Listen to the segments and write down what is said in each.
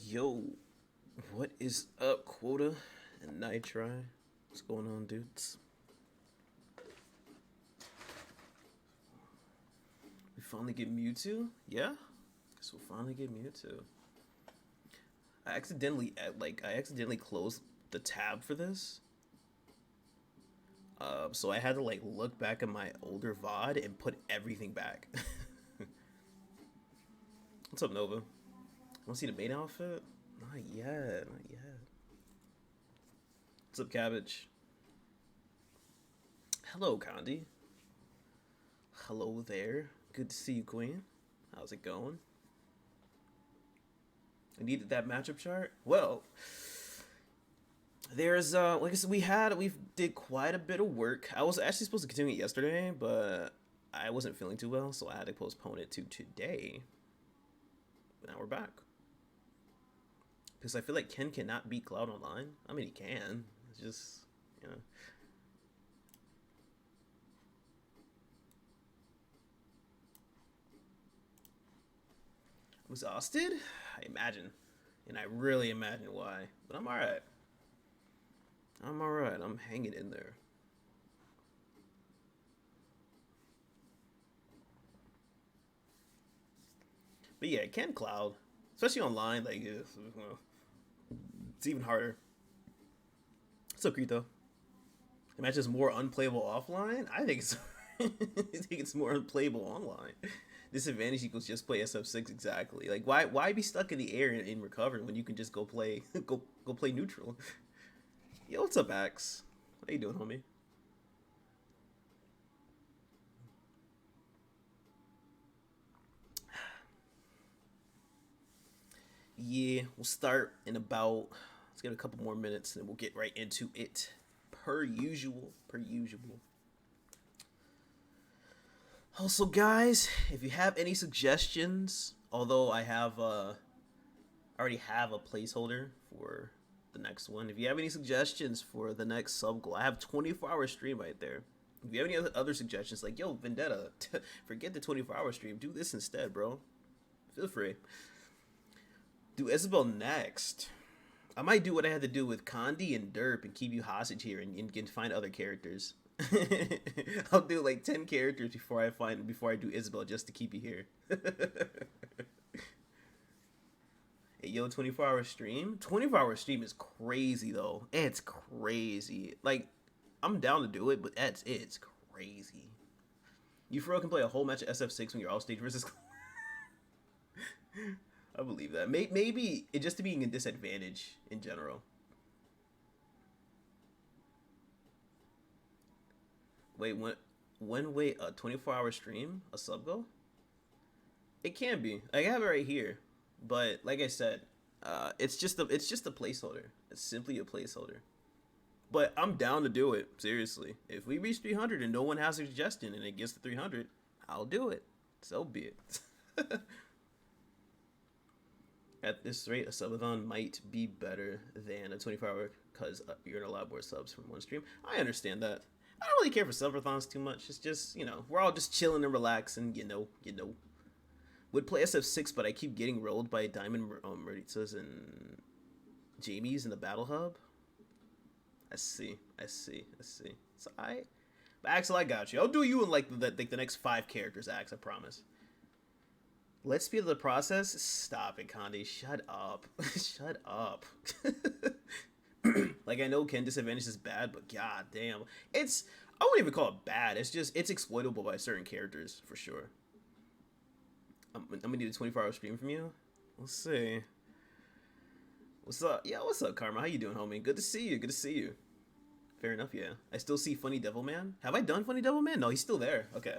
Yo, what is up, Quota and Nitri? What's going on, dudes? We finally get Mewtwo? Yeah? Guess we'll finally get Mewtwo. I accidentally closed the tab for this. So I had to look back at my older VOD and put everything back. What's up, Nova? Want to see the main outfit? Not yet, not yet. What's up, Cabbage? Hello, Condi. Hello there. Good to see you, Queen. How's it going? I needed that matchup chart. Well, there's like I said, we did quite a bit of work. I was actually supposed to continue it yesterday, but I wasn't feeling too well, so I had to postpone it to today. But now we're back. Because I feel like Ken cannot beat Cloud online. I mean, he can. It's just, you know. I'm exhausted? I imagine. And I really imagine why. But I'm alright. I'm alright. I'm hanging in there. But yeah, Ken Cloud, especially online, like, it's even harder. What's up, Krito? The match is more unplayable offline? I think it's I think it's more unplayable online. Disadvantage equals just play SF6 exactly. Like why be stuck in the air and recover when you can just go play go play neutral? Yo, what's up, Axe? How you doing, homie? Yeah, we'll start in about, let's give it a couple more minutes and then we'll get right into it. Per usual. Also, guys, if you have any suggestions, although I already have a placeholder for the next one. If you have any suggestions for the next sub goal, I have 24-hour stream right there. If you have any other suggestions, like, yo, Vendetta, forget the 24-hour stream, do this instead, bro. Feel free. Do Isabelle next. I might do what I had to do with Condi and Derp and keep you hostage here and find other characters. I'll do like 10 characters before I do Isabelle just to keep you here. Hey, yo, 24-hour stream? 24-hour stream is crazy, though. It's crazy. Like, I'm down to do it, but it's crazy. You for real can play a whole match of SF6 when you're off stage versus... I believe that. Maybe it just being a disadvantage in general. Wait, wait, a 24-hour stream? A sub go? It can be. I have it right here. But like I said, it's just a placeholder. It's simply a placeholder. But I'm down to do it, seriously. If we reach 300 and no one has a suggestion and it gets to 300, I'll do it. So be it. At this rate, a subathon might be better than a 24-hour because you're gonna allow more subs from one stream. I understand that. I don't really care for subathons too much. It's just, we're all just chilling and relaxing, you know. Would play SF6, but I keep getting rolled by Diamond Maritzas and Jamies in the Battle Hub. I see. So Axel, I got you. I'll do you in like the next 5 characters, Ax, I promise. Let's speed up the process. Stop it, Condi. Shut up. Shut up. Like, I know Ken disadvantage is bad, but god damn. I wouldn't even call it bad. It's exploitable by certain characters, for sure. I'm gonna need a 24-hour stream from you. Let's see. What's up? Yeah, what's up, Karma? How you doing, homie? Good to see you. Fair enough, yeah. I still see Funny Devilman. Have I done Funny Devilman? No, he's still there. Okay.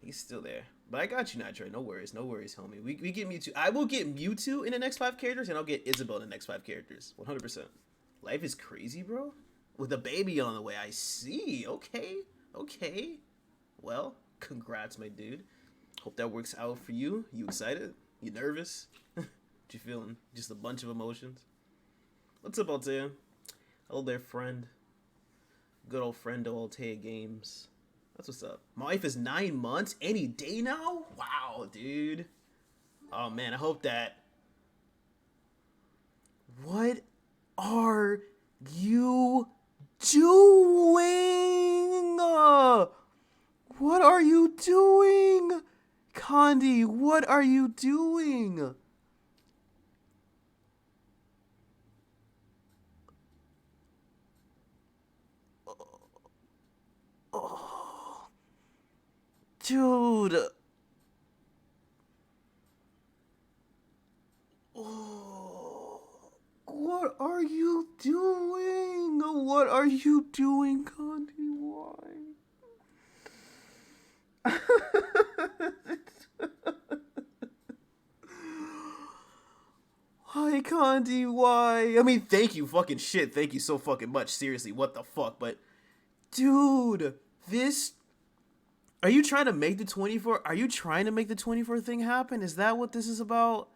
He's still there. But I got you, Nitro. No worries, homie. We get Mewtwo. I will get Mewtwo in the next 5 characters, and I'll get Isabelle in the next 5 characters. 100%. Life is crazy, bro. With a baby on the way. I see. Okay. Well, congrats, my dude. Hope that works out for you. You excited? You nervous? What you feeling? Just a bunch of emotions. What's up, Altea? Hello there, friend. Good old friend of Altea Games. That's what's up. My wife is 9 months. Any day now? Wow, dude. Oh, man. I hope that you doing? What are you doing? Condi, what are you doing? Oh, dude. Oh, what are you doing? What are you doing, Condi? Why? Why, Condi? Why? I mean, thank you, fucking shit. Thank you so fucking much. Seriously, what the fuck? But, dude, this. Are you trying to make the 24? Are you trying to make the 24 thing happen? Is that what this is about?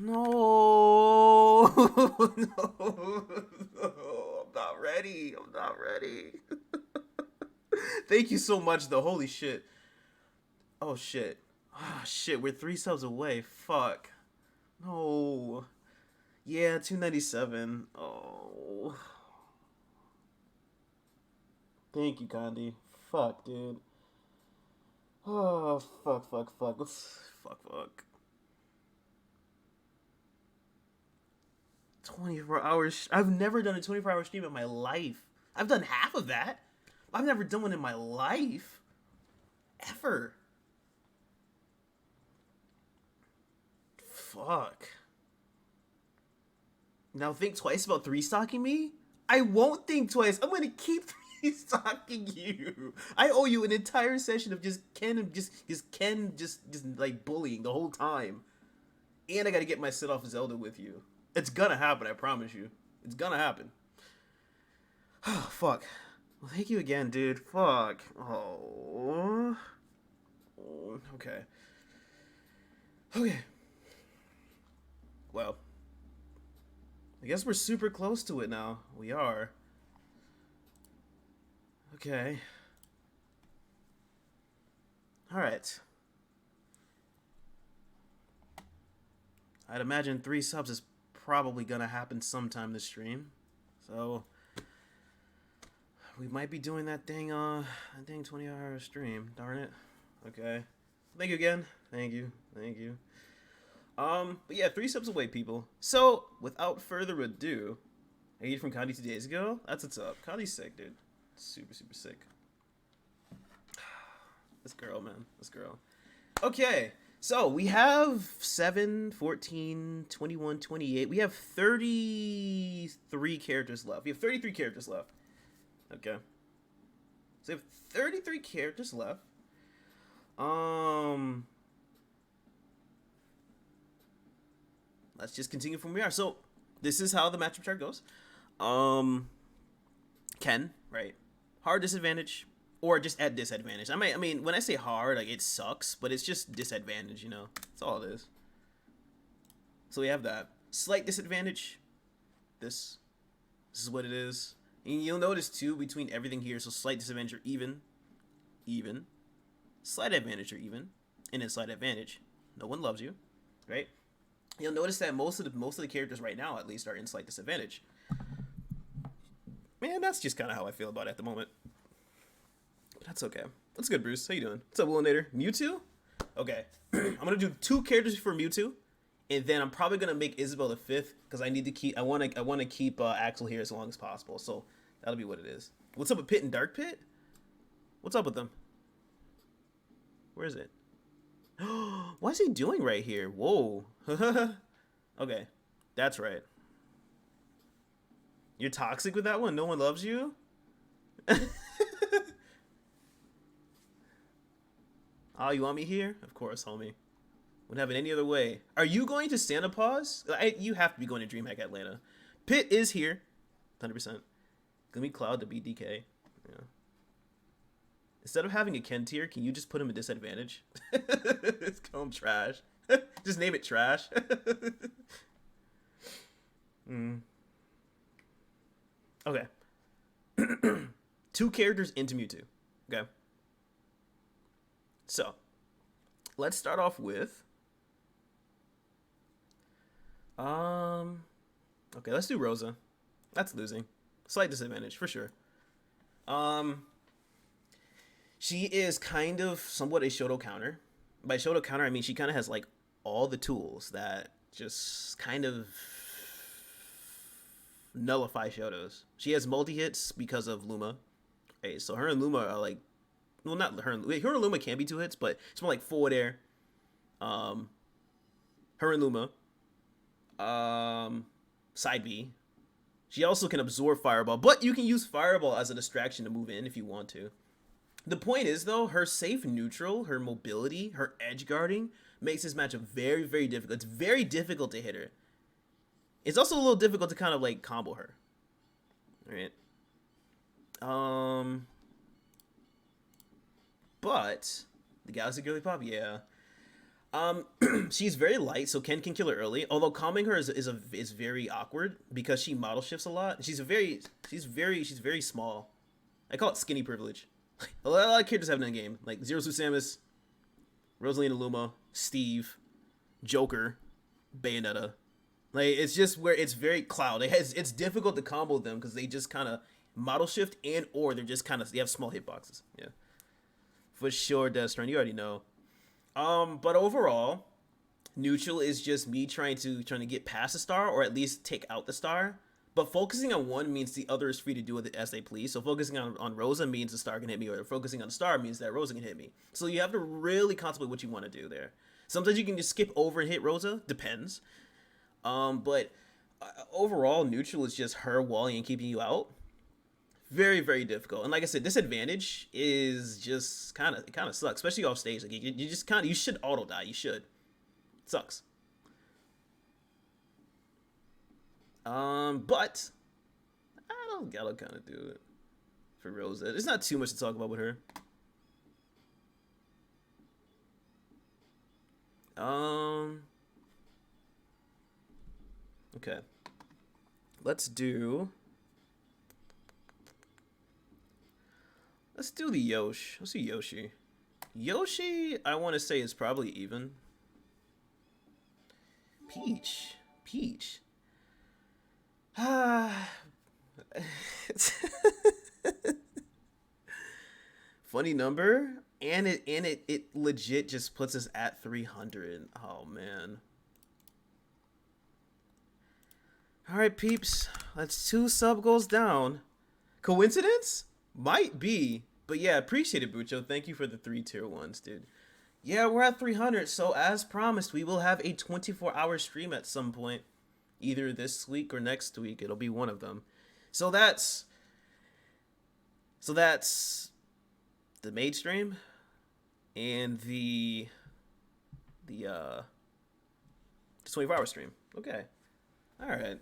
No. No. No. I'm not ready. I'm not ready. Thank you so much, though. Holy shit. Oh, shit. Ah, shit. We're 3 subs away. Fuck. No. Yeah, 297. Oh. Thank you, Condi. Fuck, dude. Oh, fuck, fuck, fuck. Fuck, fuck. 24 hours. I've never done a 24-hour stream in my life. I've done half of that. I've never done one in my life. Ever. Fuck. Now think twice about 3-stocking me? I won't think twice. I'm gonna keep 3-stocking you. I owe you an entire session of just Ken like bullying the whole time. And I gotta get my sit off Zelda with you. It's gonna happen, I promise you. It's gonna happen. Oh, fuck. Well, thank you again, dude. Fuck. Oh. Okay. Okay. Well. I guess we're super close to it now. We are. Okay. Alright. I'd imagine 3 subs is probably gonna happen sometime this stream. So we might be doing that dang 20-hour stream. Darn it. Okay. Thank you again. Thank you. Thank you. But yeah, 3 subs away, people. So without further ado, I get from Condi 2 days ago. That's what's up. Condi's sick, dude. Super, super sick. This girl, man. This girl. Okay. So we have 7, 14, 21, 28. We have 33 characters left. We have 33 characters left. Okay. So we have 33 characters left. Let's just continue from where we are. So this is how the matchup chart goes. Ken, right? Hard disadvantage. Or just at disadvantage. I mean, when I say hard, like, it sucks, but it's just disadvantage, you know? That's all it is. So we have that. Slight disadvantage. This is what it is. And you'll notice, too, between everything here, so slight disadvantage or even. Even. Slight advantage or even. And then slight advantage. No one loves you, right? You'll notice that most of the characters right now, at least, are in slight disadvantage. Man, that's just kind of how I feel about it at the moment. That's okay. That's good, Bruce. How you doing? What's up, Willinator? Mewtwo? Okay. I'm gonna do 2 characters for Mewtwo, and then I'm probably gonna make Isabelle the 5th because I need to keep. I want to keep Axel here as long as possible. So that'll be what it is. What's up with Pit and Dark Pit? What's up with them? Where is it? What is he doing right here? Whoa. Okay, that's right. You're toxic with that one. No one loves you. Oh, you want me here? Of course, homie. Wouldn't have it any other way. Are you going to Santa Paws? You have to be going to DreamHack Atlanta. Pit is here. 100%. Gonna be Cloud to beat DK. Yeah. Instead of having a Ken tier, can you just put him at disadvantage? It's called trash. Just name it trash. Okay. 2 characters into Mewtwo. Okay. So, let's start off with okay, let's do Rosa. That's losing. Slight disadvantage for sure. Um, she is kind of somewhat a Shoto counter. By Shoto counter, I mean she kind of has like all the tools that just kind of nullify Shotos. She has multi hits because of Luma. Hey, so her and Luma are like, well, not her. Her and Luma can be 2 hits, but it's more like forward air. Her and Luma. Side B. She also can absorb Fireball, but you can use Fireball as a distraction to move in if you want to. The point is, though, her safe neutral, her mobility, her edge guarding makes this matchup very, very difficult. It's very difficult to hit her. It's also a little difficult to kind of like combo her. All right. But the Galaxy Girly Pop, yeah. She's very light, so Ken can kill her early. Although calming her is very awkward because she model shifts a lot. She's very small. I call it skinny privilege. A lot of characters have it in the game, like Zero Suit Samus, Rosalina and Luma, Steve, Joker, Bayonetta. Like it's just where it's very cloud. It's difficult to combo them because they just kind of model shift and or they're just kind of they have small hitboxes. Yeah, for sure, Death Strand. You already know. But overall, neutral is just me trying to get past the star or at least take out the star. But focusing on one means the other is free to do with it as they please. So focusing on Rosa means the star can hit me, or focusing on the star means that Rosa can hit me. So you have to really contemplate what you want to do there. Sometimes you can just skip over and hit Rosa. Depends. But overall, neutral is just her walling and keeping you out. Very, very difficult. And like I said, disadvantage is just kind of sucks, especially off stage. Like you just you should auto die. You should. It sucks. But I don't gotta kind of do it for Rosa. There's not too much to talk about with her. Okay. Let's do the Yoshi. Let's do Yoshi. Yoshi, I want to say is probably even. Peach. Funny number, and it legit just puts us at 300. Oh man. All right, peeps. That's 2 sub goals down. Coincidence? Might be, but yeah, appreciate it, Bucho. Thank you for the 3 tier 1s, dude. Yeah, we're at 300, so as promised, we will have a 24-hour stream at some point. Either this week or next week. It'll be one of them. So that's the maid stream and the 24-hour stream. Okay. All right.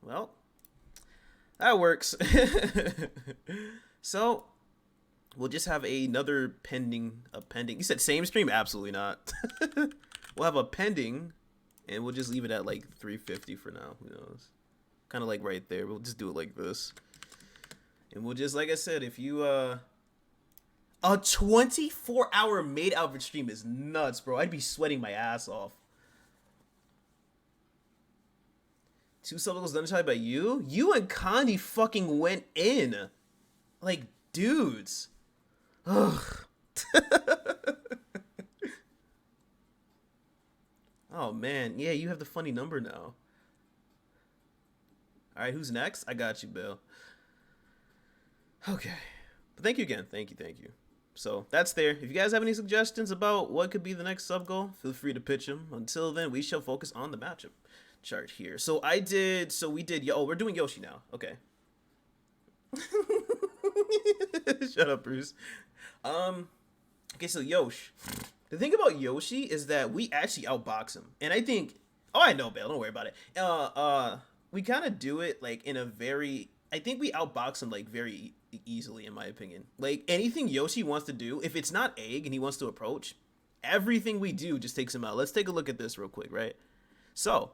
Well, that works. So we'll just have another pending. You said same stream? Absolutely not. We'll have a pending. And we'll just leave it at like 350 for now. Who knows? Kind of like right there. We'll just do it like this. And we'll just, like I said, if you, a 24-hour maid outfit stream is nuts, bro. I'd be sweating my ass off. 2 sub-goals done by you? You and Kandi fucking went in. Like, dudes. Ugh. Oh, man. Yeah, you have the funny number now. All right, who's next? I got you, Bill. Okay. But thank you again. Thank you. So that's there. If you guys have any suggestions about what could be the next sub goal, feel free to pitch them. Until then, we shall focus on the matchup chart here. So we did, we're doing Yoshi now. Okay. Shut up, Bruce. Okay, so Yoshi. The thing about Yoshi is that we actually outbox him. And I think... Oh, I know, Bill. Don't worry about it. We kind of do it, like, in a very... I think we outbox him, like, very easily, in my opinion. Like, anything Yoshi wants to do, if it's not egg and he wants to approach, everything we do just takes him out. Let's take a look at this real quick, right? So,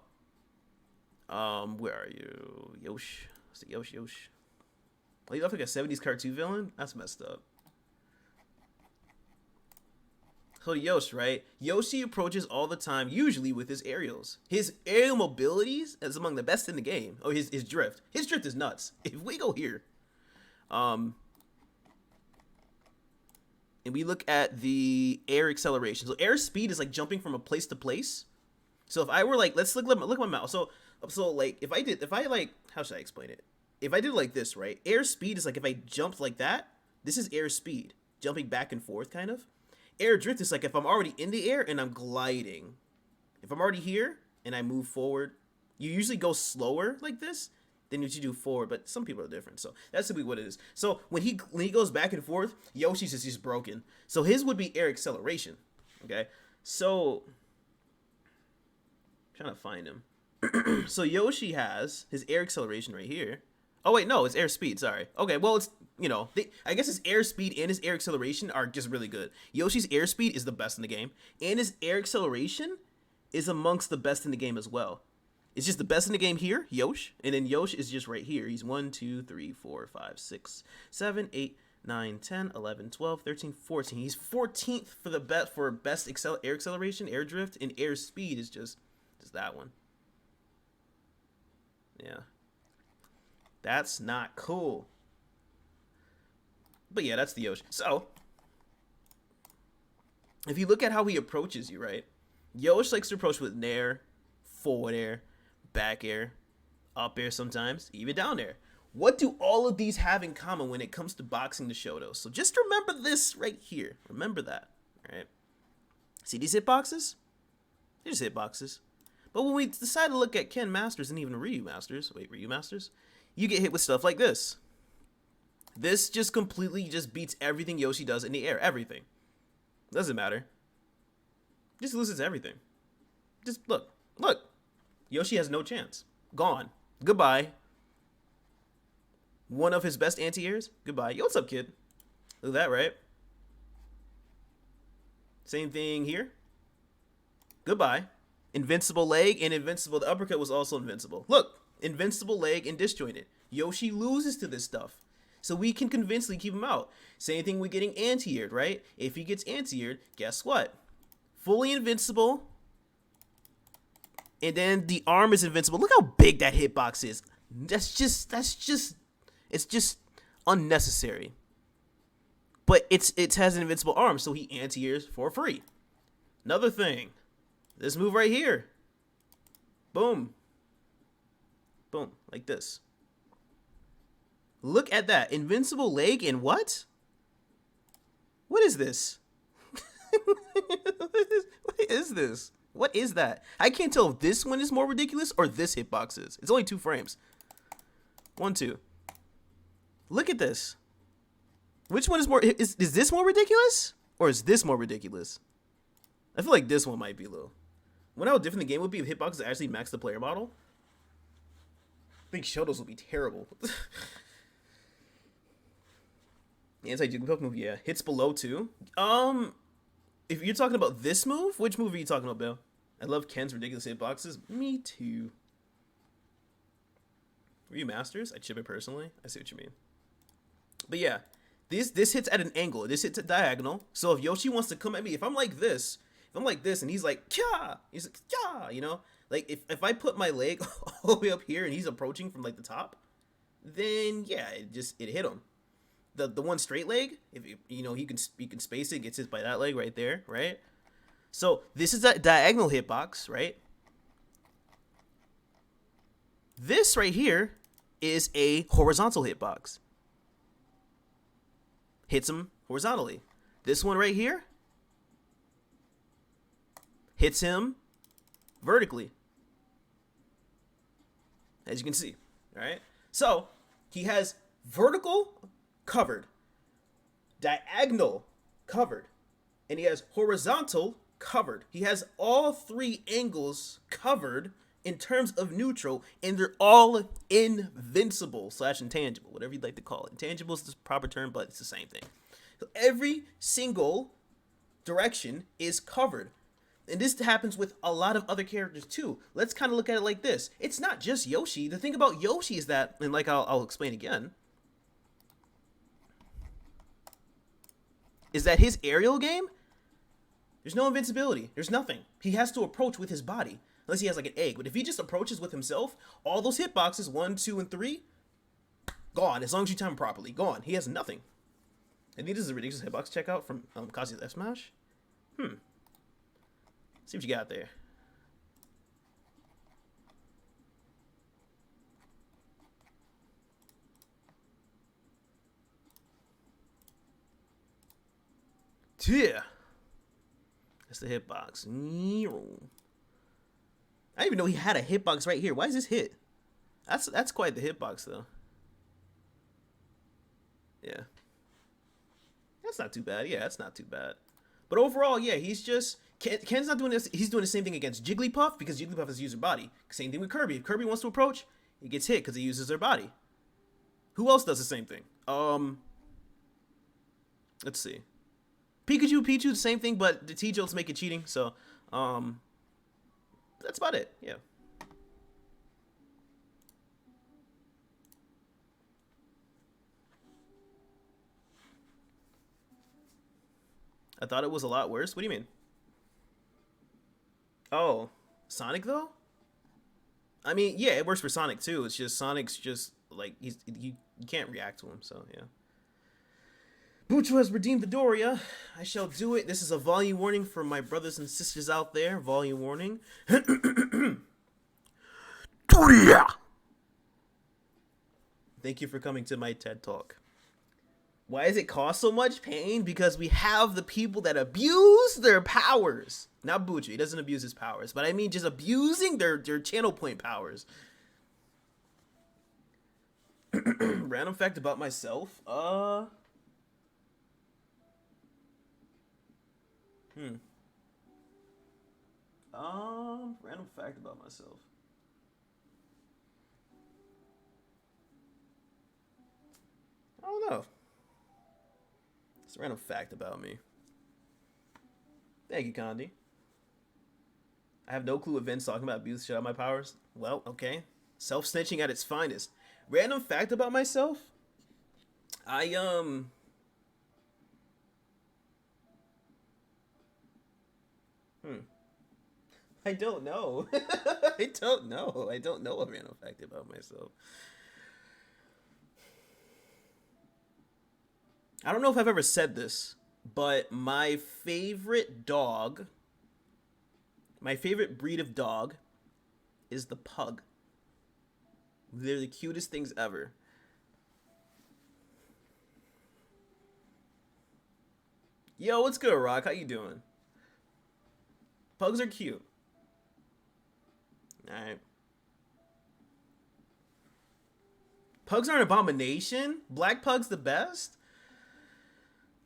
where are you? Yoshi. What's the Yoshi? Oh, you look like a 70s cartoon villain? That's messed up. So Yoshi, right? Yoshi approaches all the time, usually with his aerials. His aerial mobilities is among the best in the game. Oh, his drift. His drift is nuts. If we go here, and we look at the air acceleration. So air speed is like jumping from a place to place. So if I were like, let's look at my mouse. So like if I like, how should I explain it? If I did like this, right? Air speed is like if I jumped like that. This is air speed, jumping back and forth, kind of. Air drift is like if I'm already in the air and I'm gliding. If I'm already here and I move forward, you usually go slower like this than what you do forward, but some people are different. So that's simply what it is. So when he goes back and forth, Yoshi's is just broken. So his would be air acceleration. Okay, so I'm trying to find him. So Yoshi has his air acceleration right here. Oh wait, no, it's air speed. Sorry. Okay, well it's I guess his air speed and his air acceleration are just really good. Yoshi's air speed is the best in the game, and his air acceleration is amongst the best in the game as well. It's just the best in the game here, Yoshi, and then Yoshi is just right here. He's 1, 2, 3, 4, 5, 6, 7, 8, 9, 10, 11, 12, 13, 14. He's 14th for the best air acceleration, air drift, and air speed is just that one. Yeah. That's not cool. But yeah, that's the Yoshi. So, if you look at how he approaches you, right? Yoshi likes to approach with nair, forward air, back air, up air sometimes, even down air. What do all of these have in common when it comes to boxing the Shotos? So just remember this right here. Remember that, right? See these hitboxes? They're just hitboxes. But when we decide to look at Ken Masters and even Ryu Masters, you get hit with stuff like this. This just completely beats everything Yoshi does in the air. Everything. Doesn't matter. Just loses everything. Just look. Yoshi has no chance. Gone. Goodbye. One of his best anti-airs. Goodbye. Yo, what's up, kid? Look at that, right? Same thing here. Goodbye. Invincible leg and invincible. The uppercut was also invincible. Look. Invincible leg and disjointed. Yoshi loses to this stuff. So we can convincingly keep him out. Same thing with getting anti-aired, right? If he gets anti-aired, guess what? Fully invincible. And then the arm is invincible. Look how big that hitbox is. It's just unnecessary. But it has an invincible arm, so he anti-airs for free. Another thing. This move right here. Boom. Boom. Like this. Look at that. Invincible leg and what? What is this? What is this? What is that? I can't tell if this one is more ridiculous or this hitbox is. It's only 2 frames. 1, 2. Look at this. Which one is more... Is this more ridiculous? Or is this more ridiculous? I feel like this one might be a little... I wonder how different the game would be if hitboxes actually max the player model. I think Shotos would be terrible. Anti-Duke move, yeah. Hits below too. If you're talking about this move, which move are you talking about, Bill? I love Ken's ridiculous hitboxes. Me too. Ryu Masters? I chip it personally. I see what you mean. But yeah, this hits at an angle. This hits at diagonal. So if Yoshi wants to come at me, if I'm like this and he's like, Kya! He's like, Kya! You know? Like, if I put my leg all the way up here and he's approaching from, like, the top, then, yeah, it hit him. The one straight leg, if you know, he can space it, gets hit by that leg right there, right? So this is a diagonal hitbox, right? This right here is a horizontal hitbox. Hits him horizontally. This one right here hits him vertically, as you can see, right? So he has vertical covered, diagonal covered, and he has horizontal covered. He has all 3 angles covered in terms of neutral, and they're all invincible / intangible, whatever you'd like to call it. Intangible is the proper term, but it's the same thing. So every single direction is covered. And this happens with a lot of other characters too. Let's kind of look at it like this. It's not just Yoshi. The thing about Yoshi is that, and like I'll explain again, is that his aerial game There's no invincibility. There's nothing. He has to approach with his body. Unless he has like an egg. But if he just approaches with himself, all those hitboxes, 1, 2, and 3, gone. As long as you time him properly. Gone. He has nothing. I think this is a ridiculous hitbox checkout from Kazuya's F Smash. See what you got there. Yeah. That's the hitbox. I didn't even know he had a hitbox right here. Why is this hit? That's quite the hitbox though. Yeah. That's not too bad. Yeah, that's not too bad. But overall, yeah, he's just Ken's not doing this. He's doing the same thing against Jigglypuff because Jigglypuff has used her body. Same thing with Kirby. If Kirby wants to approach, he gets hit because he uses her body. Who else does the same thing? Let's see. Pichu, the same thing, but the T-Jolts make it cheating. So, that's about it. Yeah. I thought it was a lot worse. What do you mean? Oh, Sonic though? I mean, yeah, it works for Sonic too. It's just Sonic's just like you can't react to him. So yeah. Mewtwo has redeemed the Doria. I shall do it. This is a volume warning for my brothers and sisters out there. Volume warning. Doria. Thank you for coming to my TED Talk. Why does it cause so much pain? Because we have the people that abuse their powers. Not Bucci, he doesn't abuse his powers, but I mean just abusing their channel point powers. Random fact about myself. Random fact about myself. I don't know. It's a random fact about me. Thank you, Condi. I have no clue what Vin's talking about. Abuse shit out of my powers. Well, okay. Self-snitching at its finest. Random fact about myself. I don't know. I don't know. I don't know a random fact about myself. I don't know if I've ever said this, but my favorite dog, my favorite breed of dog is the pug. They're the cutest things ever. Yo, what's good, Rock? How you doing? Pugs are cute. Alright. Pugs are an abomination? Black pug's the best?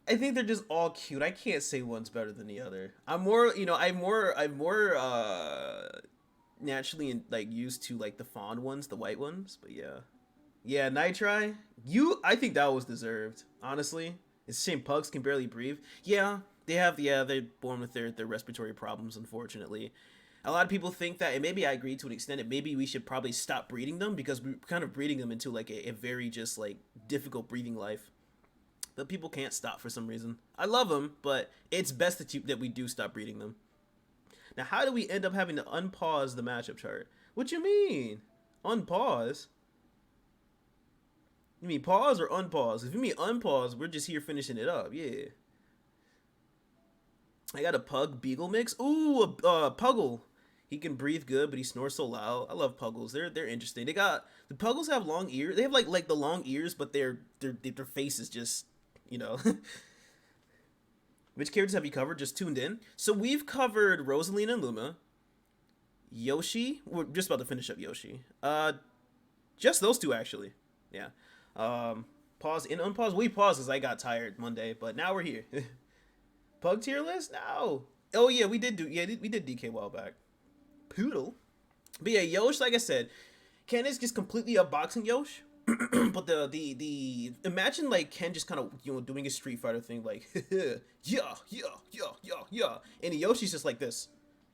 I think they're just all cute. I can't say one's better than the other. I'm more naturally like used to like the fawn ones, the white ones, but yeah. Yeah, Nitri, I think that was deserved, honestly. It's a shame pugs can barely breathe. Yeah, they're born with their respiratory problems, unfortunately. A lot of people think that, and maybe I agree to an extent, that maybe we should probably stop breeding them because we're kind of breeding them into like a very just like difficult breathing life. But people can't stop for some reason. I love them, but it's best that we do stop breeding them. Now, how do we end up having to unpause the matchup chart? What you mean? Unpause? You mean pause or unpause? If you mean unpause, we're just here finishing it up. Yeah. I got a pug beagle mix. Ooh, a puggle. He can breathe good, but he snores so loud. I love puggles. They're interesting. The puggles have long ears. They have like the long ears, but their face is just, you know. Which characters have you covered? Just tuned in. So we've covered Rosalina and Luma, Yoshi. We're just about to finish up Yoshi. Just those two actually. Yeah. Pause and unpause. We paused because I got tired Monday, but now we're here. Pug tier list? No. Oh yeah, we did DK a while back. Poodle. But yeah, Yosh, like I said, Ken is just completely outboxing Yosh. But the imagine like Ken just kind of, you know, doing a Street Fighter thing like yeah, and Yoshi's just like this.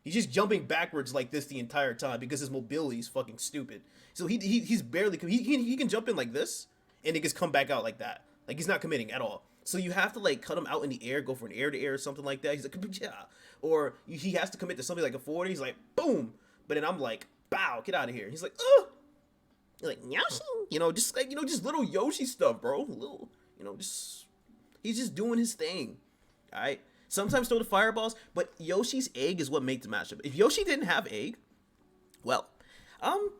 He's just jumping backwards like this the entire time because his mobility is fucking stupid. So he's barely he can jump in like this and it just come back out like that. Like he's not committing at all. So you have to like cut him out in the air, go for an air to air or something like that. He's like, yeah. Or he has to commit to something like a 40. He's like, boom. But then I'm like, bow, get out of here. He's like, oh. You're like, Yoshi, just like, just little Yoshi stuff, bro. Little, just he's just doing his thing. All right. Sometimes throw the fireballs, but Yoshi's egg is what makes the matchup. If Yoshi didn't have egg, well,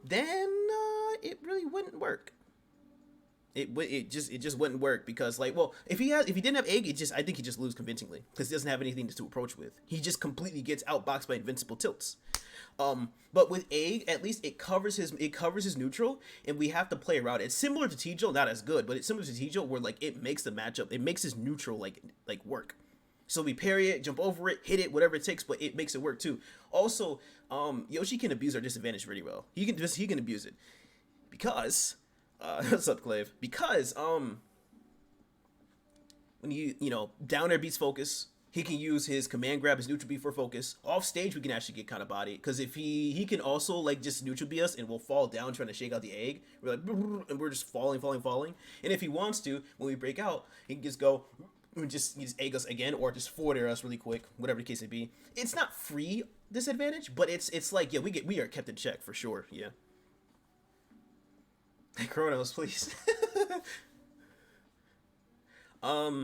then it really wouldn't work. It just wouldn't work because, like, well, if he didn't have egg, I think he just lose convincingly because he doesn't have anything to approach with. He just completely gets outboxed by invincible tilts. But with egg, at least it covers his neutral, and we have to play around it. It's similar to Tijo, not as good, but it's similar to Tijo where like it makes the matchup, it makes his neutral like work. So we parry it, jump over it, hit it, whatever it takes, but it makes it work too. Also, Yoshi can abuse our disadvantage really well. He can abuse it because. What's up, Clave? Because when down air beats focus, he can use his command grab, his neutral B for focus. Off stage, we can actually get kind of bodied because if he can also like just neutral B us and we'll fall down trying to shake out the egg. We're like, and we're just falling. And if he wants to, when we break out, he can just go. Just egg us again, or just forward air us really quick, whatever the case may be. It's not free disadvantage, but it's like we are kept in check for sure. Yeah. Hey, Chronos, please. But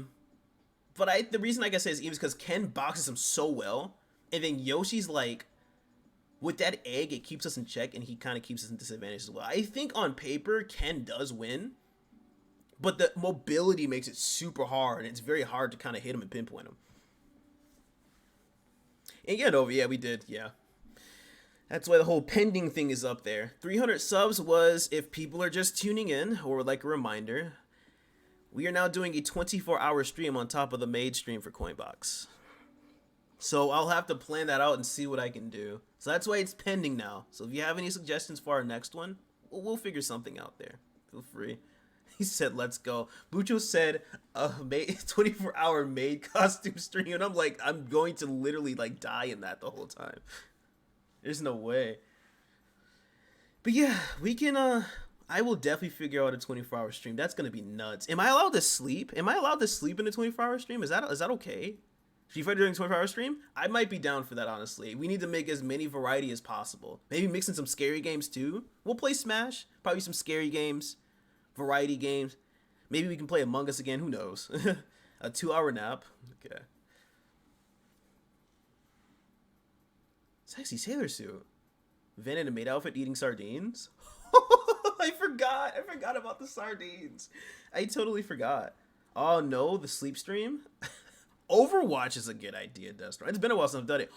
the reason like I say is even because Ken boxes him so well, and then Yoshi's like, with that egg, it keeps us in check, and he kind of keeps us in disadvantage as well. I think on paper, Ken does win, but the mobility makes it super hard, and it's very hard to kind of hit him and pinpoint him. And yeah, we did, yeah. That's why the whole pending thing is up there. 300 subs was, if people are just tuning in, or like a reminder, we are now doing a 24-hour stream on top of the maid stream for Coinbox. So I'll have to plan that out and see what I can do. So that's why it's pending now. So if you have any suggestions for our next one, we'll figure something out there. Feel free. He said, let's go. Bucho said, 24-hour maid costume stream. And I'm like, I'm going to literally like die in that the whole time. There's no way. But yeah, we can, I will definitely figure out a 24-hour stream. That's going to be nuts. Am I allowed to sleep? Am I allowed to sleep in a 24-hour stream? Is that okay? Street Fighter during 24-hour stream? I might be down for that, honestly. We need to make as many variety as possible. Maybe mix in some scary games too. We'll play Smash. Probably some scary games. Variety games. Maybe we can play Among Us again. Who knows? A 2-hour nap. Okay. Sexy sailor suit. Vendetta maid outfit eating sardines. I forgot about the sardines. I totally forgot. Oh no, the sleep stream. Overwatch is a good idea, Dustin. It's been a while since I've done it.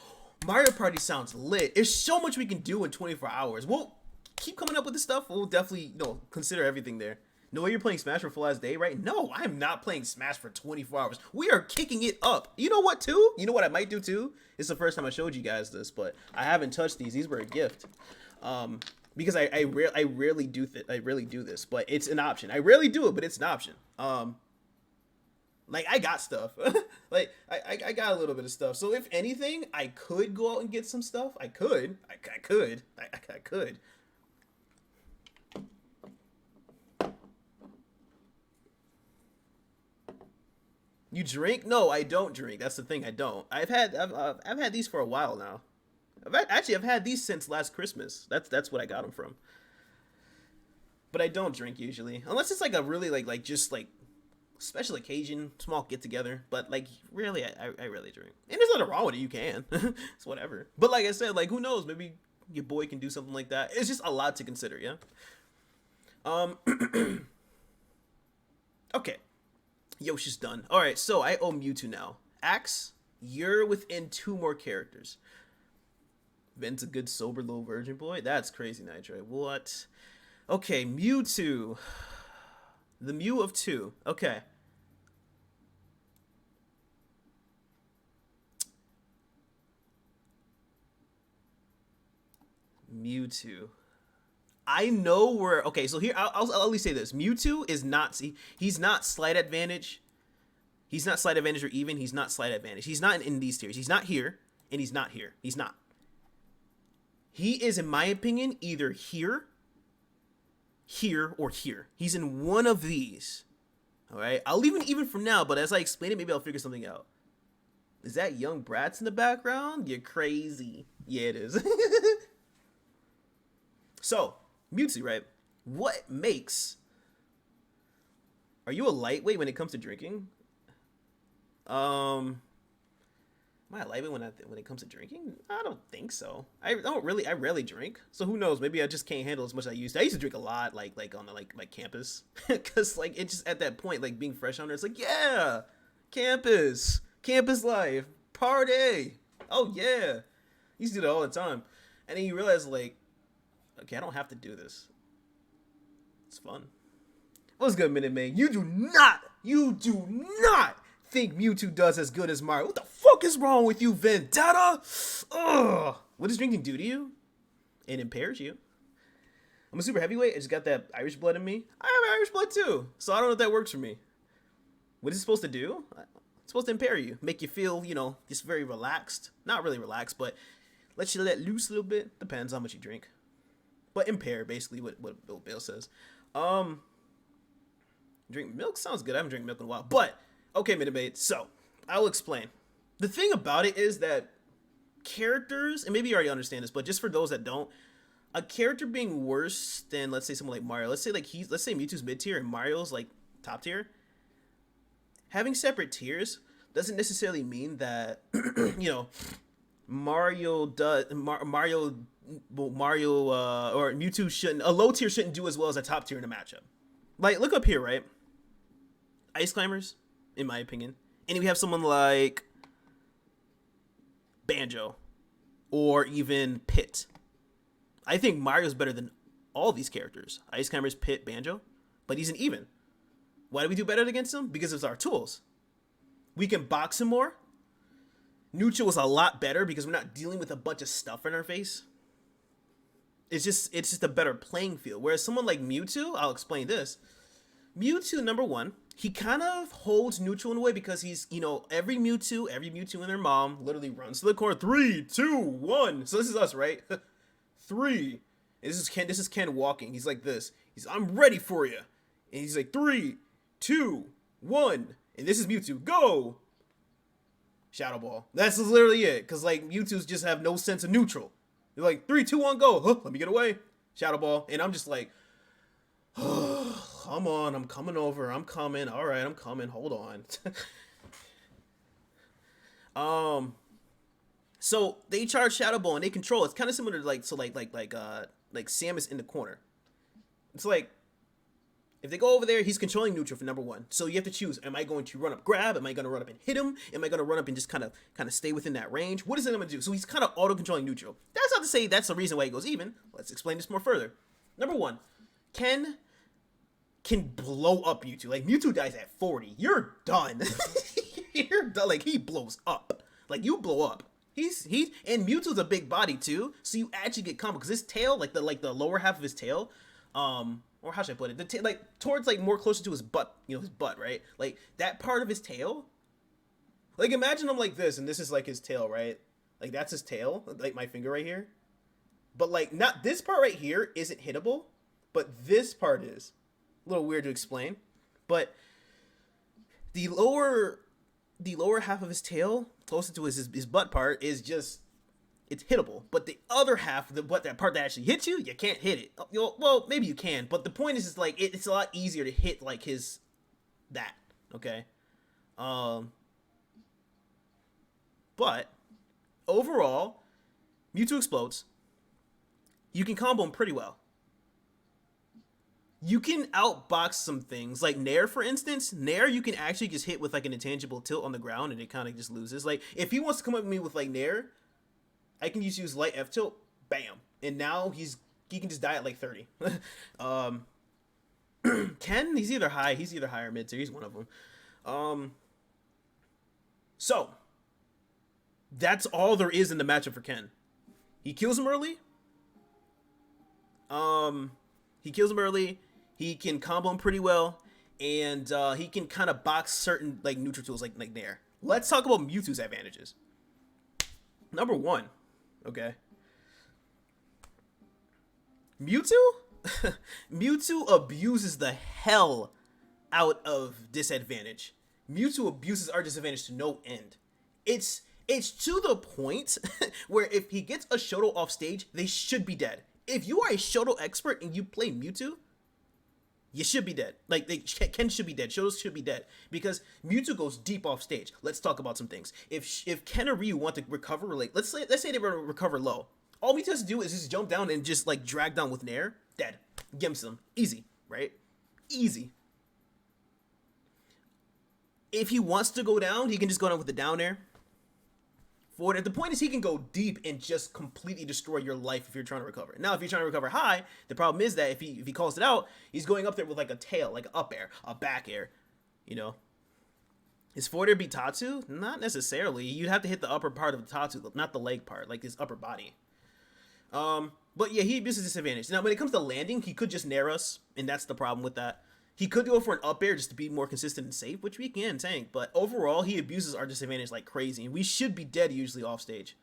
Mario Party sounds lit. There's so much we can do in 24 hours. We'll keep coming up with this stuff. We'll definitely consider everything there. No way you're playing Smash for full ass day, right? No, I'm not playing Smash for 24 hours. We are kicking it up. You know what, too? You know what I might do, too? It's the first time I showed you guys this, but I haven't touched these. These were a gift. Because I rarely do this, but it's an option. I rarely do it, but it's an option. Like, I got stuff. Like, I got a little bit of stuff. So, if anything, I could go out and get some stuff. I could. You drink? No, I don't drink. That's the thing. I don't. I've had these for a while now. I've had these since last Christmas. That's what I got them from. But I don't drink usually, unless it's like a really like just like special occasion, small get together. But like really, I rarely drink. And there's nothing wrong with it. You can. It's whatever. But like I said, like who knows? Maybe your boy can do something like that. It's just a lot to consider. Yeah. Okay. Yoshi's done. All right, so I owe Mewtwo now. Axe, you're within 2 more characters. Ben's a good sober little virgin boy. That's crazy, Nitro. What? Okay, Mewtwo. The Mew of 2. Okay. Mewtwo. I know where. Okay, so here I'll at least say this: Mewtwo is not. He's not slight advantage. He's not slight advantage or even. He's not slight advantage. He's not in these tiers. He's not here, and he's not here. He's not. He is, in my opinion, either here, or here. He's in one of these. All right. I'll leave it even for now, but as I explain it, maybe I'll figure something out. Is that young brats in the background? You're crazy. Yeah, it is. So, Mewtwo, right? What makes... Are you a lightweight when it comes to drinking? Am I a lightweight when it comes to drinking? I don't think so. I rarely drink. So who knows? Maybe I just can't handle as much as I used to. I used to drink a lot, like on the like campus, because like it just at that point, like being fresh on there, it's like yeah, campus life, party. Oh yeah, used to do that all the time, and then you realize like, okay, I don't have to do this. It's fun. What's good, Minute Man? You do not think Mewtwo does as good as Mario. What the fuck is wrong with you, Vendetta? Ugh. What does drinking do to you? It impairs you. I'm a super heavyweight. I just got that Irish blood in me. I have Irish blood too, so I don't know if that works for me. What is it supposed to do? It's supposed to impair you, make you feel, you know, just very relaxed. Not really relaxed, but let you let loose a little bit. Depends how much you drink. But impair, basically, what Bill says. Drink milk sounds good. I haven't drank milk in a while, but okay, Minute. So I'll explain. The thing about it is that characters, and maybe you already understand this, but just for those that don't, a character being worse than, let's say, someone like Mario. Let's say Mewtwo's mid tier and Mario's like top tier. Having separate tiers doesn't necessarily mean that you know Mario or Mewtwo shouldn't, a low tier shouldn't do as well as a top tier in a matchup. Like, look up here, right? Ice Climbers, in my opinion. And we have someone like Banjo or even Pit. I think Mario's better than all these characters. Ice Climbers, Pit, Banjo. But he's an even. Why do we do better against him? Because it's our tools. We can box him more. Neutral is a lot better because we're not dealing with a bunch of stuff in our face. It's just a better playing field. Whereas someone like Mewtwo, I'll explain this. Mewtwo, number one, he kind of holds neutral in a way because he's, you know, every Mewtwo and their mom literally runs to the corner. 3, 2, 1. So this is us, right? 3. And this is Ken walking. He's like this. I'm ready for you. And he's like 3, 2, 1. And this is Mewtwo. Go. Shadow Ball. That's literally it. Because like Mewtwo's just have no sense of neutral. They're like 3, 2, 1, go. Huh, let me get away. Shadow Ball. And I'm just like, oh, come on, I'm coming over. I'm coming. All right, I'm coming. Hold on. So they charge Shadow Ball and they control. It's kind of similar to like Samus in the corner. It's like if they go over there, he's controlling neutral for number one. So you have to choose: am I going to run up, grab? Am I going to run up and hit him? Am I going to run up and just kind of stay within that range? What is it I'm going to do? So he's kind of auto controlling neutral. That's not to say that's the reason why he goes even. Let's explain this more further. Number one, Ken can blow up Mewtwo. Like, Mewtwo dies at 40. You're done. You're done. Like, he blows up. Like, you blow up. And Mewtwo's a big body too, so you actually get combo because his tail, like the lower half of his tail, or how should I put it? Like towards like more closer to his butt, his butt, right? Like that part of his tail. Like imagine him like this, and this is like his tail, right? Like that's his tail, like my finger right here. But like not this part right here isn't hittable, but this part is. A little weird to explain, but the lower half of his tail, closer to his butt part, is just, it's hittable. But the other half, that part that actually hits you, you can't hit it. Well, maybe you can, but the point is like it's a lot easier to hit like that. Okay, but overall, Mewtwo explodes. You can combo him pretty well. You can outbox some things, like Nair, for instance. Nair, you can actually just hit with like an intangible tilt on the ground, and it kind of just loses. Like, if he wants to come up with me with like Nair, I can just use light F tilt, bam, and now he can just die at like 30. Ken, he's either high or mid tier. He's one of them. So that's all there is in the matchup for Ken. He kills him early. He can combo him pretty well, and he can kind of box certain like neutral tools like Nair. Let's talk about Mewtwo's advantages. Number one, okay. Mewtwo abuses the hell out of disadvantage. Mewtwo abuses our disadvantage to no end. It's to the point where if he gets a Shoto off stage, they should be dead. If you are a Shoto expert and you play Mewtwo, you should be dead. Like, Ken should be dead. Shotos should be dead because Mewtwo goes deep off stage. Let's talk about some things. If Ken or Ryu want to recover, like let's say they want to recover low, all Mewtwo has to do is just jump down and just like drag down with Nair. Dead. Gims them. Easy, right? Easy. If he wants to go down, he can just go down with the down air. Forward. The point is he can go deep and just completely destroy your life if you're trying to recover. Now, if you're trying to recover high, the problem is that if he calls it out, he's going up there with like a tail, like an up air, a back air, you know. Is forward air beat Tatsu? Not necessarily. You'd have to hit the upper part of the Tatsu, not the leg part, like his upper body. But yeah, he abuses disadvantage. Now, when it comes to landing, he could just nair us, and that's the problem with that. He could go for an up air just to be more consistent and safe, which we can tank, but overall, he abuses our disadvantage like crazy, and we should be dead usually off stage.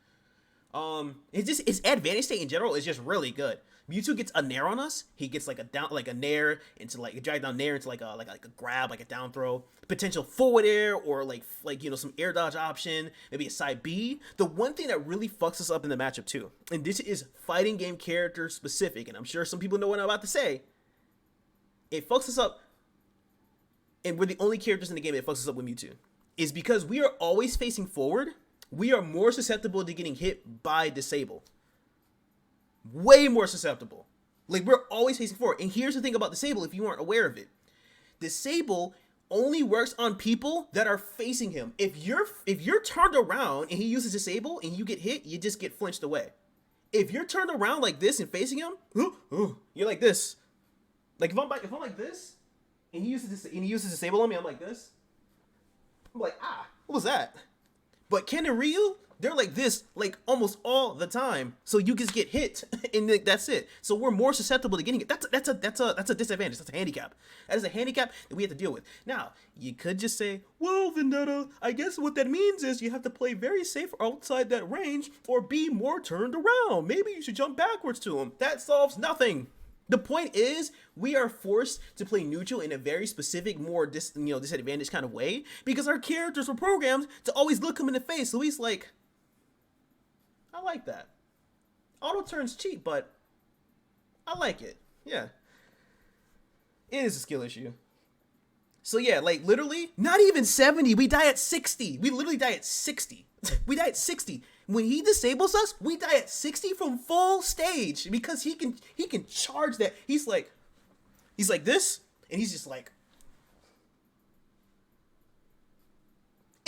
His advantage state in general is just really good. Mewtwo gets a nair on us. He gets like a nair into like a drag down nair into like a grab, like a down throw, potential forward air, or like you know, some air dodge option, maybe a side B. The one thing that really fucks us up in the matchup too, and this is fighting game character specific, and I'm sure some people know what I'm about to say. It fucks us up, and we're the only characters in the game that fucks us up with Mewtwo, is because we are always facing forward. We are more susceptible to getting hit by Disable. Way more susceptible. Like, we're always facing forward. And here's the thing about Disable, if you aren't aware of it. Disable only works on people that are facing him. If you're turned around and he uses Disable and you get hit, you just get flinched away. If you're turned around like this and facing him, you're like this. Like, if I'm like this, and he uses Disable on me, I'm like this. I'm like, what was that? But Ken and Ryu, they're like this, like almost all the time. So you just get hit, and that's it. So we're more susceptible to getting it. That's a disadvantage. That's a handicap. That is a handicap that we have to deal with. Now, you could just say, well, Vendetta, I guess what that means is you have to play very safe outside that range, or be more turned around. Maybe you should jump backwards to him. That solves nothing. The point is, we are forced to play neutral in a very specific, more disadvantaged kind of way, because our characters were programmed to always look him in the face. So he's like, I like that. Auto turn's cheap, but I like it. Yeah. It is a skill issue. So yeah, like literally, not even 70. We die at 60. We literally die at 60. We die at 60. When he disables us, we die at 60 from full stage, because he can charge that. He's like this, and he's just like,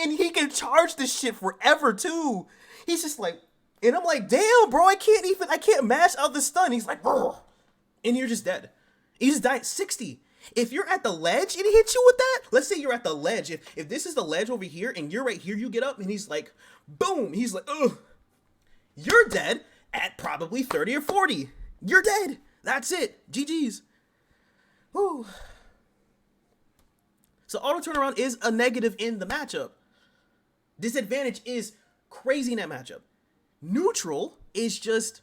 and he can charge this shit forever too. He's just like, and I'm like, damn, bro, I can't mash out the stun. He's like, brr, and you're just dead. You just die at 60. If you're at the ledge and he hits you with that, let's say you're at the ledge. If this is the ledge over here and you're right here, you get up and he's like, boom. He's like, ugh. You're dead at probably 30 or 40. You're dead. That's it. GG's. Whew. So auto turnaround is a negative in the matchup. Disadvantage is crazy in that matchup. Neutral is just,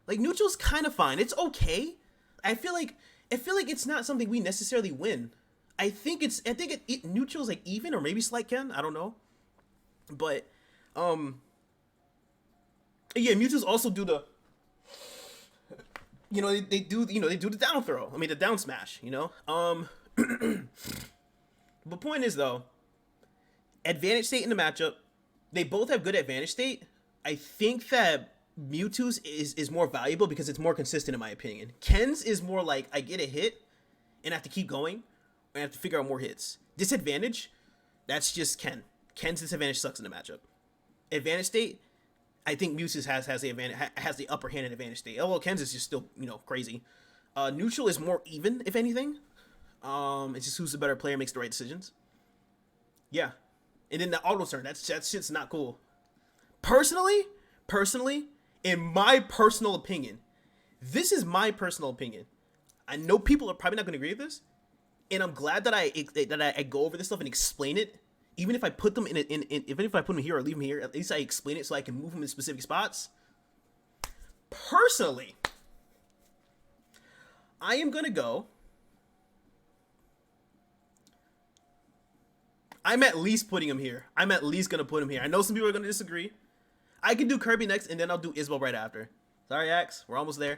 Like, neutral's kind of fine. It's okay. I feel like it's not something we necessarily win. I think neutral's like even, or maybe slight Ken. I don't know. But, yeah, Mewtwo's also do the, they do the down throw. I mean, the down smash, But point is, though, advantage state in the matchup, they both have good advantage state. I think that Mewtwo's is more valuable because it's more consistent, in my opinion. Ken's is more like, I get a hit and I have to keep going, and I have to figure out more hits. Disadvantage, that's just Ken. Ken's disadvantage sucks in the matchup. Advantage state, I think Mewtwo's has the upper hand in advantage state. Well, Ken's is just still, crazy. Neutral is more even, if anything. It's just who's the better player makes the right decisions. Yeah. And then the auto turn, that shit's not cool. Personally, in my personal opinion, this is my personal opinion. I know people are probably not going to agree with this, and I'm glad that I go over this stuff and explain it. Even if I put them even if I put them here or leave them here, at least I explain it so I can move them in specific spots. Personally, I'm at least putting him here. I'm at least gonna put him here. I know some people are gonna disagree. I can do Kirby next, and then I'll do Isabelle right after. Sorry, Axe. We're almost there.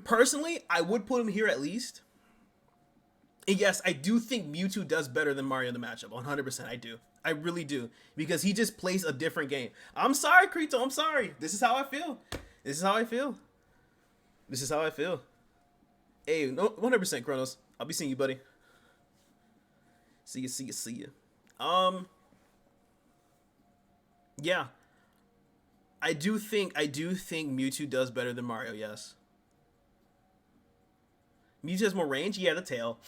Personally, I would put him here at least. And yes, I do think Mewtwo does better than Mario in the matchup. 100%, I do. I really do. Because he just plays a different game. I'm sorry, Krito. I'm sorry. This is how I feel. This is how I feel. This is how I feel. Hey, no, 100% Kronos. I'll be seeing you, buddy. See you, see you, see you. Yeah. I do think Mewtwo does better than Mario, yes. Mewtwo has more range? Yeah, the tail.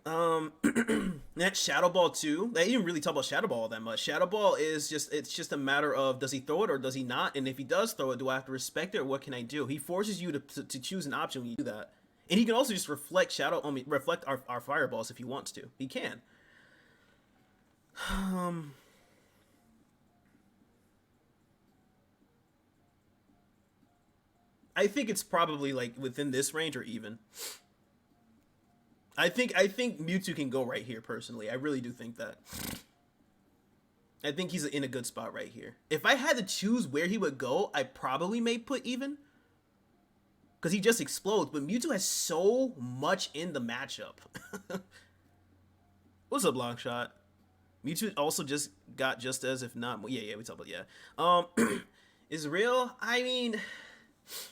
That Shadow Ball too. They didn't really talk about Shadow Ball that much. Shadow Ball is it's just a matter of does he throw it or does he not? And if he does throw it, do I have to respect it or what can I do? He forces you to choose an option when you do that. And he can also just reflect reflect our fireballs if he wants to. He can. I think it's probably like within this range or even. I think Mewtwo can go right here personally. I really do think that. I think he's in a good spot right here. If I had to choose where he would go, I probably may put even. Because he just explodes, but Mewtwo has so much in the matchup. What's up, Longshot? Mewtwo also just got just as if not. Yeah, we talked about is real. I mean,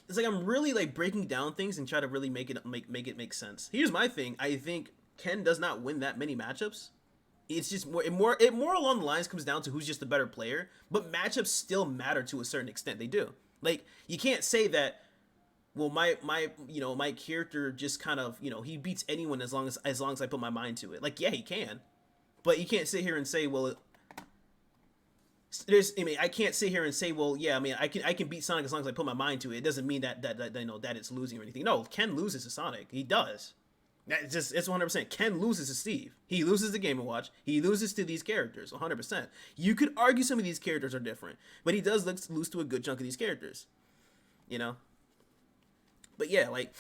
it's like I'm really like breaking down things and try to really make it make sense. Here's my thing. I think Ken does not win that many matchups. It's just more along the lines comes down to who's just the better player. But matchups still matter to a certain extent. They do. Like you can't say that. Well, my character just kind of he beats anyone as long as I put my mind to it. Like yeah, he can, but you can't sit here and say well. I can't sit here and say, well, yeah, I can beat Sonic as long as I put my mind to it. It doesn't mean that it's losing or anything. No, Ken loses to Sonic. He does. It's 100%. Ken loses to Steve. He loses to Game & Watch. He loses to these characters. 100%. You could argue some of these characters are different, but he does lose to a good chunk of these characters. But yeah, like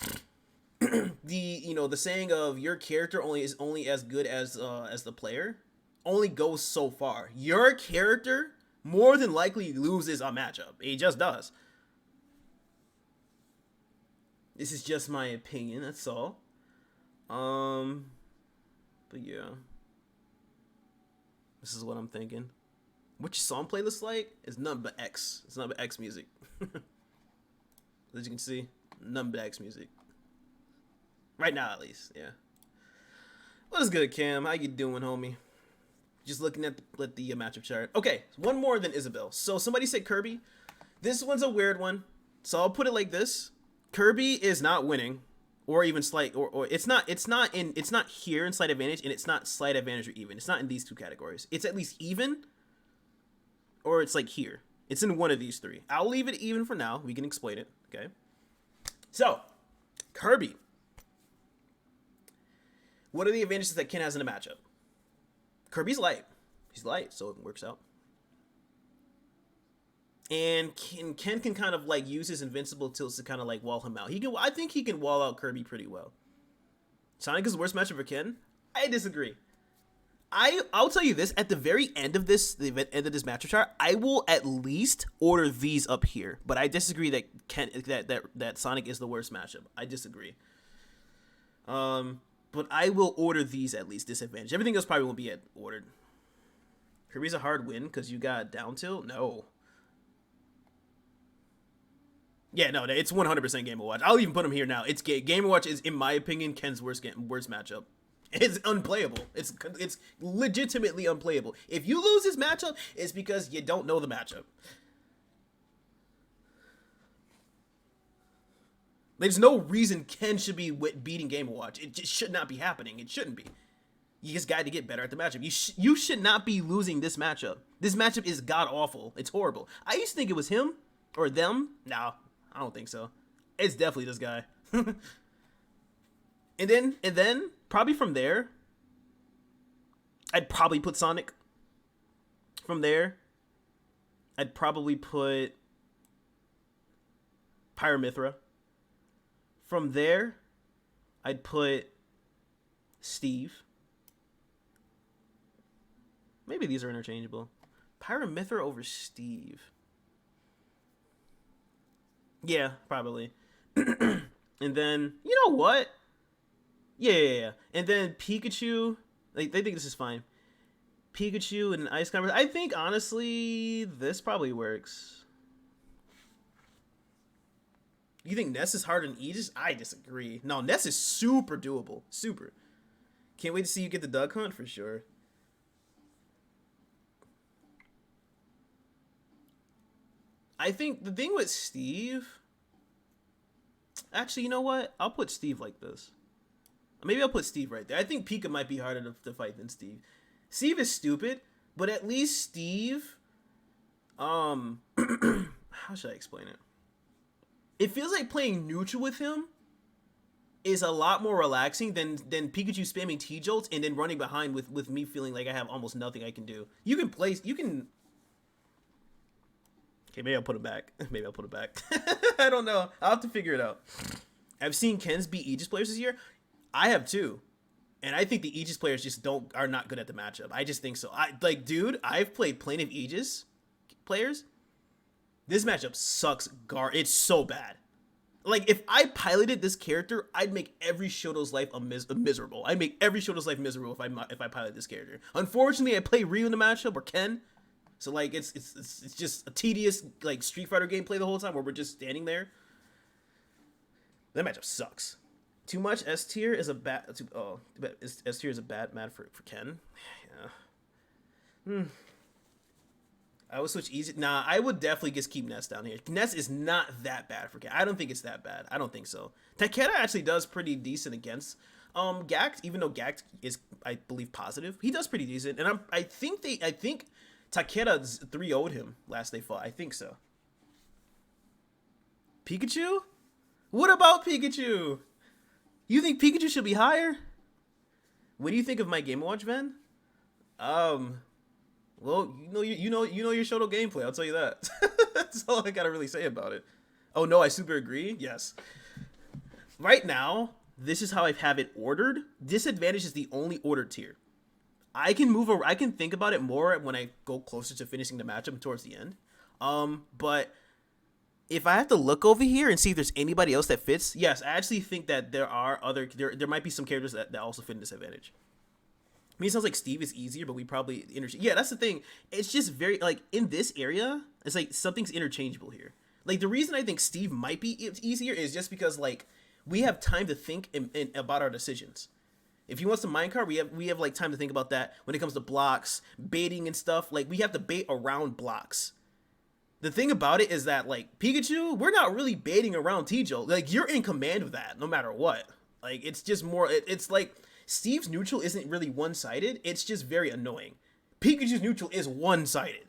the saying of your character is only as good as the player only goes so far. Your character more than likely loses a matchup. He just does. This is just my opinion, that's all. But yeah. This is what I'm thinking. Which song playlist like? It's none but X. It's none but X music. As you can see, none but X music. Right now, at least, yeah. What is good, Cam? How you doing, homie? Just looking at the matchup chart. Okay, one more than Isabelle. So somebody said Kirby. This one's a weird one. So I'll put it like this. Kirby is not winning, or even slight, or it's not here in slight advantage, and it's not slight advantage or even. It's not in these two categories. It's at least even, or it's like here. It's in one of these three. I'll leave it even for now. We can explain it. Okay. So, Kirby. What are the advantages that Ken has in a matchup? Kirby's light. He's light, so it works out. And Ken can kind of like use his invincible tilts to kind of like wall him out. I think he can wall out Kirby pretty well. Sonic is the worst matchup for Ken? I disagree. I'll tell you this, at the very end of this matchup chart, I will at least order these up here. But I disagree that Sonic is the worst matchup. I disagree. But I will order these at least disadvantage. Everything else probably won't be ordered. Kirby's a hard win because you got down tilt? No. Yeah, no, it's 100% Game & Watch. I'll even put him here now. It's Game & Watch is, in my opinion, Ken's worst matchup. It's unplayable. It's legitimately unplayable. If you lose this matchup, it's because you don't know the matchup. There's no reason Ken should be beating Game & Watch. It just should not be happening. It shouldn't be. You just got to get better at the matchup. You should not be losing this matchup. This matchup is god-awful. It's horrible. I used to think it was him or them. No, I don't think so. It's definitely this guy. And then, probably from there, I'd probably put Sonic. From there, I'd probably put Pyramithra. From there, I'd put Steve. Maybe these are interchangeable. Pyramithra over Steve. Yeah, probably. And then, you know what? Yeah. And then Pikachu. Like, they think this is fine. Pikachu and Ice Climbers. I think, honestly, this probably works. You think Ness is harder than Aegis? I disagree. No, Ness is super doable. Super. Can't wait to see you get the Duck Hunt for sure. I think the thing with Steve... Actually, you know what? I'll put Steve like this. Maybe I'll put Steve right there. I think Pika might be harder to fight than Steve. Steve is stupid, but at least Steve... how should I explain it? It feels like playing neutral with him is a lot more relaxing than Pikachu spamming T-Jolts and then running behind with me feeling like I have almost nothing I can do. You can play... You can... Okay, maybe I'll put it back. Maybe I'll put it back. I don't know. I'll have to figure it out. I've seen Ken's beat Aegis players this year. I have too. And I think the Aegis players just are not good at the matchup. I just think so. Dude, I've played plenty of Aegis players. This matchup sucks. It's so bad. Like, if I piloted this character, I'd make every Shoto's life miserable. I'd make every Shoto's life miserable if I pilot this character. Unfortunately, I play Ryu in the matchup or Ken. So, like, it's just a tedious, like, Street Fighter gameplay the whole time where we're just standing there. That matchup sucks. Too much S tier is a bad... S tier is a bad match for Ken. Yeah. I would switch easy. Nah, I would definitely just keep Ness down here. Ness is not that bad for Ken. I don't think it's that bad. I don't think so. Takeda actually does pretty decent against Gact, even though Gact is, I believe, positive. He does pretty decent. And I think Takeda 3-0'd him last they fought. I think so. Pikachu? What about Pikachu? You think Pikachu should be higher? What do you think of my Game & Watch, Ven? Well, you know your Shoto gameplay. I'll tell you that. That's all I gotta really say about it. Oh no, I super agree. Yes. Right now, this is how I have it ordered. Disadvantage is the only ordered tier. I can move over. I can think about it more when I go closer to finishing the matchup towards the end. But if I have to look over here and see if there's anybody else that fits, yes, I actually think that there might be some characters that also fit in disadvantage. I mean, it sounds like Steve is easier, but we probably yeah, that's the thing. It's just very, like, in this area, it's like something's interchangeable here. Like, the reason I think Steve might be easier is just because, like, we have time to think about our decisions. If he wants to minecart, we have like time to think about that when it comes to blocks, baiting and stuff. Like, we have to bait around blocks. The thing about it is that, like, Pikachu, we're not really baiting around T-Jolt. Like, you're in command of that no matter what. Like, it's just more, it's like Steve's neutral isn't really one-sided. It's just very annoying. Pikachu's neutral is one-sided.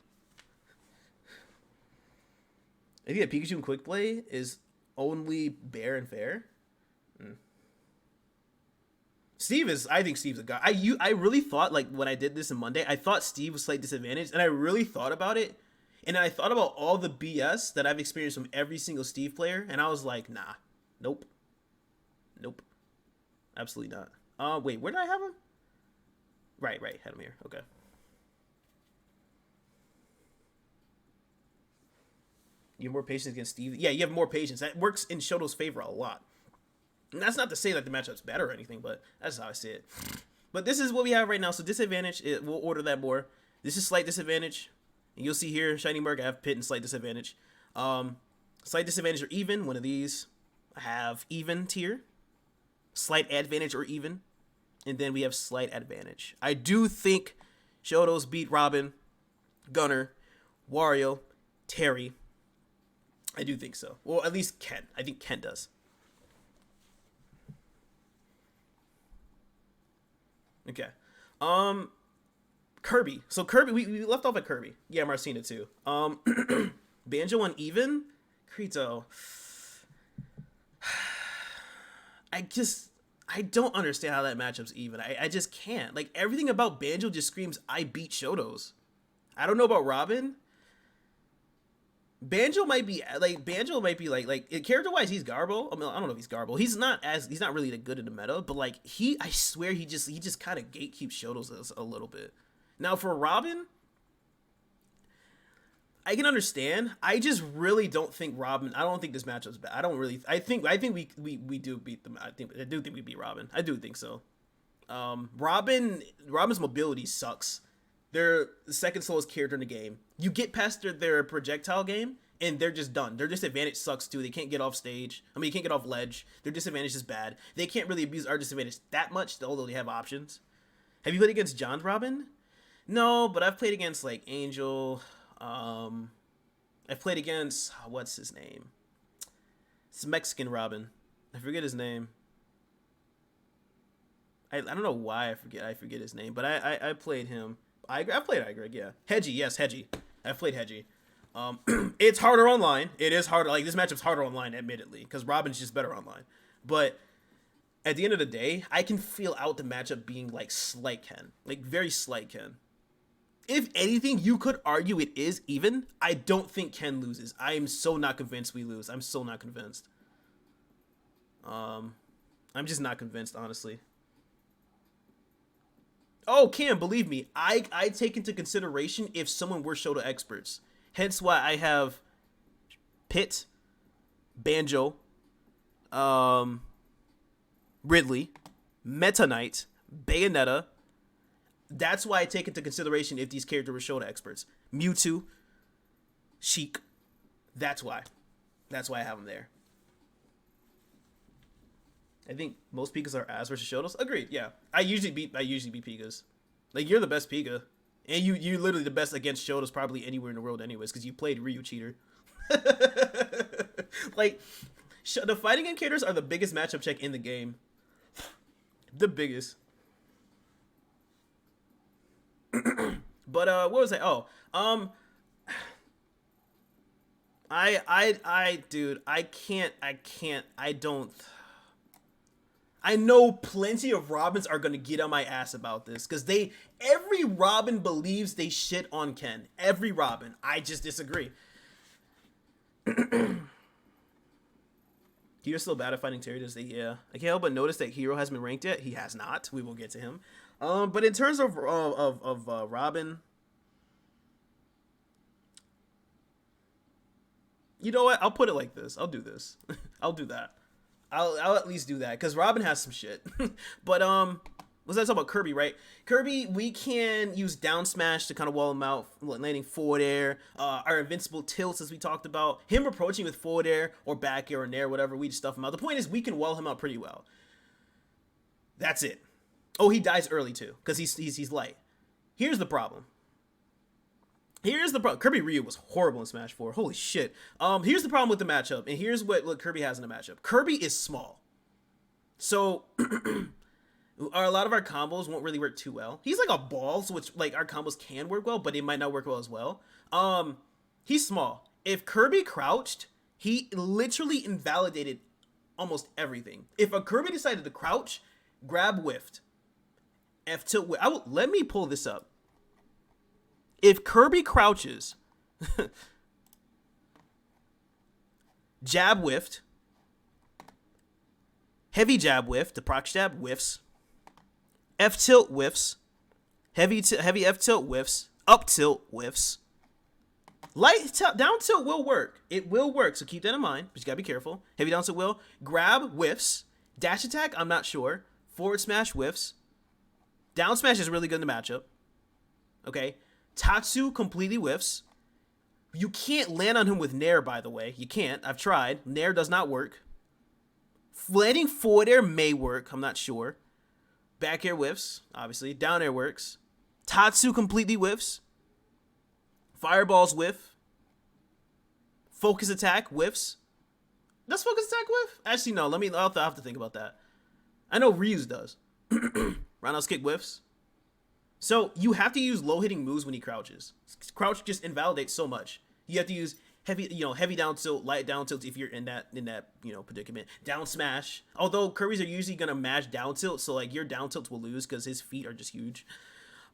I think that Pikachu in Quick Play is only bare and fair. I think Steve's a guy. I really thought, like, when I did this on Monday, I thought Steve was slight disadvantage, and I really thought about it, and I thought about all the BS that I've experienced from every single Steve player, and I was like, nah, nope, absolutely not. Wait, where did I have him? Right, had him here. Okay. You have more patience against Steve. Yeah, you have more patience. That works in Shoto's favor a lot. And that's not to say that the matchup's better or anything, but that's how I see it. But this is what we have right now. So disadvantage, we'll order that more. This is slight disadvantage. And you'll see here, Shiny Mark, I have Pit and slight disadvantage. Slight disadvantage or even, one of these. I have even tier. Slight advantage or even. And then we have slight advantage. I do think Shoto's beat Robin, Gunner, Wario, Terry. I do think so. Well, at least Ken. I think Ken does. Okay. Kirby. So Kirby, we left off at Kirby. Yeah, Marcina too. Banjo on even. Krito. I don't understand how that matchup's even. I just can't. Like, everything about Banjo just screams, I beat Shoto's. I don't know about Robin. Banjo might be like character wise, he's Garbo. I mean, I don't know if he's Garbo. He's not really that good in the meta, but like I swear he just kind of gatekeeps Shoto's a little bit. Now for Robin, I can understand. I just really don't think Robin. I don't think this matchup's bad. I don't really. I think we do beat them. I do think we beat Robin. I do think so. Robin's mobility sucks. They're the second slowest character in the game. You get past their projectile game, and they're just done. Their disadvantage sucks too. They can't get off stage. I mean, you can't get off ledge. Their disadvantage is bad. They can't really abuse our disadvantage that much, although they have options. Have you played against John's Robin? No, but I've played against like Angel. I've played against what's his name? It's Mexican Robin. I forget his name. I don't know why I forget his name, but I played him. I played Igreg, yeah. Hedgie, yes, Hedgie. I've played Hedgie. It's harder online. It is harder. Like, this matchup's harder online, admittedly, because Robin's just better online. But at the end of the day, I can feel out the matchup being like slight Ken. Like, very slight Ken. If anything, you could argue it is even. I don't think Ken loses. I am so not convinced we lose. I'm so not convinced. I'm just not convinced, honestly. Oh, Cam, believe me, I take into consideration if someone were Shoto experts. Hence why I have Pit, Banjo, Ridley, Meta Knight, Bayonetta. That's why I take into consideration if these characters were Shoto experts. Mewtwo, Sheik. That's why. That's why I have them there. I think most Pikas are ass versus Shotos. Agreed, yeah. I usually beat Pikas. Like, you're the best Pika. And you literally the best against Shotos probably anywhere in the world anyways, because you played Ryu Cheater. Like, the fighting game characters are the biggest matchup check in the game. The biggest. But what was I? Oh, dude, I know plenty of Robins are gonna get on my ass about this, because every Robin believes they shit on Ken. Every Robin. I just disagree. Hero's still bad at fighting Terry, does they? Yeah. I can't help but notice that Hero hasn't been ranked yet. He has not. We will get to him. But in terms of Robin, you know what? I'll put it like this. I'll do this. I'll do that. I'll at least do that, because Robin has some shit. But was I talking about Kirby, right? Kirby, we can use down smash to kind of wall him out, landing forward air. Our invincible tilts, as we talked about. Him approaching with forward air or back air or nair, whatever, we just stuff him out. The point is, we can wall him out pretty well. That's it. Oh, he dies early too, because he's light. Here's the problem. Kirby Ryu was horrible in Smash 4. Holy shit. Here's the problem with the matchup, and here's what Kirby has in the matchup. Kirby is small. So a lot of our combos won't really work too well. He's like a ball, so which like our combos can work well, but it might not work well as well. He's small. If Kirby crouched, he literally invalidated almost everything. If a Kirby decided to crouch, grab whiffed. F tilt whiff. Let me pull this up. If Kirby crouches, jab whiffed, heavy jab whiffed, the proc jab whiffs, F tilt whiffs, heavy F tilt whiffs, up tilt whiffs, down tilt will work. It will work, so keep that in mind, but you gotta be careful. Heavy down tilt will, grab whiffs, dash attack, I'm not sure, forward smash whiffs, down smash is really good in the matchup, okay? Tatsu completely whiffs. You can't land on him with Nair, by the way. You can't. I've tried. Nair does not work. Landing forward air may work. I'm not sure. Back air whiffs, obviously. Down air works. Tatsu completely whiffs. Fireballs whiff. Focus attack whiffs. Does focus attack whiff? Actually, no. I'll have to think about that. I know Ryu's does. Roundhouse kick whiffs. So you have to use low-hitting moves when he crouches. Crouch just invalidates so much. You have to use heavy down tilt, light down tilt if you're in that predicament. Down smash. Although Kirby's are usually gonna mash down tilt, so like your down tilts will lose because his feet are just huge.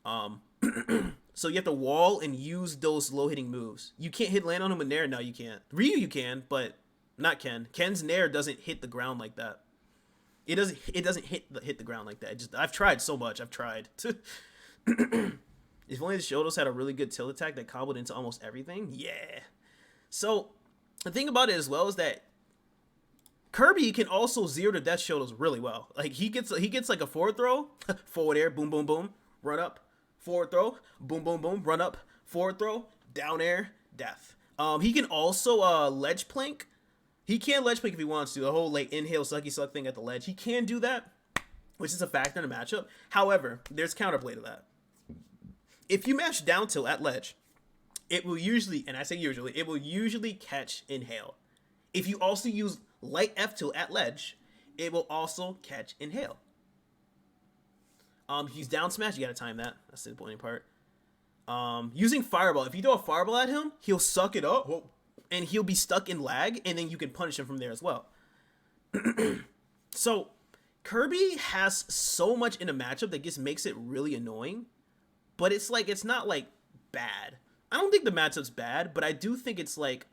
So you have to wall and use those low-hitting moves. You can't land on him with Nair. No, you can't. Ryu you can, but not Ken. Ken's Nair doesn't hit the ground like that. It doesn't hit the ground like that. I've tried so much. I've tried. If only the Shotos had a really good tilt attack that comboed into almost everything. Yeah. So the thing about it as well is that Kirby can also zero to death Shotos really well. Like he gets like a forward throw, forward air, boom boom boom, run up, forward throw, boom boom boom, run up, forward throw, down air, death. He can also ledge plank. He can ledge plank if he wants to. The whole like inhale sucky suck thing at the ledge. He can do that, which is a factor in a matchup. However, there's counterplay to that. If you mash down tilt at ledge, it will usually, and I say usually, it will usually catch inhale. If you also use light F tilt at ledge, it will also catch inhale. If you use down smash, you gotta time that. That's the important part. Using fireball, if you throw a fireball at him, he'll suck it up, and he'll be stuck in lag, and then you can punish him from there as well. So Kirby has so much in a matchup that just makes it really annoying. But it's like, it's not like bad. I don't think the matchup's bad, but I do think it's like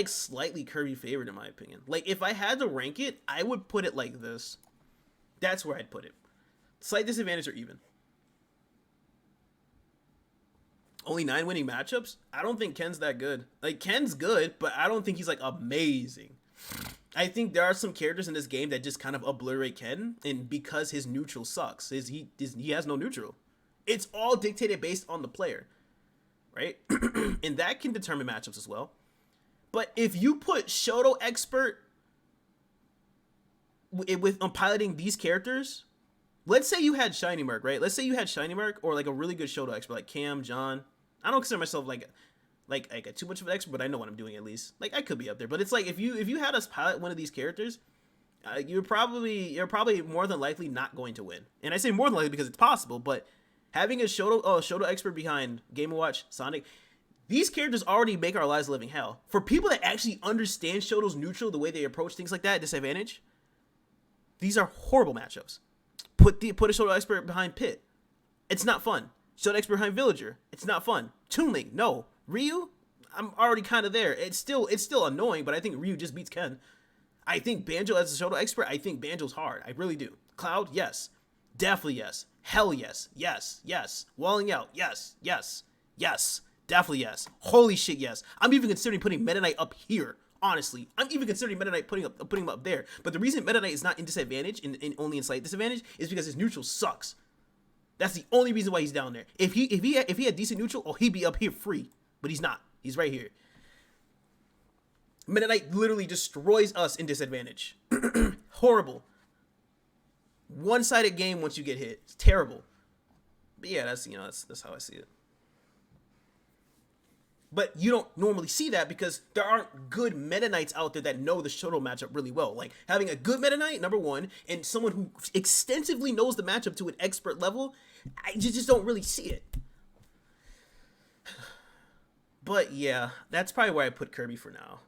slightly Kirby favored in my opinion. Like if I had to rank it, I would put it like this. That's where I'd put it. Slight disadvantage or even. Only 9 winning matchups? I don't think Ken's that good. Like Ken's good, but I don't think he's like amazing. I think there are some characters in this game that just kind of obliterate Ken, and because his neutral sucks, he has no neutral. It's all dictated based on the player, right? And that can determine matchups as well. But if you put Shoto Expert with piloting these characters, let's say you had Shiny Merc, right? Let's say you had Shiny Merc or like a really good Shoto Expert like Cam, John. I don't consider myself like a too much of an expert, but I know what I'm doing at least. Like I could be up there, but it's like if you had us pilot one of these characters, you're probably more than likely not going to win. And I say more than likely because it's possible, but having a Shoto Expert behind Game & Watch, Sonic, these characters already make our lives a living hell. For people that actually understand Shoto's neutral, the way they approach things like that, disadvantage, these are horrible matchups. Put a Shoto Expert behind Pit. It's not fun. Shoto Expert behind Villager. It's not fun. Toon Link, no. Ryu, I'm already kind of there. It's still annoying, but I think Ryu just beats Ken. I think Banjo as a Shoto Expert, I think Banjo's hard. I really do. Cloud, yes. Definitely yes. Hell yes. Yes. Yes. Walling out. Yes. Yes. Yes. Definitely yes. Holy shit, yes. I'm even considering putting Meta Knight up here. Honestly, I'm even considering Meta Knight putting him up there. But the reason Meta Knight is not in disadvantage, in only in slight disadvantage, is because his neutral sucks. That's the only reason why he's down there. If he had decent neutral, oh, he'd be up here free. But he's not. He's right here. Meta Knight literally destroys us in disadvantage. Horrible. One-sided game once you get hit. It's terrible. But yeah, that's how I see it. But you don't normally see that because there aren't good Meta Knights out there that know the Shoto matchup really well. Like having a good Meta Knight, number one, and someone who extensively knows the matchup to an expert level, I just don't really see it. But yeah, that's probably where I put Kirby for now.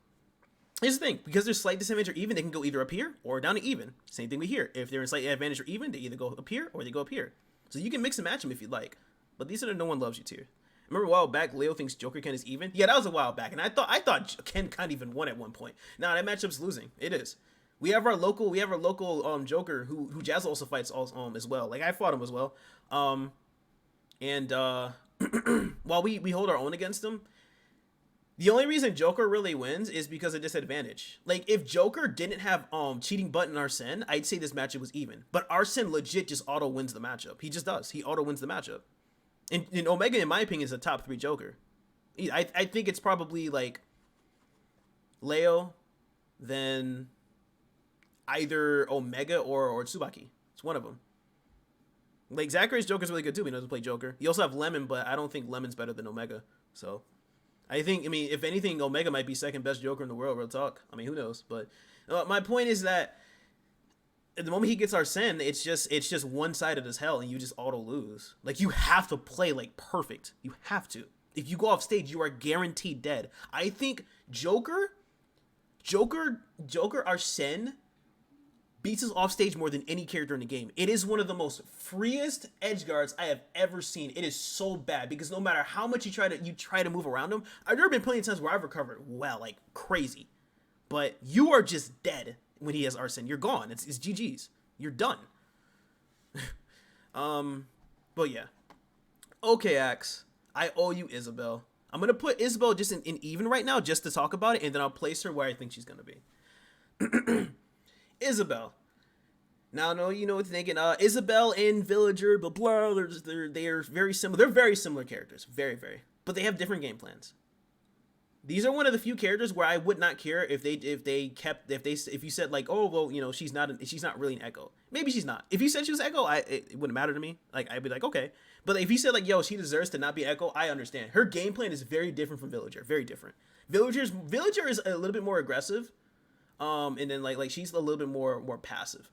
Here's the thing, because there's slight disadvantage or even, they can go either up here or down to even. Same thing we hear. If they're in slight advantage or even, they either go up here or they go up here. So you can mix and match them if you'd like. But these are the no one loves you tier. Remember a while back, Leo thinks Joker Ken is even? Yeah, that was a while back, and I thought Ken can't even won at one point. Nah, that matchup's losing. It is. We have our local Joker who Jazz also fights as well. Like I fought him as well. While we hold our own against him, the only reason Joker really wins is because of disadvantage. Like if Joker didn't have cheating button Arsene, I'd say this matchup was even. But Arsene legit just auto wins the matchup. He just does. He auto wins the matchup. And Omega, in my opinion, is a top 3 Joker. I think it's probably like Leo, then either Omega or Tsubaki. It's one of them. Like Zachary's Joker's really good too. He knows to play Joker. You also have Lemon, but I don't think Lemon's better than Omega. So I mean, if anything, Omega might be second best Joker in the world. Real talk. I mean, who knows? But my point is that at the moment he gets Arsene, it's just one-sided as hell, and you just auto lose. Like you have to play like perfect. You have to. If you go off stage, you are guaranteed dead. I think Joker Arsene beats us off stage more than any character in the game. It is one of the most freest edge guards I have ever seen. It is so bad because no matter how much you try to move around him, I've never been plenty of times where I've recovered well, like crazy. But you are just dead when he has Arsene. You're gone. It's GG's. You're done. But yeah. Okay, Axe. I owe you Isabelle. I'm gonna put Isabelle just in even right now, just to talk about it, and then I'll place her where I think she's gonna be. Isabelle. Now, I know you know what you're thinking. Isabelle and Villager, blah blah. They're very similar. They're very similar characters, very very, but they have different game plans. These are one of the few characters where I would not care if you said like, oh well, you know, she's not really an Echo. Maybe she's not. If you said she was Echo, it wouldn't matter to me. Like I'd be like, okay. But if you said like, yo, she deserves to not be Echo, I understand. Her game plan is very different from Villager. Very different. Villager is a little bit more aggressive, and then like she's a little bit more passive,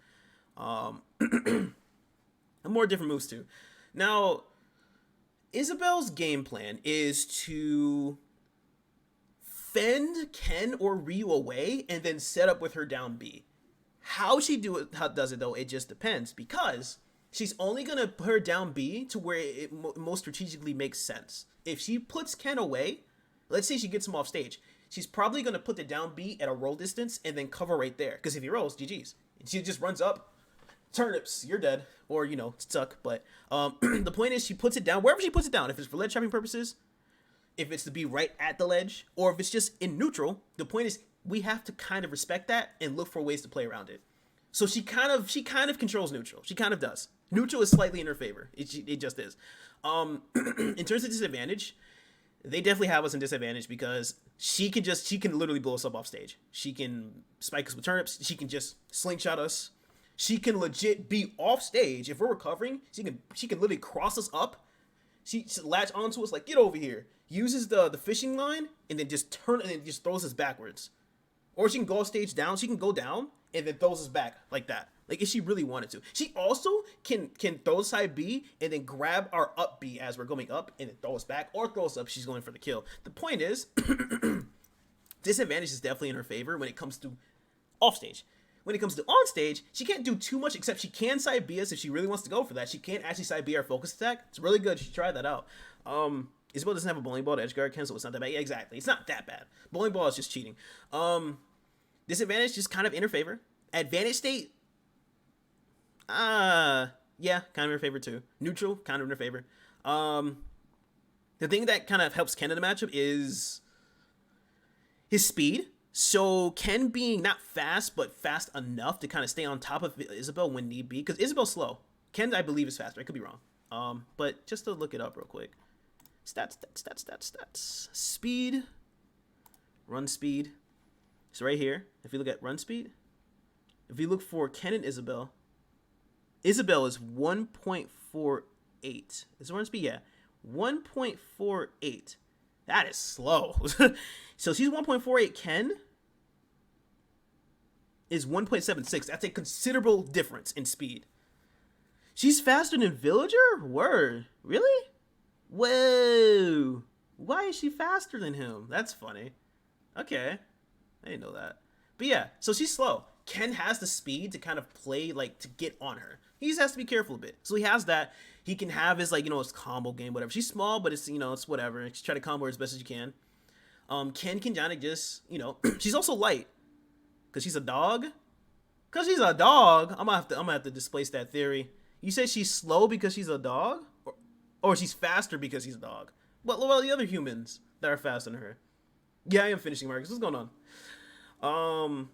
and more different moves too. Now, Isabelle's game plan is to fend Ken or Ryu away and then set up with her down B. How does it though, it just depends, because she's only gonna put her down B to where it most strategically makes sense. If she puts Ken away, let's say she gets him off stage, she's probably gonna put the down B at a roll distance and then cover right there, because if he rolls, GG's. She just runs up, turnips, you're dead, or you know, stuck. But the point is, she puts it down wherever she puts it down. If it's for ledge trapping purposes, if it's to be right at the ledge, or if it's just in neutral, the point is we have to kind of respect that and look for ways to play around it. So she kind of controls neutral. She kind of does. Neutral is slightly in her favor. It just is. In terms of disadvantage, they definitely have us in disadvantage because she can literally blow us up off stage. She can spike us with turnips. She can just slingshot us. She can legit be off stage. If we're recovering, she can literally cross us up. She latch onto us like, get over here. Uses the fishing line and then just throws us backwards. Or she can go stage down. She can go down and then throws us back like that. Like if she really wanted to. She also can throw side B and then grab our up B as we're going up and then throw us back, or throw us up. She's going for the kill. The point is, disadvantage is definitely in her favor when it comes to off stage. When it comes to on stage, she can't do too much, except she can side B us if she really wants to go for that. She can't actually side B our focus attack. It's really good. She should try that out. Isabelle doesn't have a bowling ball to edge guard Ken, so it's not that bad. Yeah, exactly. It's not that bad. Bowling ball is just cheating. Disadvantage just kind of in her favor. Advantage state, yeah, kind of in her favor too. Neutral, kind of in her favor. The thing that kind of helps Ken in the matchup is his speed. So Ken being not fast, but fast enough to kind of stay on top of Isabelle when need be, because Isabelle's slow. Ken, I believe, is faster. I could be wrong. But just to look it up real quick. Stats. Speed. Run speed. So right here, if you look at run speed, if you look for Ken and Isabelle is 1.48. Is it run speed? Yeah. 1.48. That is slow. So she's 1.48. Ken is 1.76. That's a considerable difference in speed. She's faster than Villager? Word. Really? Whoa. Why is she faster than him? That's funny. Okay. I didn't know that. But yeah, so she's slow. Ken has the speed to kind of play, like, to get on her. He just has to be careful a bit. So he has that. He can have his, like, you know, his combo game, whatever. She's small, but it's, you know, it's whatever. Just try to combo her as best as you can. Ken can kind of just, you know, she's also light. Because she's a dog? Because she's a dog? I'm gonna have to displace that theory. You said she's slow because she's a dog? Or she's faster because she's a dog? Well, the other humans that are faster than her. Yeah, I am finishing, Marcus. What's going on?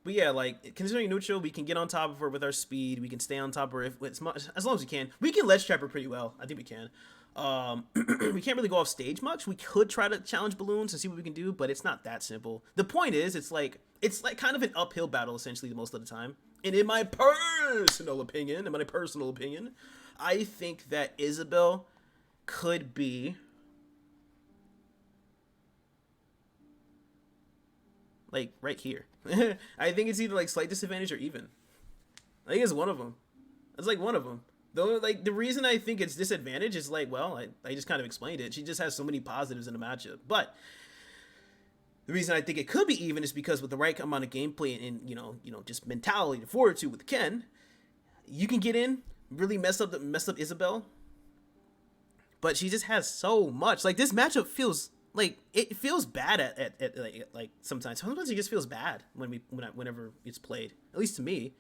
But yeah, like, considering neutral, we can get on top of her with our speed. We can stay on top of her as long as we can. We can ledge trap her pretty well. I think we can. We can't really go off stage much. We could try to challenge balloons and see what we can do, but it's not that simple. The point is, it's like kind of an uphill battle essentially most of the time. And in my personal opinion, I think that Isabelle could be like right here. I think it's either like slight disadvantage or even. I think it's one of them. It's like one of them. Though, like, the reason I think it's disadvantage is like, well, I just kind of explained it. She just has so many positives in the matchup. But the reason I think it could be even is because with the right amount of gameplay and you know, just mentality to forward with Ken, you can get in, really mess up Isabelle. But she just has so much. Like, this matchup feels like it feels bad at like sometimes. Sometimes it just feels bad whenever it's played. At least to me.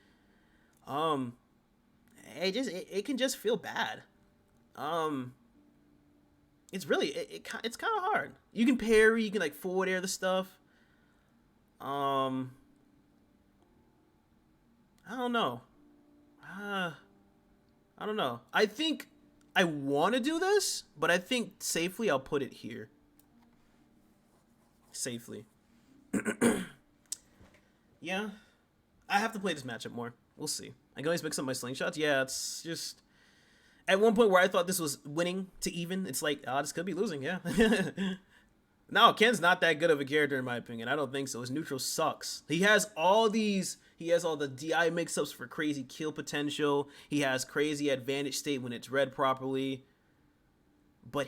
It can just feel bad. It's really it's kind of hard. You can parry, you can like forward air the stuff. I don't know. I don't know. I think I want to do this, but I think safely I'll put it here. Safely. Yeah. I have to play this matchup more. We'll see. I can always mix up my slingshots. Yeah, it's just... At one point where I thought this was winning to even, it's like, this could be losing, yeah. No, Ken's not that good of a character in my opinion. I don't think so. His neutral sucks. He has all the DI mix-ups for crazy kill potential. He has crazy advantage state when it's read properly. But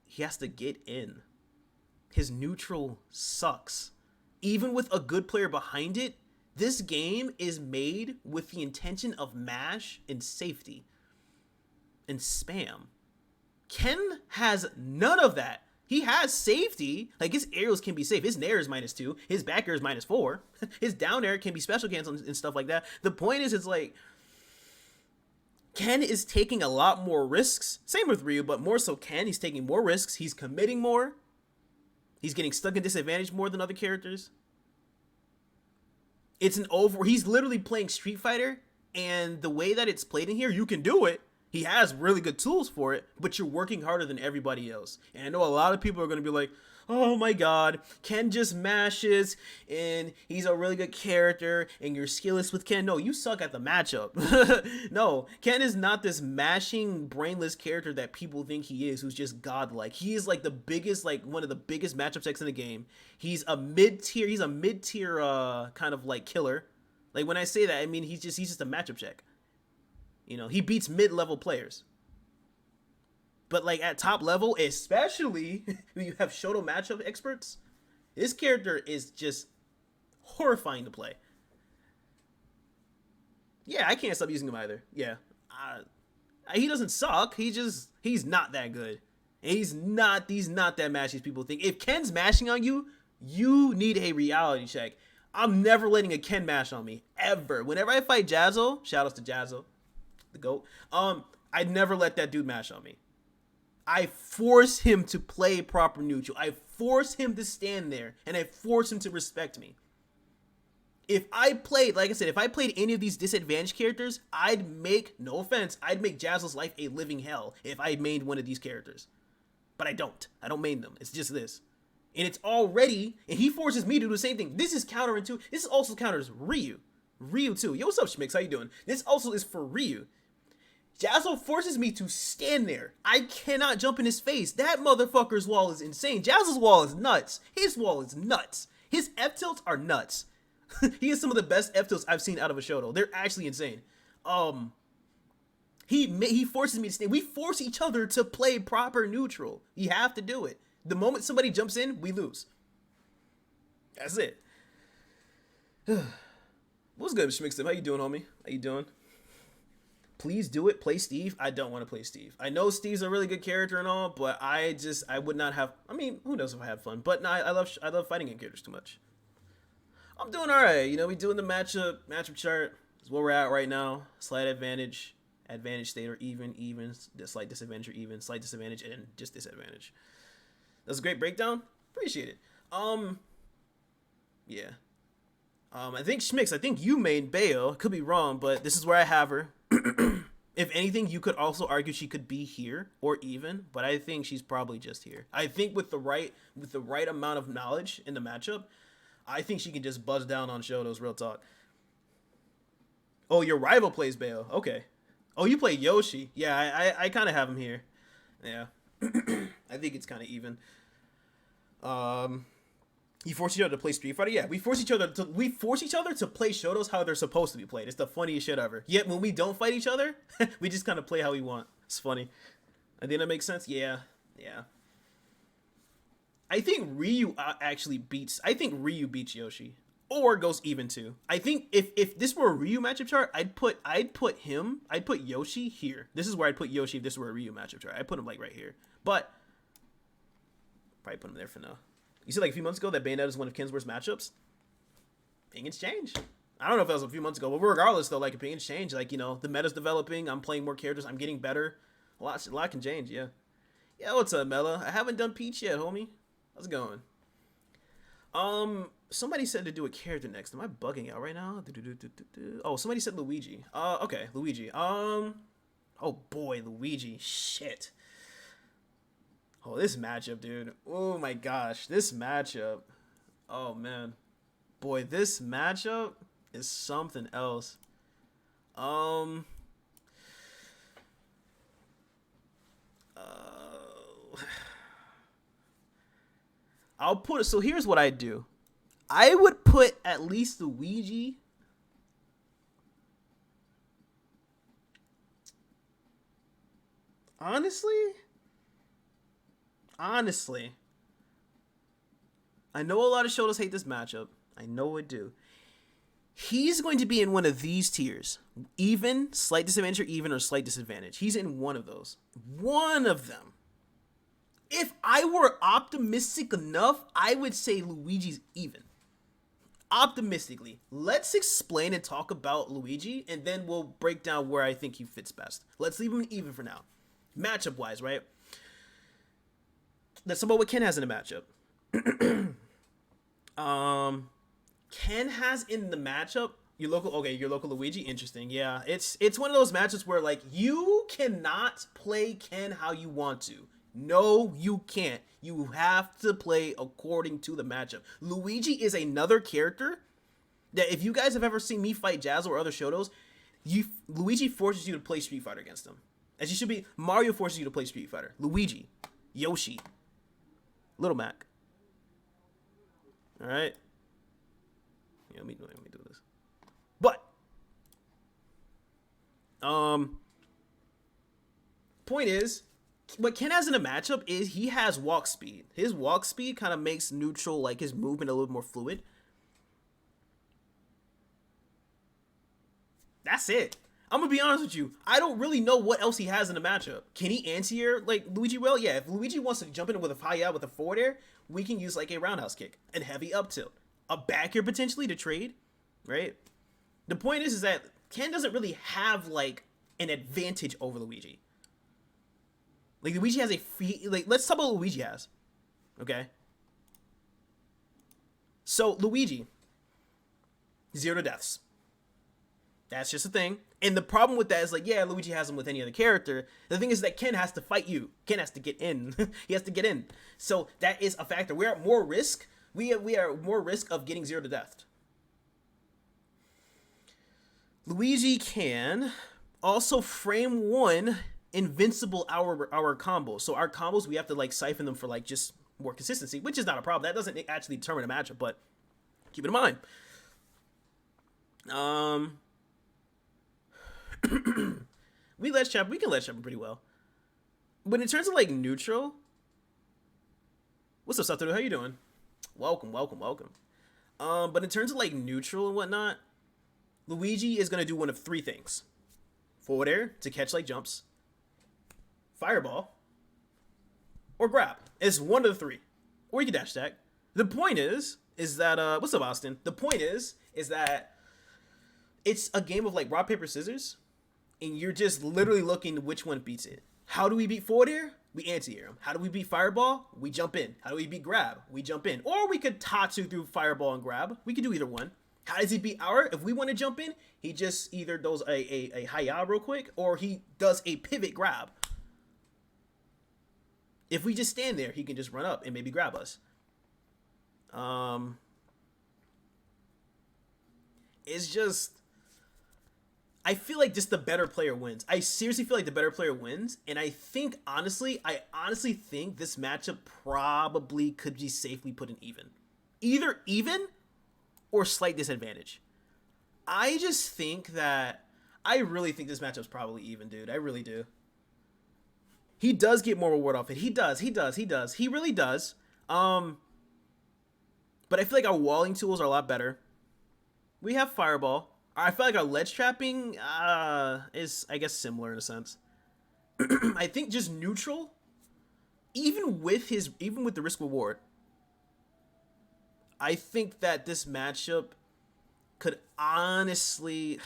he has to get in. His neutral sucks. Even with a good player behind it, this game is made with the intention of mash and safety and spam. Ken has none of that. He has safety. Like, his aerials can be safe. His nair is -2. His back air is -4. His down air can be special cancel and stuff like that. The point is, it's like, Ken is taking a lot more risks. Same with Ryu, but more so Ken. He's taking more risks. He's committing more. He's getting stuck in disadvantage more than other characters. He's literally playing Street Fighter, and the way that it's played in here, you can do it. He has really good tools for it, but you're working harder than everybody else. And I know a lot of people are going to be like, oh my god, Ken just mashes, and he's a really good character, and you're skillless with Ken. No, you suck at the matchup. No, Ken is not this mashing, brainless character that people think he is, who's just godlike. He is like the biggest, like one of the biggest matchup checks in the game. He's a mid-tier kind of like killer. Like when I say that, I mean he's just a matchup check. You know, he beats mid-level players. But, like, at top level, especially when you have Shoto matchup experts, this character is just horrifying to play. Yeah, I can't stop using him either. Yeah. He doesn't suck. He's not that good. And he's not that mashy as people think. If Ken's mashing on you, you need a reality check. I'm never letting a Ken mash on me. Ever. Whenever I fight Jazzo, shoutouts to Jazzo, the GOAT, I'd never let that dude mash on me. I force him to play proper neutral. I force him to stand there, and I force him to respect me. If I played, like I said, if I played any of these disadvantaged characters, no offense, I'd make Jazzo's life a living hell if I mained one of these characters. But I don't. I don't main them. It's just this. And it's already, and he forces me to do the same thing. This is counterintuitive. This also counters Ryu. Ryu too. Yo, what's up, Schmix? How you doing? This also is for Ryu. Jazzo forces me to stand there. I cannot jump in his face. That motherfucker's wall is insane. Jazzo's wall is nuts. His wall is nuts. His F-tilts are nuts. He has some of the best F-tilts I've seen out of a Shoto. They're actually insane. He forces me to stand. We force each other to play proper neutral. You have to do it. The moment somebody jumps in, we lose. That's it. What's good, Schmixton? How you doing, homie? How you doing? Please do it. Play Steve. I don't want to play Steve. I know Steve's a really good character and all, but I would not have. I mean, who knows if I have fun? But no, I love fighting game characters too much. I'm doing all right. You know, we doing the matchup chart. Is where we're at right now. Slight advantage state, or even, slight disadvantage or even, slight disadvantage and just disadvantage. That's a great breakdown. Appreciate it. Yeah. I think Schmix, I think you made Bayo. Could be wrong, but this is where I have her. If anything, you could also argue she could be here or even, but I think she's probably just here. I think with the right amount of knowledge in the matchup, I think she can just buzz down on Shotos, real talk. Oh, your rival plays Bayo. Okay. Oh, you play Yoshi. Yeah, I kind of have him here. Yeah. I think it's kind of even. You force each other to play Street Fighter? Yeah, we force each other to play Shotos how they're supposed to be played. It's the funniest shit ever. Yet when we don't fight each other, we just kind of play how we want. It's funny. I think that makes sense. Yeah. I think Ryu beats Yoshi, or goes even too. I think if this were a Ryu matchup chart, I'd put Yoshi here. This is where I'd put Yoshi if this were a Ryu matchup chart. I'd put him like right here, but probably put him there for now. You said like a few months ago that Vendetta is one of Ken's worst matchups. Opinions change. I don't know if that was a few months ago, but regardless though, like opinions change. Like, you know, the meta's developing. I'm playing more characters. I'm getting better. A lot can change, yeah. Yeah, what's up, Mella? I haven't done Peach yet, homie. How's it going? Somebody said to do a character next. Am I bugging out right now? Oh, somebody said Luigi. Okay, Luigi. Oh boy, Luigi. Shit. Oh, this matchup, dude. Oh my gosh, this matchup. Oh man, boy, this matchup is something else. Uh, I'll put it. So here's what I do. I would put at least Luigi. Honestly, I know a lot of shows hate this matchup. I know it do. He's going to be in one of these tiers. Even, slight disadvantage, or even, or slight disadvantage. He's in one of those. One of them. If I were optimistic enough, I would say Luigi's even. Optimistically. Let's explain and talk about Luigi, and then we'll break down where I think he fits best. Let's leave him even for now. Matchup-wise, right? Let's talk about what Ken has in a matchup. Ken has in the matchup your local Luigi. Interesting. Yeah, it's one of those matchups where like you cannot play Ken how you want to. No, you can't. You have to play according to the matchup. Luigi is another character that if you guys have ever seen me fight Jazz or other Shotos, Luigi forces you to play Street Fighter against him. As you should be. Mario forces you to play Street Fighter. Luigi, Yoshi, Little Mac. All right. Yeah, let me do this. But point is, what Ken has in a matchup is he has walk speed. His walk speed kind of makes neutral, like his movement, a little more fluid. That's it. I'm gonna be honest with you. I don't really know what else he has in the matchup. Can he anti-air like Luigi will? Yeah, if Luigi wants to jump in with a high out with a forward air, we can use like a roundhouse kick and heavy up tilt. A back air potentially to trade, right? The point is that Ken doesn't really have like an advantage over Luigi. Like Luigi has let's talk about what Luigi has. Okay. So Luigi, 0 deaths. That's just a thing. And the problem with that is like, yeah, Luigi has him with any other character. The thing is that Ken has to fight you. Ken has to get in. He has to get in. So that is a factor. We're at more risk. We are more risk of getting 0 to death. Luigi can also frame 1 invincible our combos. So our combos, we have to like siphon them for like just more consistency, which is not a problem. That doesn't actually determine a matchup, but keep it in mind. We can ledge trap pretty well. But in terms of like neutral, what's up, Satoru? How you doing? Welcome. But in terms of like neutral and whatnot, Luigi is gonna do one of 3 things: forward air to catch like jumps, fireball, or grab. It's one of the 3, or you can dash attack. The point is that what's up, Austin? The point is that it's a game of like rock paper scissors. And you're just literally looking which one beats it. How do we beat forward air? We anti-air him. How do we beat fireball? We jump in. How do we beat grab? We jump in. Or we could Tatsu through fireball and grab. We could do either one. How does he beat our? If we want to jump in, he just either does a Hi-Ya real quick, or he does a pivot grab. If we just stand there, he can just run up and maybe grab us. It's just... I feel like just the better player wins. I seriously feel like the better player wins. And I honestly think this matchup probably could be safely put in even. Either even or slight disadvantage. I really think this matchup's probably even, dude. I really do. He does get more reward off it. He does. He really does. But I feel like our walling tools are a lot better. We have fireball. I feel like our ledge trapping is, I guess, similar in a sense. I think just neutral, even with the risk reward, I think that this matchup could honestly...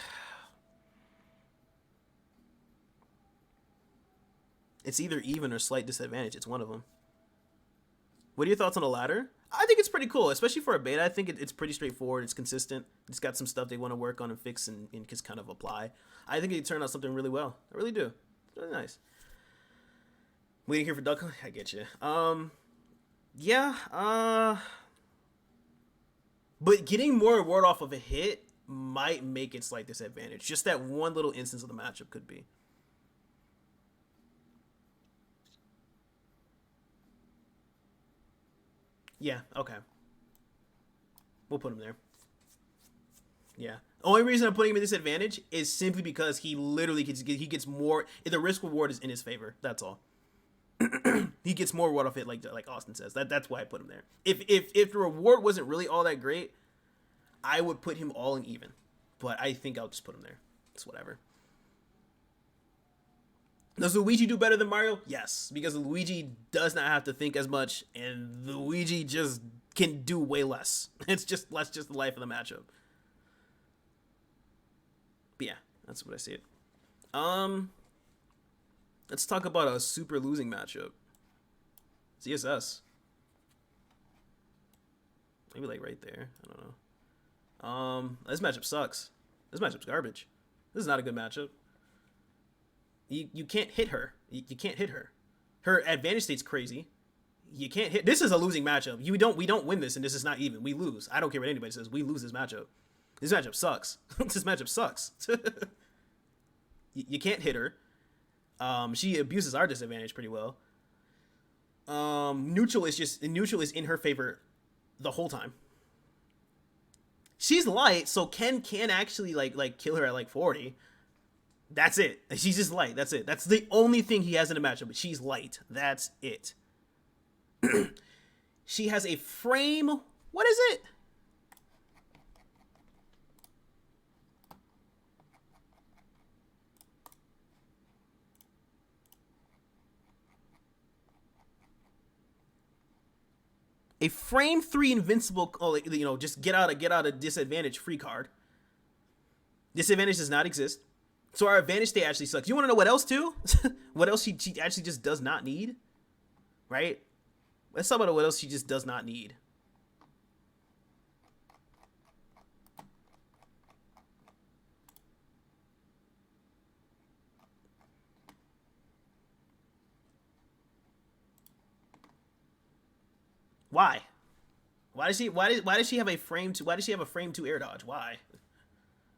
It's either even or slight disadvantage. It's one of them. What are your thoughts on the latter? I think it's pretty cool, especially for a beta. I think it's pretty straightforward. It's consistent. It's got some stuff they want to work on and fix and just kind of apply. I think it turned out something really well. I really do. It's really nice. Waiting here for Duck. I get you. Yeah. But getting more ward off of a hit might make it slight disadvantage. Just that one little instance of the matchup could be. Yeah, okay. We'll put him there. Yeah. Only reason I'm putting him at disadvantage is simply because he literally gets more. The risk reward is in his favor. That's all. He gets more reward off it, like Austin says. That's why I put him there. If the reward wasn't really all that great, I would put him all in even. But I think I'll just put him there. It's whatever. Does Luigi do better than Mario? Yes, because Luigi does not have to think as much, and Luigi just can do way less. It's just the life of the matchup. But yeah, that's what I see it. Let's talk about a super losing matchup. ZSS. Maybe like right there. I don't know. This matchup sucks. This matchup's garbage. This is not a good matchup. You can't hit her. You can't hit her. Her advantage state's crazy. You can't hit. This is a losing matchup. We don't win this, and this is not even. We lose. I don't care what anybody says. We lose this matchup. This matchup sucks. This matchup sucks. You can't hit her. She abuses our disadvantage pretty well. Neutral is in her favor the whole time. She's light, so Ken can actually like kill her at like 40. That's it. She's just light. That's it. That's the only thing he has in a matchup, but she's light. That's it. She has a frame. What is it? A frame 3 invincible, just get out a disadvantage free card. Disadvantage does not exist. So our advantage state actually sucks. You want to know what else too? What else she actually just does not need? Right? Let's talk about what else she just does not need. Why? Why does she have a frame 2? Why does she have a frame 2 air dodge? Why?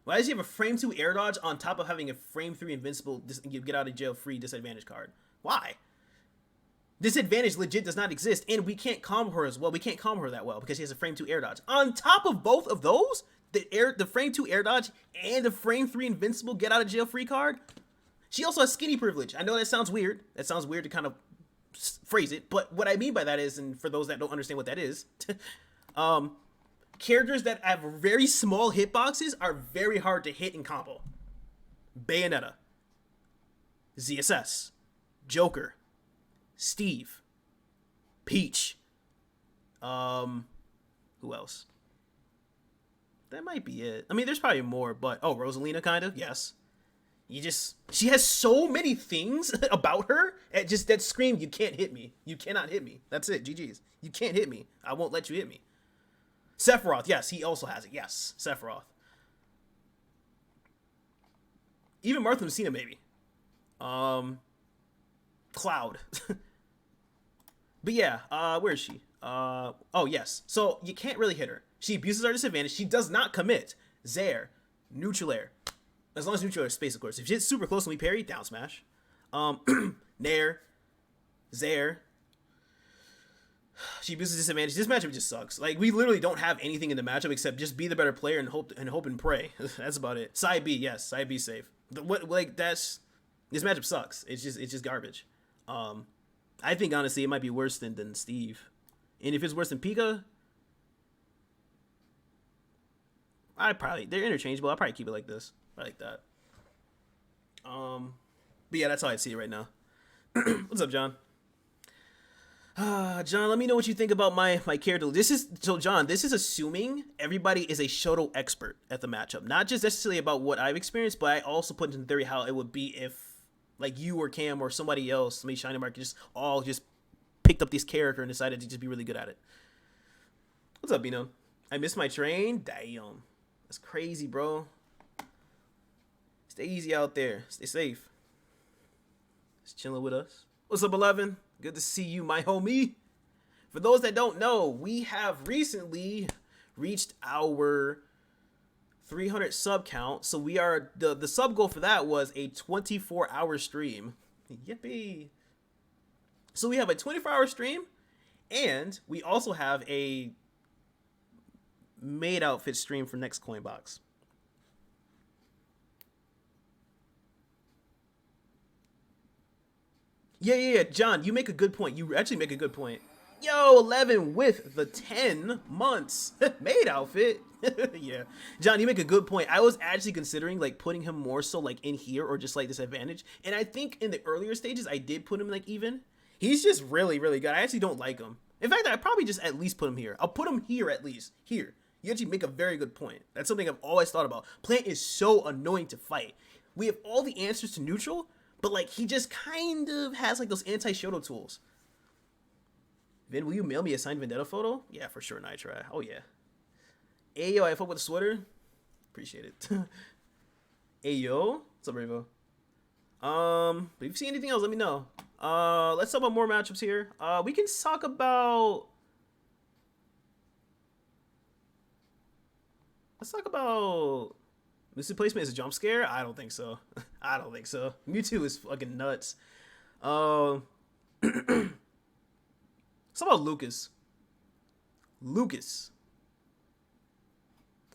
Why does he have a frame 2 air dodge on top of having a frame 3 invincible get out of jail free disadvantage card? Why? Disadvantage legit does not exist, and we can't combo her as well. We can't combo her that well because she has a frame 2 air dodge. On top of both of those, the frame 2 air dodge and the frame 3 invincible get out of jail free card, she also has skinny privilege. I know that sounds weird. That sounds weird to kind of phrase it, but what I mean by that is, and for those that don't understand what that is, characters that have very small hitboxes are very hard to hit in combo. Bayonetta, ZSS, Joker, Steve, Peach. Who else? That might be it. I mean, there's probably more, but Rosalina, kind of. Yes. She has so many things about her that scream, you can't hit me. You cannot hit me. That's it. GG's. You can't hit me. I won't let you hit me. Sephiroth, yes, he also has it. Yes, Sephiroth. Even Martha Messina, maybe. Cloud. But yeah, where is she? Oh, yes. So, you can't really hit her. She abuses our disadvantage. She does not commit. Zaire. Neutral air. As long as neutral air is space, of course. If she hits super close and we parry, down smash. Nair. Zaire. She abuses disadvantage. This matchup just sucks. Like, we literally don't have anything in the matchup except just be the better player and hope and pray. That's about it. Side B, yes. Side B safe. This matchup sucks. It's just garbage. I think, honestly, it might be worse than Steve. And if it's worse than Pika, they're interchangeable. I'll probably keep it like this. I like that. But yeah, that's how I see it right now. What's up, John? John, let me know what you think about my character. John, this is assuming everybody is a Shoto expert at the matchup. Not just necessarily about what I've experienced, but I also put into theory how it would be if Like you or Cam or somebody else, somebody shiny market, just picked up this character and decided to just be really good at it. What's up, Bino? I missed my train. Damn, that's crazy, bro. Stay easy out there. Stay safe. Just chilling with us. What's up, 11? Good to see you, my homie. For those that don't know, we have recently reached our 300 sub count. So we are the sub goal for that was a 24-hour stream. Yippee. So we have a 24-hour stream, and we also have a maid outfit stream for next coin box. Yeah, John, you make a good point. You actually make a good point. Yo, 11 with the 10 months maid outfit. Yeah, John, you make a good point. I was actually considering like putting him more so like in here or just like disadvantage. And I think in the earlier stages, I did put him like even. He's just really, really good. I actually don't like him. In fact, I'd probably just at least put him here. I'll put him here at least. Here. You actually make a very good point. That's something I've always thought about. Plant is so annoying to fight. We have all the answers to neutral, but like he just kind of has like those anti-Shoto tools. Vin, will you mail me a signed Vendetta photo? Yeah, for sure, Nitra. Oh yeah. Hey yo, I fuck with the sweater. Appreciate it. Hey yo, what's up, Ravo? But if you see anything else, let me know. Let's talk about more matchups here. We can talk about. Let's talk about. Lucid placement is a jump scare? I don't think so. I don't think so. Mewtwo is fucking nuts. Let's talk about Lucas.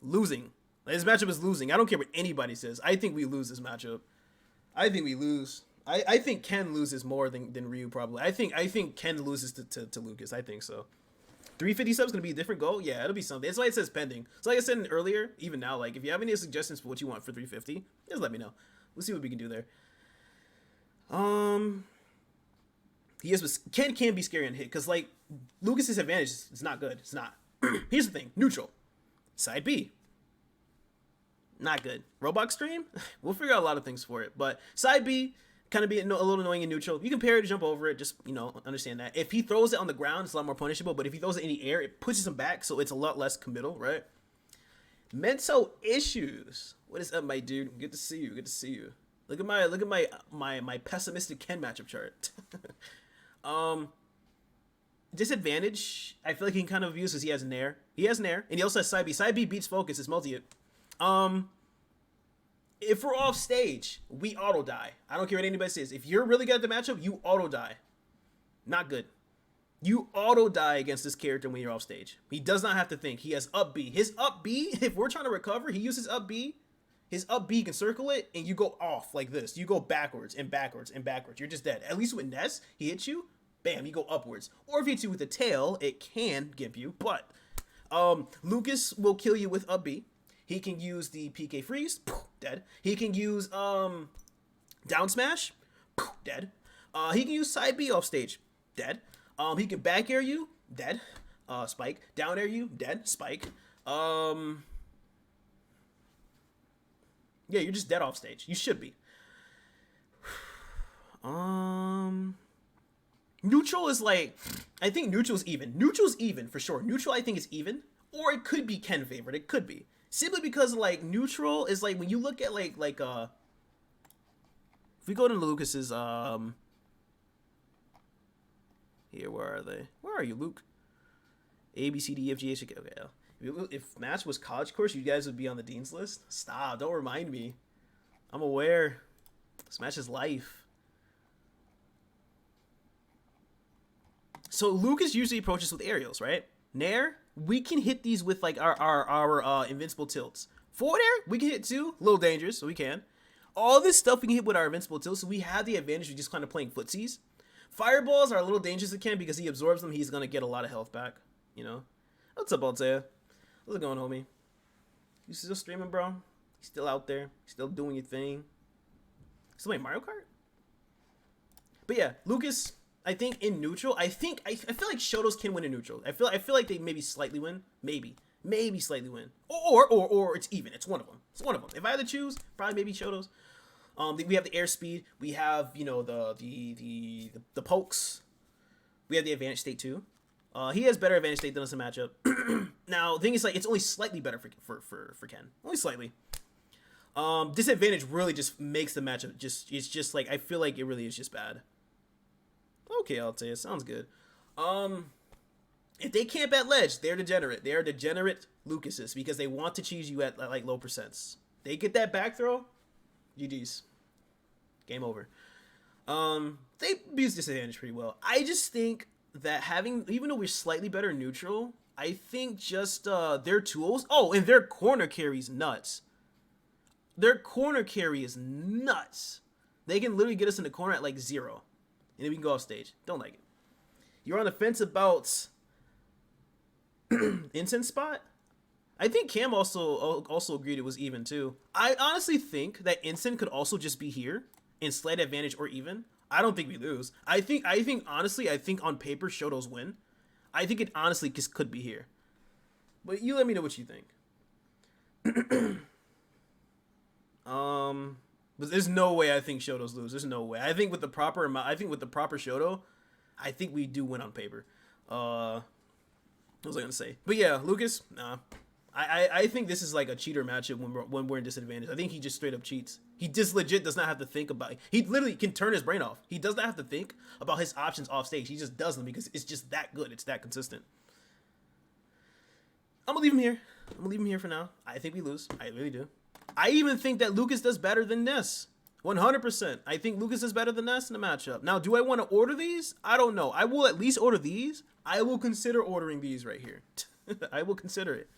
Losing. This matchup is losing. I don't care what anybody says. I think we lose this matchup. I think we lose. I think Ken loses more than Ryu probably. I think Ken loses to Lucas. I think so. 350 subs gonna be a different goal? Yeah, it'll be something. That's why it says pending. So like I said earlier, even now, like if you have any suggestions for what you want for 350, just let me know. We'll see what we can do there. Ken can be scary on hit because like Lucas's advantage is not good. It's not. Here's the thing: neutral, side B, not good. Roblox stream, we'll figure out a lot of things for it, but side B kind of be a little annoying in neutral. You can parry to jump over it, just understand that. If he throws it on the ground, it's a lot more punishable. But if he throws it in the air, it pushes him back, so it's a lot less committal, right? Mental issues. What is up, my dude? Good to see you. Good to see you. Look at my pessimistic Ken matchup chart. Disadvantage, I feel like he can kind of use because he has Nair. He has Nair, and he also has side B. Side B beats focus. It's multi-hit. If we're off stage, we auto die. I don't care what anybody says. If you're really good at the matchup, you auto die. Not good. You auto die against this character when you're off stage. He does not have to think. He has up B. His up B, if we're trying to recover, he uses up B. His up B can circle it, and you go off like this. You go backwards and backwards and backwards. You're just dead. At least with Ness, he hits you, bam, you go upwards. Or if he hits you with a tail, it can gimp you. But Lucas will kill you with up B. He can use the PK freeze, dead. He can use down smash, dead. He can use side B off stage, dead. He can back air you, dead. Spike, down air you, dead. Spike. Yeah, you're just dead off stage. You should be. Neutral is like, I think neutral's even. Neutral's even for sure. Neutral I think is even, or it could be Ken favored. It could be. Simply because like neutral is like when you look at like if we go to Lucas's here, where are they? Where are you, Luke? A B C D E F G H. Okay. If match was college course, you guys would be on the dean's list. Stop! Don't remind me. I'm aware. Smash is life. So Lucas usually approaches with aerials, right? Nair, we can hit these with like our invincible tilts. Forward air, we can hit too. A little dangerous, so we can. All this stuff we can hit with our invincible tilts, so we have the advantage of just kind of playing footsies. Fireballs are a little dangerous again because he absorbs them. He's gonna get a lot of health back. What's up, Altea? How's it going, homie? You still streaming, bro? You still out there? Still doing your thing? Still playing Mario Kart? But yeah, Lucas. I think in neutral, I feel like Shotos can win in neutral. I feel like they maybe slightly win, maybe slightly win, or it's even. It's one of them. If I had to choose, probably maybe Shotos. We have the airspeed. We have, you know, the pokes. We have the advantage state too. He has better advantage state than us in matchup. Now, the thing is, like, it's only slightly better for Ken. Only slightly. Disadvantage really just makes the matchup it's just like, I feel like it really is just bad. Okay, I'll say it. Sounds good. If they camp at ledge, they're degenerate. They are degenerate Lucases because they want to cheese you at like low percents. They get that back throw, GG's. Game over. They abuse disadvantage pretty well. I just think that even though we're slightly better neutral, I think just their tools. Oh, and their corner carry's nuts. Their corner carry is nuts. They can literally get us in the corner at like 0. And then we can go off stage. Don't like it. You're on the fence about Incense spot? I think Cam also agreed it was even too. I honestly think that Instant could also just be here in slight advantage or even. I don't think we lose. I think honestly, I think on paper Shoto's win. I think it honestly just could be here. But you let me know what you think. But there's no way I think Shoto's lose. There's no way. I think with the proper amount, Shoto, I think we do win on paper. What was I gonna say? But yeah, Lucas, nah. I think this is like a cheater matchup when we're in disadvantage. I think he just straight up cheats. He just legit does not have to think about it. He literally can turn his brain off. He does not have to think about his options off stage. He just does them because it's just that good. It's that consistent. I'm gonna leave him here. I'm gonna leave him here for now. I think we lose. I really do. I even think that Lucas does better than Ness. 100%. I think Lucas is better than Ness in the matchup. Now, do I want to order these? I don't know. I will at least order these. I will consider ordering these right here. I will consider it.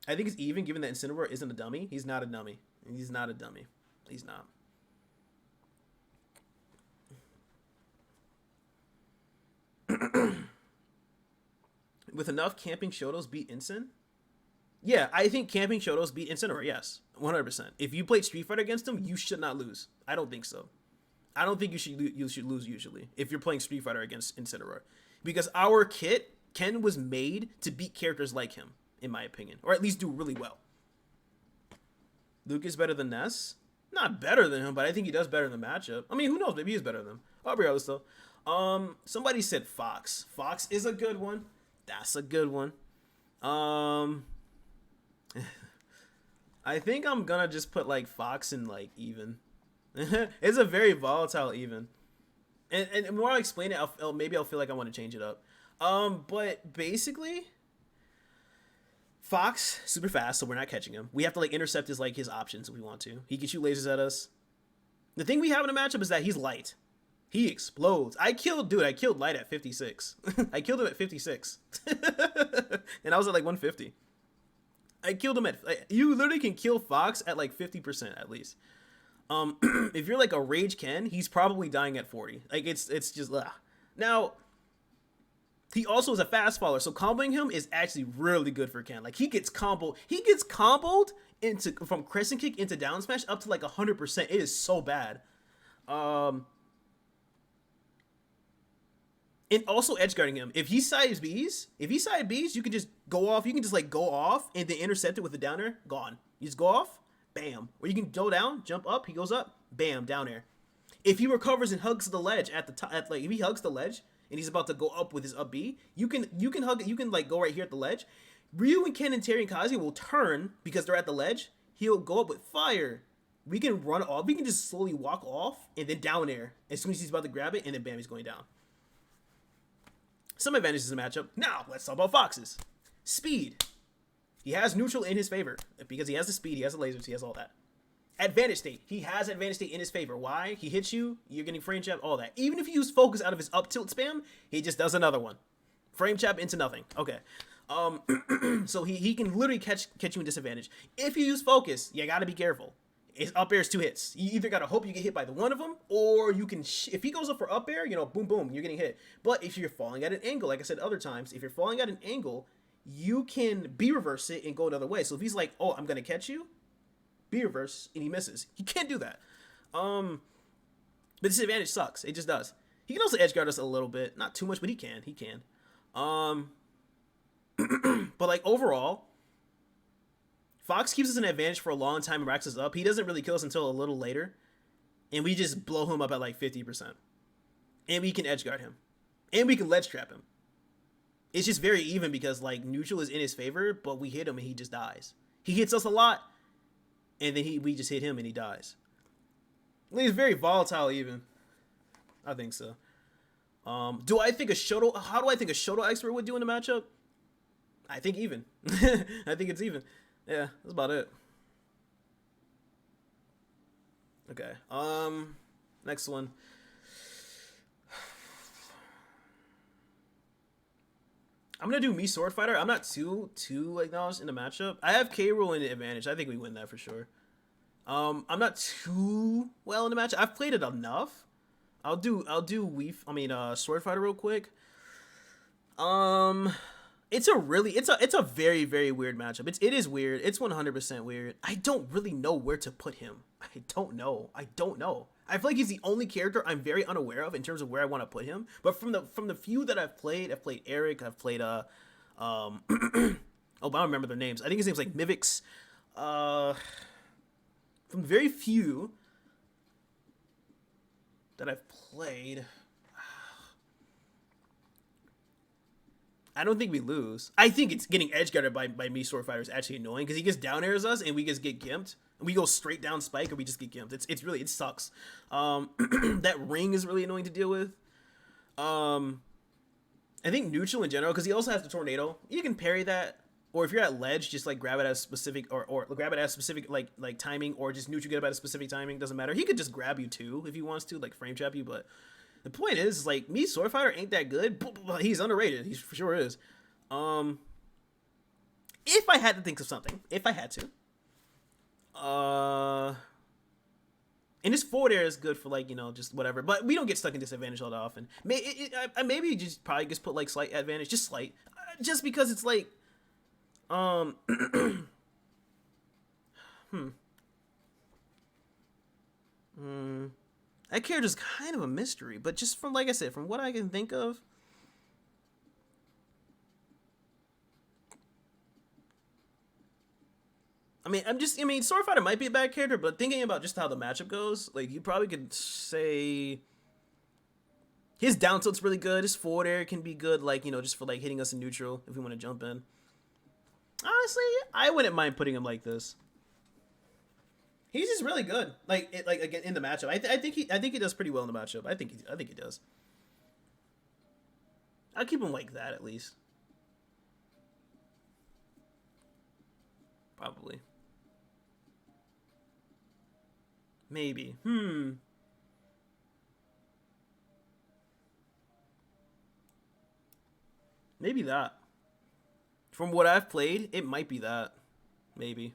I think it's even, given that Incineroar isn't a dummy. He's not a dummy. He's not a dummy. He's not. With enough camping Shotos beat Incin? Yeah, I think camping Shotos beat Incineroar, yes. 100%. If you played Street Fighter against him, you should not lose. I don't think so. I don't think you should lose usually if you're playing Street Fighter against Incineroar. Because our kit, Ken was made to beat characters like him, in my opinion. Or at least do really well. Luke is better than Ness? Not better than him, but I think he does better in the matchup. I mean, who knows? Maybe he's better than him. Regardless though. Somebody said Fox. Fox is a good one. That's a good one. I think I'm gonna just put like Fox in like even. It's a very volatile even. And the more I explain it, maybe I'll feel like I want to change it up. But basically, Fox super fast, so we're not catching him. We have to like intercept his options if we want to. He can shoot lasers at us. The thing we have in a matchup is that he's light. He explodes. I killed Light at 56. I killed him at 56. And I was at like 150. I killed him you literally can kill Fox at like 50% at least. If you're like a Rage Ken, he's probably dying at 40. Like it's just Now, he also is a fast follower, so comboing him is actually really good for Ken. Like he gets comboed from crescent kick into down smash up to like 100%. It is so bad. And also edge guarding him. If he side B's, you can just go off. You can just like go off and then intercept it with the down air. Gone. You just go off, bam. Or you can go down, jump up. He goes up, bam, down air. If he recovers and hugs the ledge at the top, if he hugs the ledge and he's about to go up with his up B, you can hug it. You can like go right here at the ledge. Ryu and Ken and Terry and Kazuya will turn because they're at the ledge. He'll go up with fire. We can run off. We can just slowly walk off and then down air as soon as he's about to grab it, and then bam, he's going down. Some advantages in the matchup. Now, let's talk about Fox's. Speed. He has neutral in his favor. Because he has the speed, he has the lasers, he has all that. Advantage state. He has advantage state in his favor. Why? He hits you, you're getting frame trap, all that. Even if you use focus out of his up tilt spam, he just does another one. Frame trap into nothing. Okay. So he can literally catch you in disadvantage. If you use focus, you gotta be careful. His up air is 2 hits. You either gotta hope you get hit by the one of them, or you can, if he goes up for up air, boom, boom, you're getting hit. But if you're falling at an angle, like I said other times, if you're falling at an angle, you can B reverse it and go another way. So if he's like, oh, I'm gonna catch you, B reverse, and he misses. He can't do that. But this advantage sucks. It just does. He can also edge guard us a little bit, not too much, but he can. But like overall, Fox keeps us in advantage for a long time and racks us up. He doesn't really kill us until a little later, and we just blow him up at like 50%. And we can edge guard him, and we can ledge trap him. It's just very even because like neutral is in his favor, but we hit him and he just dies. He hits us a lot, and then we just hit him and he dies. He's very volatile even. I think so. Do I think a Shoto? How do I think a Shoto expert would do in the matchup? I think even. I think it's even. Yeah, that's about it. Okay. Next one. I'm gonna do me Sword Fighter. I'm not too acknowledged in the matchup. I have K. Rool in the advantage. I think we win that for sure. I'm not too well in the matchup. I've played it enough. I'll do Sword Fighter real quick. It's a very, very weird matchup. It is weird. It's 100% weird. I don't really know where to put him. I don't know. I feel like he's the only character I'm very unaware of in terms of where I want to put him. But from the few that I've played Eric, I've played oh, but I don't remember their names. I think his name's like Mivix. From very few that I've played, I don't think we lose. I think it's getting edge guarded by me Sword Fighter is actually annoying because he just down airs us and we just get gimped. And we go straight down spike or we just get gimped. It sucks. That ring is really annoying to deal with. I think neutral in general because he also has the tornado. You can parry that, or if you're at ledge, just like grab it at a specific or grab it at a specific like timing, or just neutral get it at a specific timing. Doesn't matter. He could just grab you too if he wants to, like frame trap you, but. The point is, like, me Sword Fighter ain't that good, but he's underrated. He for sure is. If I had to think of something, and his forward air is good for like just whatever, but we don't get stuck in disadvantage all that often. Maybe you just probably just put like slight advantage, just slight, just because it's like, That character's kind of a mystery, but just from, like I said, from what I can think of, Sword Fighter might be a bad character, but thinking about just how the matchup goes, like, you probably could say his down tilt's really good, his forward air can be good, like, just for, like, hitting us in neutral if we want to jump in. Honestly, I wouldn't mind putting him like this. He's just really good, again in the matchup. I think he does pretty well in the matchup. I think he does. I'll keep him like that at least. Probably. Maybe. Maybe that. From what I've played, it might be that. Maybe.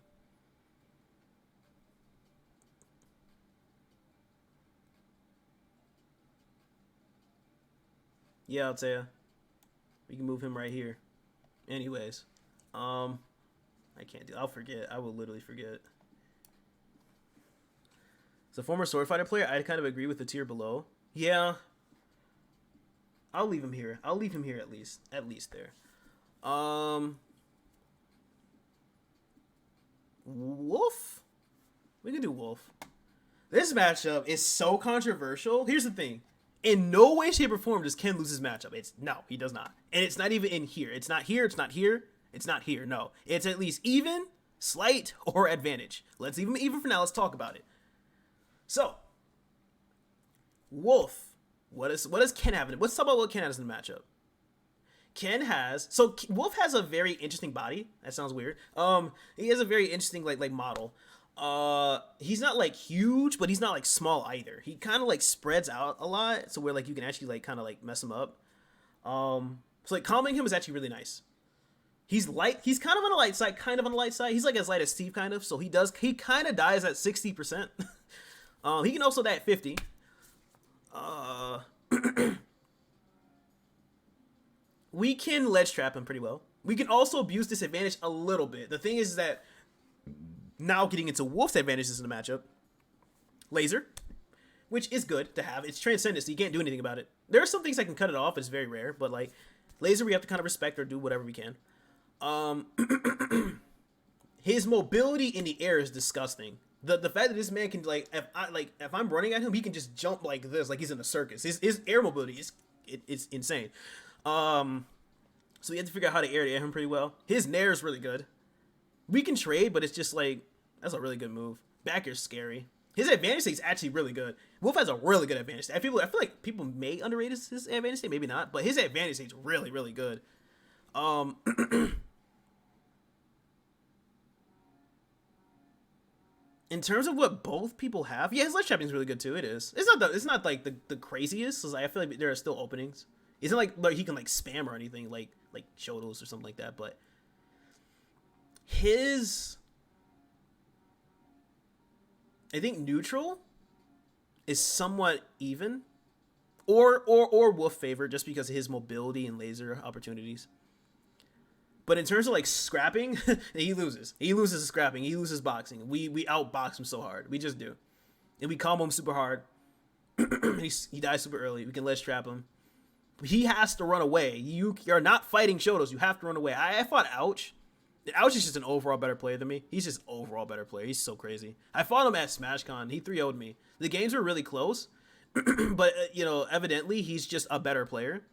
Yeah, I'll tell you. We can move him right here. Anyways. I can't do it. I'll forget. I will literally forget. As a former Sword Fighter player, I kind of agree with the tier below. Yeah. I'll leave him here. I'll leave him here at least. At least there. Wolf? We can do Wolf. This matchup is so controversial. Here's the thing. In no way, shape, or form does Ken lose his matchup. No, he does not. And it's not even in here. It's not here. It's not here. It's not here. No. It's at least even, slight, or advantage. Let's leave him even for now. Let's talk about it. So, Wolf. What does Ken have in it? Let's talk about what Ken has in the matchup. Wolf has a very interesting body. That sounds weird. He has a very interesting like model. He's not like huge, but he's not like small either. He kind of like spreads out a lot, so where like you can actually like kind of like mess him up. So like calming him is actually really nice. He's light. He's kind of on the light side, He's like as light as Steve, kind of. So he kind of dies at 60%. He can also die at 50. We can ledge trap him pretty well. We can also abuse disadvantage a little bit. The thing is that now getting into Wolf's advantages in the matchup, laser, which is good to have. It's transcendent, so you can't do anything about it. There are some things that can cut it off. It's very rare, but like laser, we have to kind of respect or do whatever we can. his mobility in the air is disgusting. The fact that this man can like if I'm running at him, he can just jump like this, like he's in a circus. His air mobility is it's insane. So we have to figure out how to air him pretty well. His nair is really good. We can trade, but it's just like that's a really good move. Back air's scary. His advantage state is actually really good. Wolf has a really good advantage state. I feel like people may underrate his advantage state, maybe not, but his advantage state is really, really good. In terms of what both people have, yeah, his ledge trapping is really good too. It is. It's not like the craziest. So I feel like there are still openings. It's not like he can like spam or anything like Shotos or something like that. But his, I think neutral is somewhat even, or Wolf favor just because of his mobility and laser opportunities. But in terms of like scrapping, he loses. He loses scrapping. He loses boxing. We outbox him so hard. We just do, and we combo him super hard. he dies super early. We can ledge trap him. He has to run away. You're not fighting Shotos. You have to run away. I fought Ouch. Ouch is just an overall better player than me. He's just overall better player. He's so crazy. I fought him at SmashCon. He 3-0'd me. The games were really close, but evidently he's just a better player.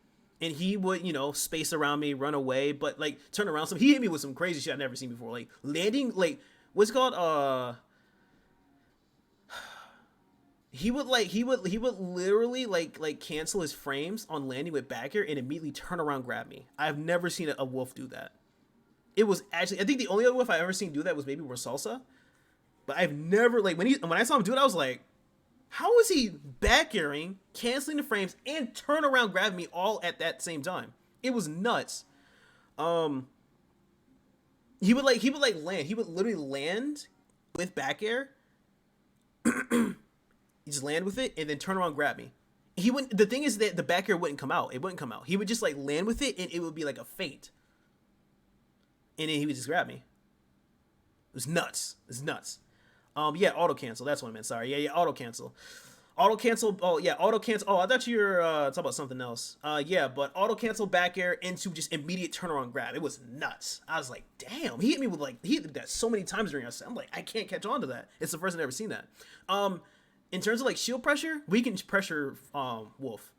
And he would, space around me, run away, but like turn around. He hit me with some crazy shit I've never seen before. Like landing, like what's it called? He would literally like cancel his frames on landing with back air and immediately turn around, grab me. I've never seen a Wolf do that. It was actually, I think the only other Wolf I've ever seen do that was maybe Rosalsa, but I've never when I saw him do it, I was like, how is he back airing, canceling the frames, and turn around grabbing me all at that same time? It was nuts. He would land. He would literally land with back air. He just land with it and then turn around, grab me. He wouldn't. The thing is that the back air wouldn't come out. It wouldn't come out. He would just like land with it and it would be like a feint. And then he would just grab me. It was nuts. Yeah, auto cancel. That's what I meant. Sorry. Yeah, auto cancel. Auto cancel. Oh, yeah, auto cancel. Oh, I thought you were talking about something else. Yeah, but auto cancel back air into just immediate turnaround grab. It was nuts. I was like, damn. He hit me with he hit that so many times during our set. I'm like, I can't catch on to that. It's the first I've ever seen that. In terms of like shield pressure, we can pressure Wolf.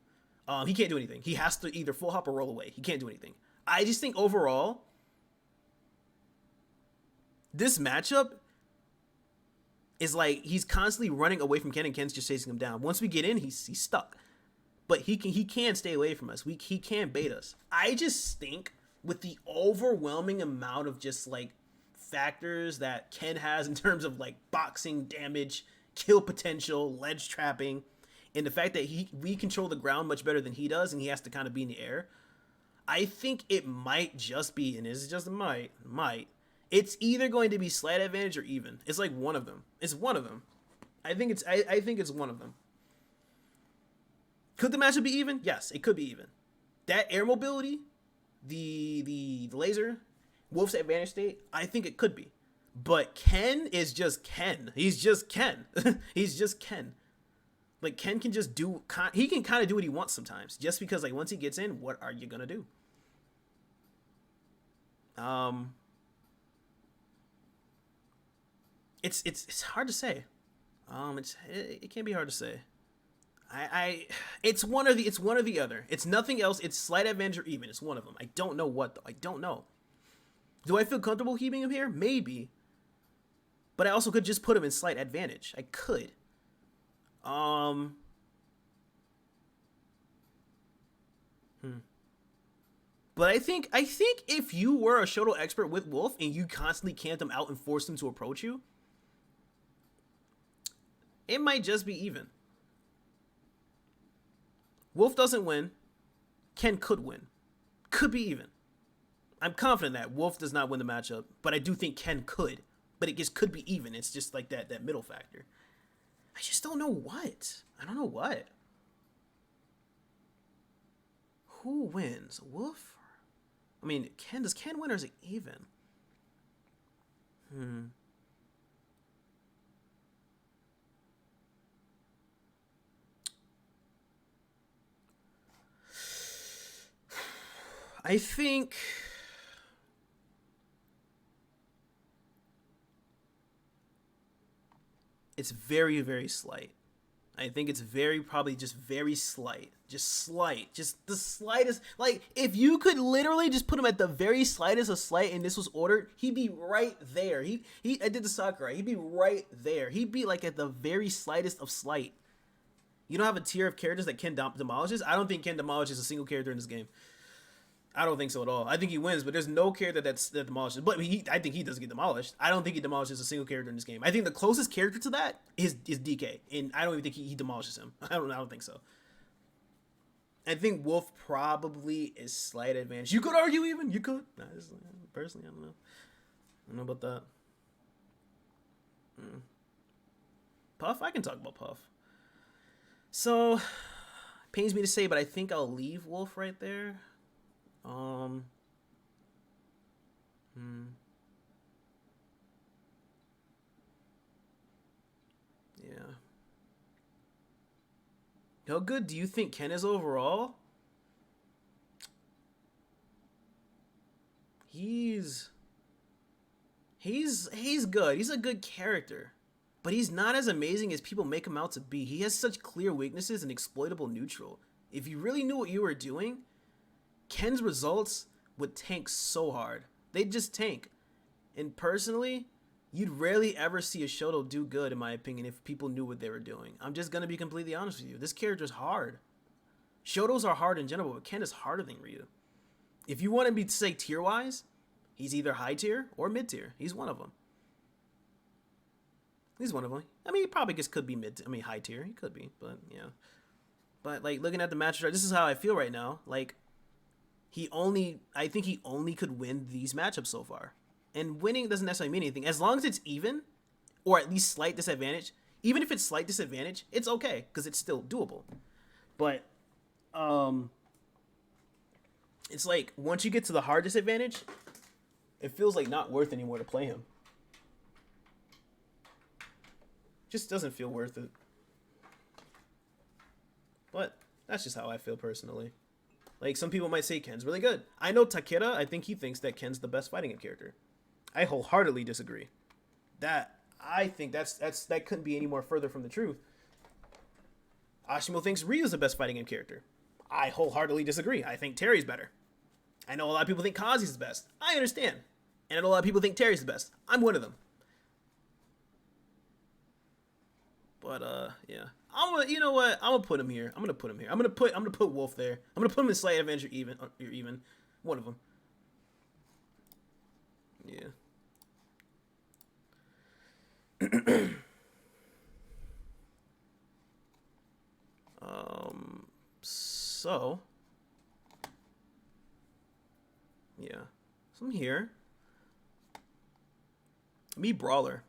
He can't do anything. He has to either full hop or roll away. He can't do anything. I just think overall, this matchup is like he's constantly running away from Ken and Ken's just chasing him down. Once we get in, he's stuck. But he can stay away from us. He can bait us. I just think with the overwhelming amount of just like factors that Ken has in terms of like boxing damage, kill potential, ledge trapping, and the fact that we control the ground much better than he does, and he has to kind of be in the air. I think it might just be, and it's just might. It's either going to be slight advantage or even. It's like one of them. It's one of them. I think it's one of them. Could the matchup be even? Yes, it could be even. That air mobility, the laser, Wolf's advantage state, I think it could be. But Ken is just Ken. He's just Ken. He's just Ken. Like Ken can just do. He can kind of do what he wants sometimes. Just because like once he gets in, what are you gonna do? It's hard to say. It can be hard to say. It's one or the other. It's nothing else. It's slight advantage or even. It's one of them. I don't know what though. I don't know. Do I feel comfortable keeping him here? Maybe. But I also could just put him in slight advantage. I could. But I think if you were a Shoto expert with Wolf and you constantly camped him out and forced him to approach you, it might just be even. Wolf doesn't win. Ken could win. Could be even. I'm confident that Wolf does not win the matchup, but I do think Ken could. But it just could be even. It's just like that middle factor. I just don't know what. I don't know what. Who wins? Wolf? I mean, does Ken win or is it even? I think It's very, very slight. I think it's very probably just very slight. Just slight. Just the slightest. Like, if you could literally just put him at the very slightest of slight and this was ordered, he'd be right there. I did the soccer right. He'd be right there. He'd be like at the very slightest of slight. You don't have a tier of characters that Ken demolishes? I don't think Ken demolishes a single character in this game. I don't think so at all. I think he wins, but there's no character that demolishes. But I think he doesn't get demolished. I don't think he demolishes a single character in this game. I think the closest character to that is DK, and I don't even think he demolishes him. I don't think so. I think Wolf probably is slight advantage. You could argue even. You could. Personally, I don't know. I don't know about that. Puff? I can talk about Puff. So, pains me to say, but I think I'll leave Wolf right there. Yeah. How good do you think Ken is overall? He's good. He's a good character. But he's not as amazing as people make him out to be. He has such clear weaknesses and exploitable neutral. If you really knew what you were doing, Ken's results would tank so hard. They'd just tank. And personally, you'd rarely ever see a Shoto do good, in my opinion, if people knew what they were doing. I'm just going to be completely honest with you. This character's hard. Shotos are hard in general, but Ken is harder than Ryu. If you want to be, say, tier-wise, he's either high tier or mid tier. He's one of them. He's one of them. I mean, he probably just could be high tier. He could be, but yeah. But like looking at the match, this is how I feel right now. Like I think he only could win these matchups so far. And winning doesn't necessarily mean anything. As long as it's even, or at least slight disadvantage, even if it's slight disadvantage, it's okay, because it's still doable. But it's like once you get to the hard disadvantage, it feels like not worth anymore to play him. Just doesn't feel worth it. But that's just how I feel personally. Like, some people might say Ken's really good. I know Takeda, I think he thinks that Ken's the best fighting game character. I wholeheartedly disagree. I think that couldn't be any more further from the truth. Ashimo thinks Ryu's the best fighting game character. I wholeheartedly disagree. I think Terry's better. I know a lot of people think Kazuya's the best. I understand. And I know a lot of people think Terry's the best. I'm one of them. But yeah, you know what? I'm gonna put him here. I'm gonna put Wolf there. I'm gonna put him in slight advantage or even, one of them. Yeah. So yeah, so I'm here. Brawler.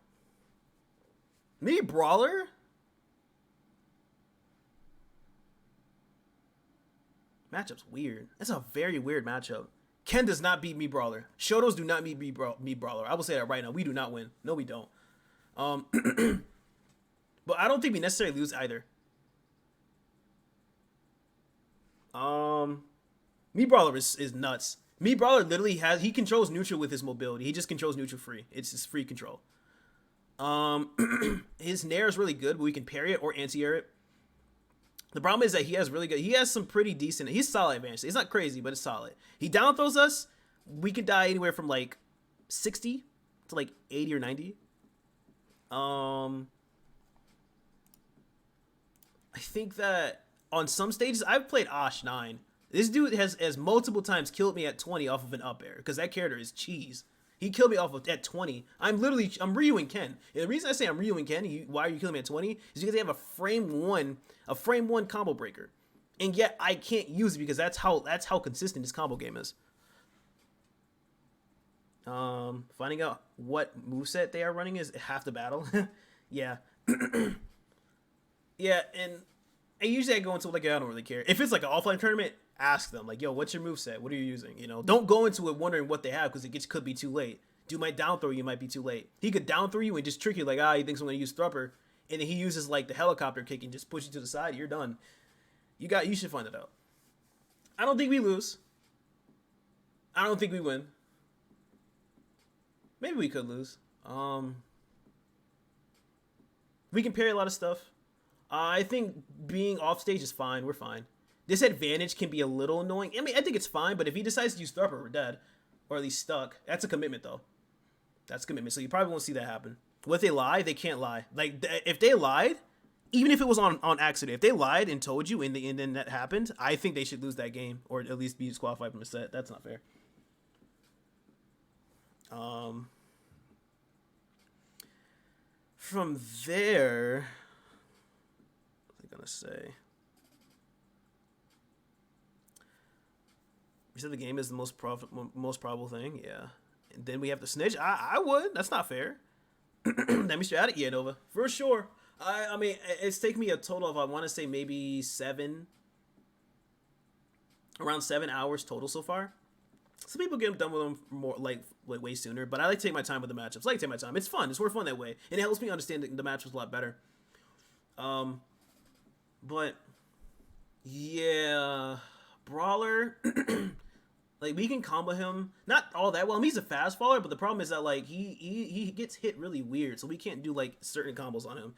Matchup's weird. That's a very weird matchup. Ken does not beat Brawler. Shotos do not beat Brawler. I will say that right now. We do not win. No, we don't. But I don't think we necessarily lose either. Brawler is nuts. Brawler literally he controls neutral with his mobility. He just controls neutral free. It's just free control. His Nair is really good, but we can parry it or anti-air it. The problem is that he has some pretty decent, he's solid advantage. It's not crazy, but it's solid. He down throws us, we could die anywhere from like 60 to like 80 or 90. I think that on some stages, I've played Ash 9. This dude has multiple times killed me at 20 off of an up air, because that character is cheese. He killed me off of at 20. I'm Ryu and Ken. And the reason I say I'm Ryu and Ken, why are you killing me at 20? Is because they have a frame one combo breaker. And yet I can't use it because that's how consistent this combo game is. Finding out what moveset they are running is half the battle. Yeah. Yeah, and usually I go into like, I don't really care. If it's like an offline tournament, ask them like, yo, what's your moveset? What are you using? You know, don't go into it wondering what they have, because it could be too late. Dude might down throw you, might be too late. He could down throw you and just trick you like, he thinks I'm gonna use Thrupper, and then he uses like the helicopter kick and just push you to the side. You're done. You should find it out. I don't think we lose. I don't think we win. Maybe we could lose. We can parry a lot of stuff. I think being off stage is fine. We're fine. Disadvantage can be a little annoying. I mean, I think it's fine, but if he decides to use Thumper, we're dead. Or at least stuck. That's a commitment, though. That's a commitment, so you probably won't see that happen. What if they lie? They can't lie. Like, if they lied, even if it was on accident, if they lied and told you and then that happened, I think they should lose that game. Or at least be disqualified from a set. That's not fair. From there... What was I gonna say? You said the game is the most probable thing, yeah. And then we have to snitch. I would. That's not fair. That means you're at it, Nova. For sure. I mean, it's taken me a total of, I want to say maybe around 7 hours total so far. Some people get done with them more like way sooner, but I like to take my time with the matchups. I like to take my time. It's fun. It's more fun that way, and it helps me understand the matchups a lot better. But yeah, Brawler. Like, we can combo him not all that well. I mean, he's a fast faller, but the problem is that, like, he gets hit really weird, so we can't do, like, certain combos on him.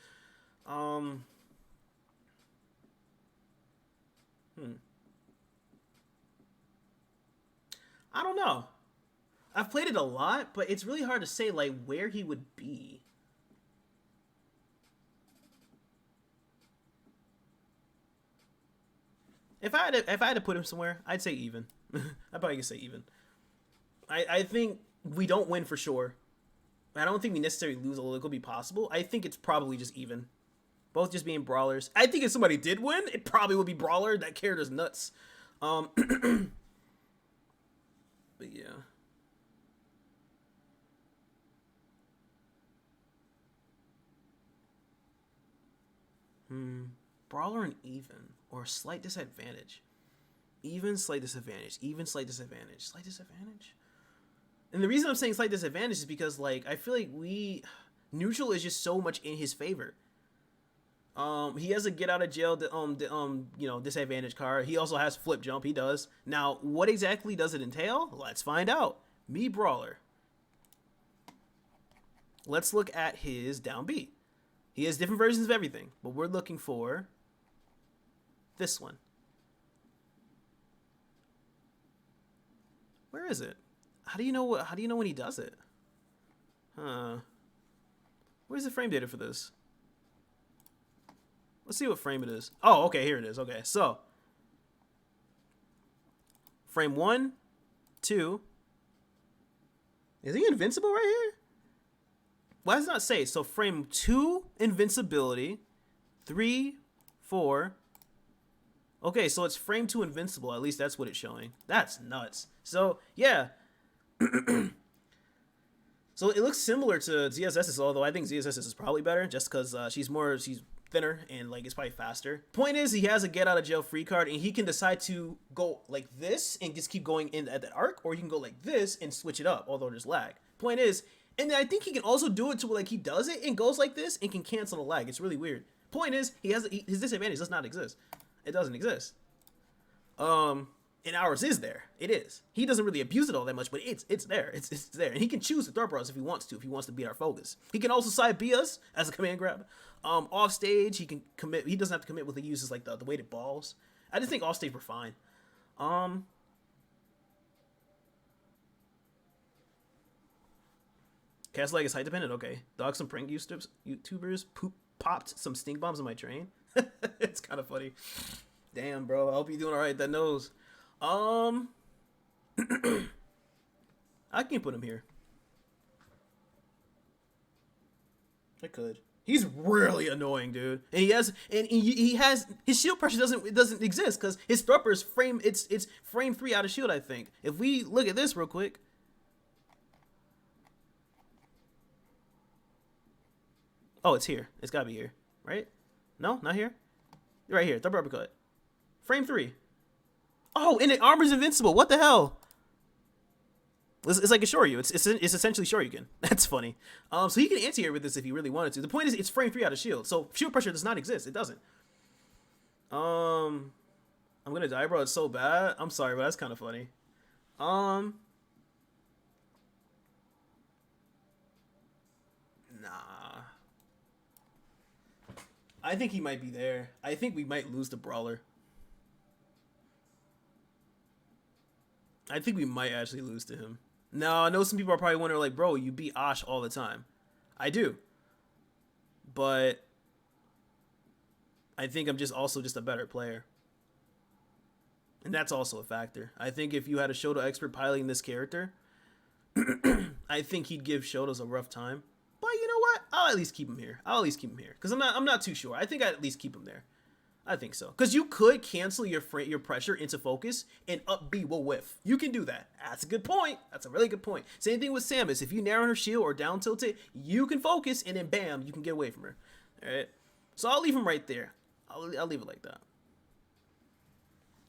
I don't know. I've played it a lot, but it's really hard to say, like, where he would be. If I had to put him somewhere, I'd say even. I probably could say even. I think we don't win for sure. I don't think we necessarily lose, although it could be possible. I think it's probably just even. Both just being brawlers. I think if somebody did win, it probably would be Brawler. That character's nuts. But yeah. Brawler and even. Or slight disadvantage. Even, slight disadvantage. Even, slight disadvantage. Slight disadvantage? And the reason I'm saying slight disadvantage is because, like, I feel like neutral is just so much in his favor. He has a get out of jail, disadvantage card. He also has flip jump. He does. Now, what exactly does it entail? Let's find out. Me, Brawler. Let's look at his down B. He has different versions of everything, but we're looking for this one. Where is it? How do you know when he does it? Where's the frame data for this? Let's see what frame it is. Oh, okay, here it is. Okay, so frame 1, 2. Is he invincible right here? Why does it not say? So frame 2, invincibility. 3, 4. Okay, so it's frame 2 invincible. At least that's what it's showing. That's nuts. So, yeah. So it looks similar to ZSS's, although I think ZSS's is probably better just because she's thinner and, like, it's probably faster. Point is, he has a get out of jail free card, and he can decide to go like this and just keep going in at that arc, or he can go like this and switch it up, although there's lag. Point is, and I think he can also do it to, like, he does it and goes like this and can cancel the lag. It's really weird. Point is, his disadvantage does not exist. It doesn't exist. And ours is there. It is. He doesn't really abuse it all that much, but it's there. It's there. And he can choose to throw bros if he wants to, if he wants to beat our focus. He can also side B us as a command grab. Off stage, he can commit. He doesn't have to commit with the uses like the weighted balls. I just think off stage we're fine. Cast lag is height dependent. Okay. Dog some prank YouTubers popped some stink bombs in my train. It's kind of funny. Damn, bro. I hope you're doing all right. That nose. I can put him here. I could. He's really annoying, dude. And he has his shield pressure doesn't exist because his thropper is frame. It's frame 3 out of shield. I think. If we look at this real quick. Oh, it's here. It's gotta be here, right? No, not here. Right here. Thropper uppercut. Frame 3. Oh, and it armor's invincible. What the hell? It's like a Shoryu. It's essentially Shoryuken. That's funny. So he can anti-air with this if he really wanted to. The point is, it's frame 3 out of shield. So shield pressure does not exist. It doesn't. I'm gonna die, bro. It's so bad. I'm sorry, but that's kind of funny. Nah. I think he might be there. I think we might lose to Brawler. I think we might actually lose to him. Now, I know some people are probably wondering, like, bro, you beat Ash all the time. I do. But I think I'm just also just a better player. And that's also a factor. I think if you had a Shoto expert piloting this character, I think he'd give Shotos a rough time. But you know what? I'll at least keep him here. Because I'm not too sure. I think I'd at least keep him there. I think so. Because you could cancel your pressure into focus and up B will whiff. You can do that. That's a good point. That's a really good point. Same thing with Samus. If you narrow her shield or down tilt it, you can focus and then bam, you can get away from her. All right. So I'll leave him right there. I'll leave it like that.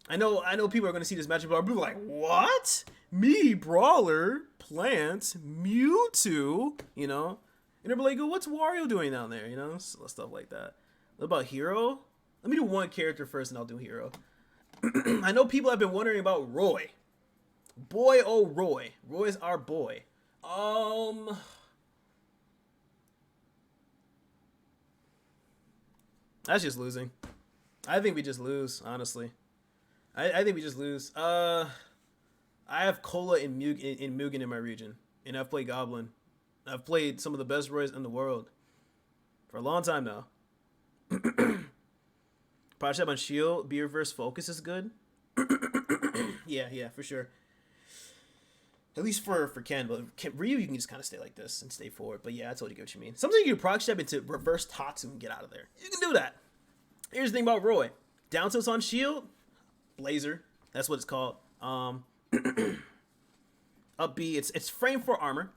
I know people are going to see this matchup, but people are like, what? Me, Brawler, Plants, Mewtwo, you know? And they'll be like, what's Wario doing down there? You know, stuff like that. What about Hero? Let me do one character first, and I'll do Hero. I know people have been wondering about Roy. Boy, oh Roy. Roy's our boy. That's just losing. I think we just lose, honestly. I think we just lose. I have Cola and Mugen in my region, and I've played Goblin. I've played some of the best Roys in the world for a long time now. Project on Shield, be reverse focus is good. yeah, for sure. At least for Ken, but Ryu, you can just kind of stay like this and stay forward. But yeah, I totally get what you mean. Sometimes you can proc step into reverse Tatsu and get out of there. You can do that. Here's the thing about Roy. Down tilts on shield, Blazer. That's what it's called. Up B, it's frame 4 armor,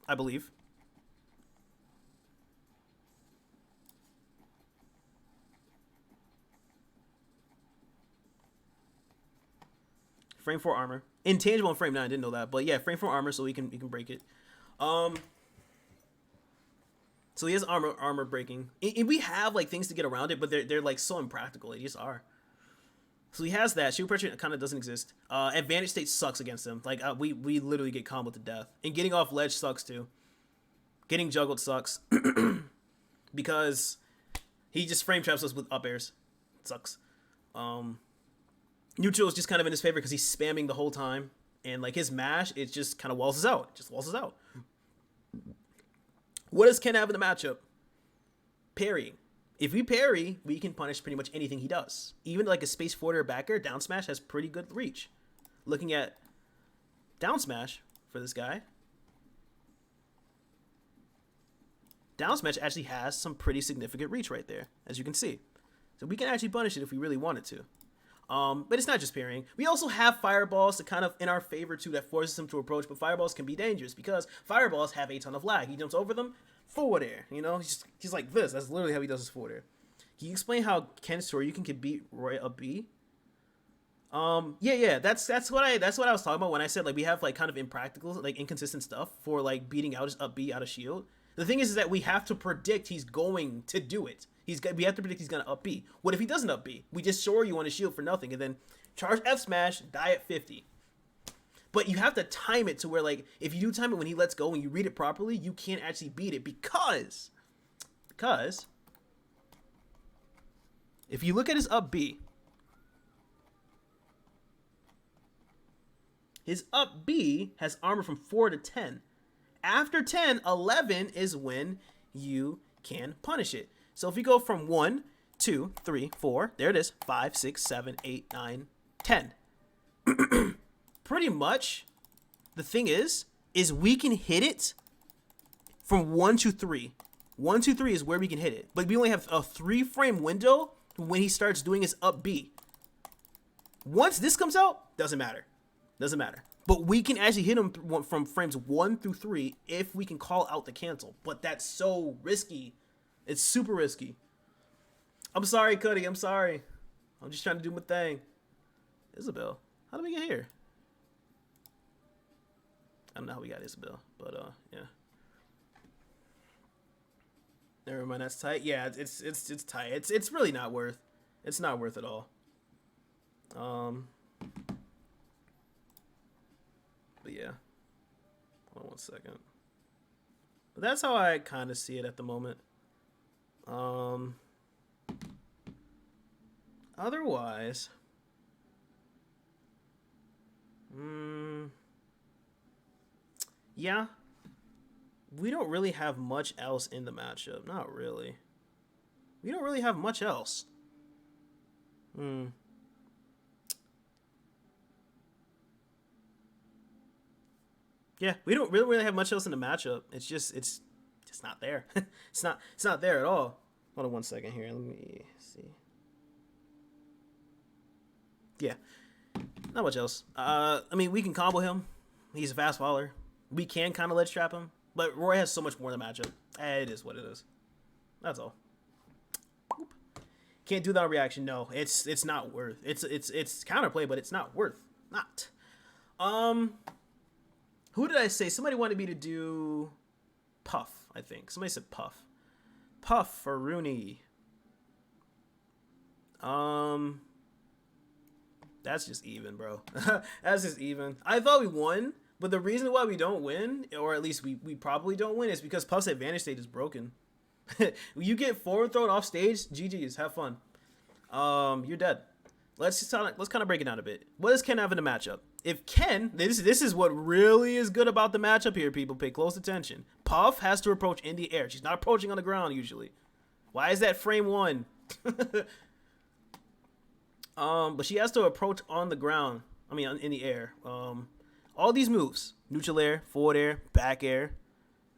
I believe. Frame 4 armor. Intangible in frame 9, I didn't know that. But yeah, frame 4 armor, so we can break it. So he has armor breaking. And we have like things to get around it, but they're like so impractical. They just are. So he has that. Shield pressure kind of doesn't exist. Advantage state sucks against him. Like we literally get comboed to death. And getting off ledge sucks too. Getting juggled sucks. Because he just frame traps us with up airs. It sucks. Neutral is just kind of in his favor because he's spamming the whole time. And like his mash, it just kind of walls us out. It just walls us out. What does Ken have in the matchup? Parrying. If we parry, we can punish pretty much anything he does. Even like a space forward or backer, down smash has pretty good reach. Looking at down smash for this guy. Down smash actually has some pretty significant reach right there, as you can see. So we can actually punish it if we really wanted to. But it's not just parrying. We also have fireballs to kind of in our favor too that forces him to approach, but fireballs can be dangerous because fireballs have a ton of lag. He jumps over them, forward air, you know? He's like this. That's literally how he does his forward air. Can you explain how Ken Storyuken can beat Roy up B? Yeah, that's what I was talking about when I said like we have like kind of impractical, like inconsistent stuff for like beating out his up B out of shield. The thing is that we have to predict he's going to do it. We have to predict he's gonna up B. What if he doesn't up B? We just shore you on a shield for nothing, and then charge F smash, die at 50. But you have to time it to where like if you do time it when he lets go and you read it properly, you can't actually beat it because if you look at his up B, his up B has armor from 4 to 10. After 10, 11 is when you can punish it. So if you go from 1, 2, 3, 4, there it is, 5, 6, 7, 8, 9, 10. Pretty much, the thing is we can hit it from 1 to 3. 1, 2, 3 is where we can hit it. But we only have a 3-frame window when he starts doing his up B. Once this comes out, doesn't matter. Doesn't matter. But we can actually hit him from frames 1 through 3 if we can call out the cancel. But that's so risky. It's super risky. I'm sorry, Cuddy. I'm sorry. I'm just trying to do my thing. Isabelle. How did we get here? I don't know how we got Isabelle. But, yeah. Never mind. That's tight. Yeah, it's tight. It's really not worth. It's not worth it all. But yeah, hold on 1 second. But that's how I kind of see it at the moment. Otherwise, yeah, we don't really have much else in the matchup. Not really. We don't really have much else. Yeah, we don't really have much else in the matchup. It's just not there. It's not there at all. Hold on 1 second here. Let me see. Yeah, not much else. I mean, we can combo him. He's a fast faller. We can kind of ledge trap him, but Roy has so much more in the matchup. It is what it is. That's all. Boop. Can't do that on reaction. No, it's not worth. It's counterplay, but it's not worth. Not. Who did I say? Somebody wanted me to do Puff, I think. Somebody said Puff. Puff for Rooney. That's just even, bro. That's just even. I thought we won, but the reason why we don't win, or at least we probably don't win, is because Puff's advantage state is broken. You get forward thrown off stage, GG's, have fun. You're dead. Let's kind of break it down a bit. What does Ken have in the matchup? If Ken, this is what really is good about the matchup here, people. Pay close attention. Puff has to approach in the air. She's not approaching on the ground usually. Why is that frame 1? But she has to approach on the ground. I mean, in the air. All these moves: neutral air, forward air, back air,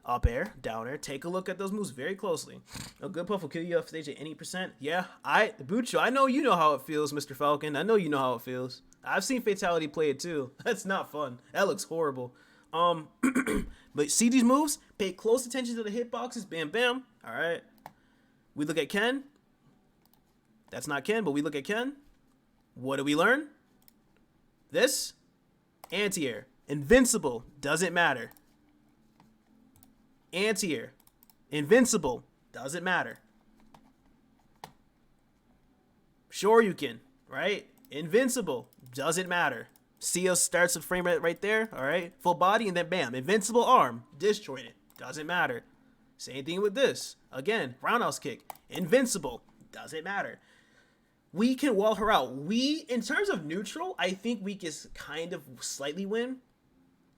up air, down air. Take a look at those moves very closely. A good Puff will kill you off stage at any %. Yeah, Bucho, I know you know how it feels, Mr. Falcon. I know you know how it feels. I've seen Fatality play it too. That's not fun. That looks horrible. But see these moves? Pay close attention to the hitboxes. Bam, bam. All right. We look at Ken. That's not Ken, but we look at Ken. What do we learn? This. Anti-air. Invincible. Doesn't matter. Anti-air. Invincible. Doesn't matter. Sure you can. Right? Invincible. Doesn't matter. See us starts the frame right there. All right. Full body and then bam. Invincible arm. Disjointed. Doesn't matter. Same thing with this. Again. Roundhouse kick. Invincible. Doesn't matter. We can wall her out. In terms of neutral, I think we can kind of slightly win.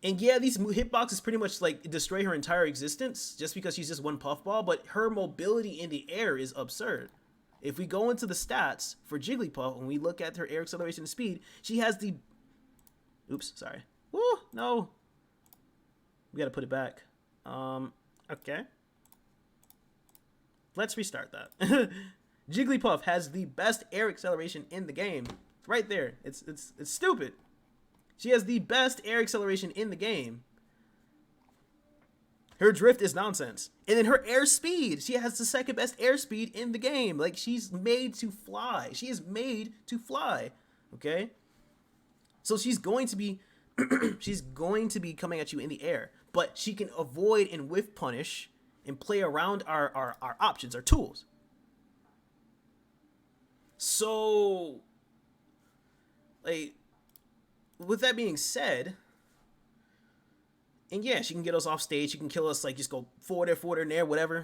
And yeah, these hitboxes pretty much like destroy her entire existence just because she's just one puffball, but her mobility in the air is absurd. If we go into the stats for Jigglypuff and we look at her air acceleration and speed, she has the... Oops, sorry. Woo, no. We gotta put it back. Okay. Let's restart that. Jigglypuff has the best air acceleration in the game. Right there. It's stupid. She has the best air acceleration in the game. Her drift is nonsense. And then her air speed. She has the second best air speed in the game. Like, she's made to fly. She is made to fly. Okay? So she's going to be she's going to be coming at you in the air. But she can avoid and whiff punish and play around our options, our tools. So, like, with that being said, and yeah, she can get us off stage. She can kill us, like, just go forward air, in air, whatever.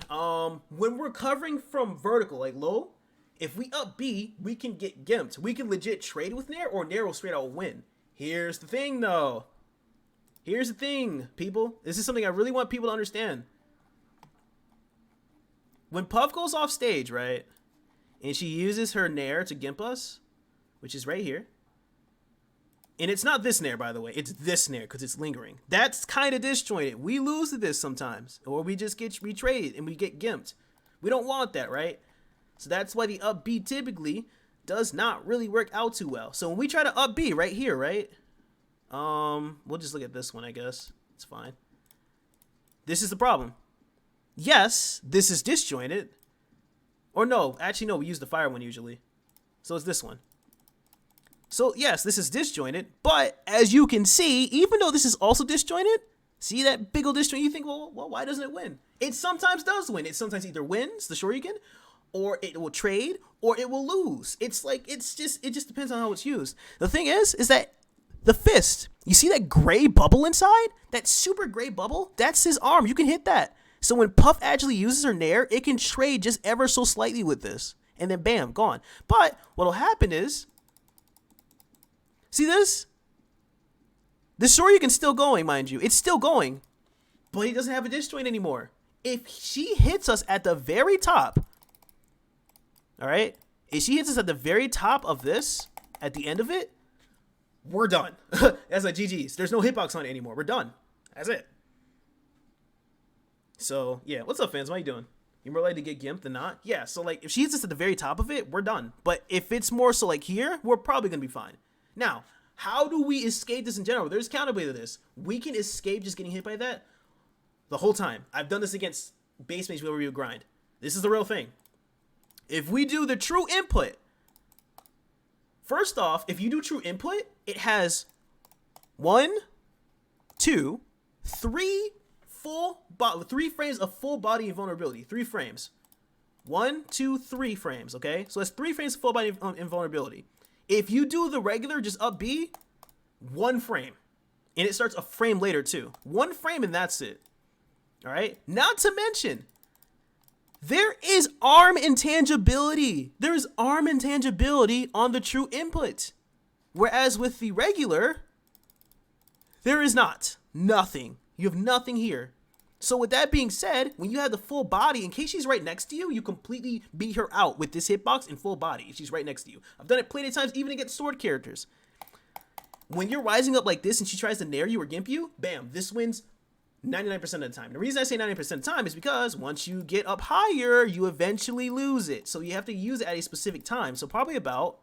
When we're covering from vertical, like low, if we up B, we can get gimped. We can legit trade with Nair, or Nair will straight out win. Here's the thing, though. Here's the thing, people. This is something I really want people to understand. When Puff goes off stage, right, and she uses her Nair to gimp us, which is right here. And it's not this Nair, by the way. It's this Nair, because it's lingering. That's kind of disjointed. We lose to this sometimes. Or we just get retraded and we get gimped. We don't want that, right? So that's why the up B typically does not really work out too well. So when we try to up B right here, right? We'll just look at this one, I guess. It's fine. This is the problem. Yes, this is disjointed. Or no, actually no, we use the fire one usually. So it's this one. So yes, this is disjointed, but as you can see, even though this is also disjointed, see that big old disjoint, you think, well, why doesn't it win? It sometimes does win. It sometimes either wins, the Shoryuken, or it will trade, or it will lose. It just depends on how it's used. The thing is that the fist, you see that gray bubble inside? That super gray bubble? That's his arm. You can hit that. So when Puff actually uses her Nair, it can trade just ever so slightly with this. and then bam, gone. But what'll happen is, see this? The Shoryuken's still going, mind you. It's still going, but he doesn't have a disjoint anymore. If she hits us at the very top, all right? If she hits us at the very top of this, at the end of it, we're done. That's like GG's. There's no hitbox on it anymore. We're done. That's it. So, yeah. What's up, fans? How you doing? You're more likely to get gimped than not? Yeah, so, like, if she hits us at the very top of it, we're done. But if it's more so, like, here, we're probably going to be fine. Now, how do we escape this in general? There's counterplay to this. We can escape just getting hit by that the whole time. I've done this against base mates where we would grind. This is the real thing. If we do the true input, first off, if you do true input, it has 1, 2, 3 3 frames of full body invulnerability. 3 frames. 1, 2, 3 frames, okay? So that's 3 frames of full body invulnerability. If you do the regular, just up B, 1 frame. And it starts a frame later, too. 1 frame and that's it. All right? Not to mention, there is arm intangibility. There is arm intangibility on the true input. Whereas with the regular, there is not. Nothing. You have nothing here. So with that being said, when you have the full body, in case she's right next to you, you completely beat her out with this hitbox and full body if she's right next to you. I've done it plenty of times, even against sword characters. When you're rising up like this and she tries to nair you or gimp you, bam, this wins 99% of the time. The reason I say 99% of the time is because once you get up higher, you eventually lose it. So you have to use it at a specific time. So probably about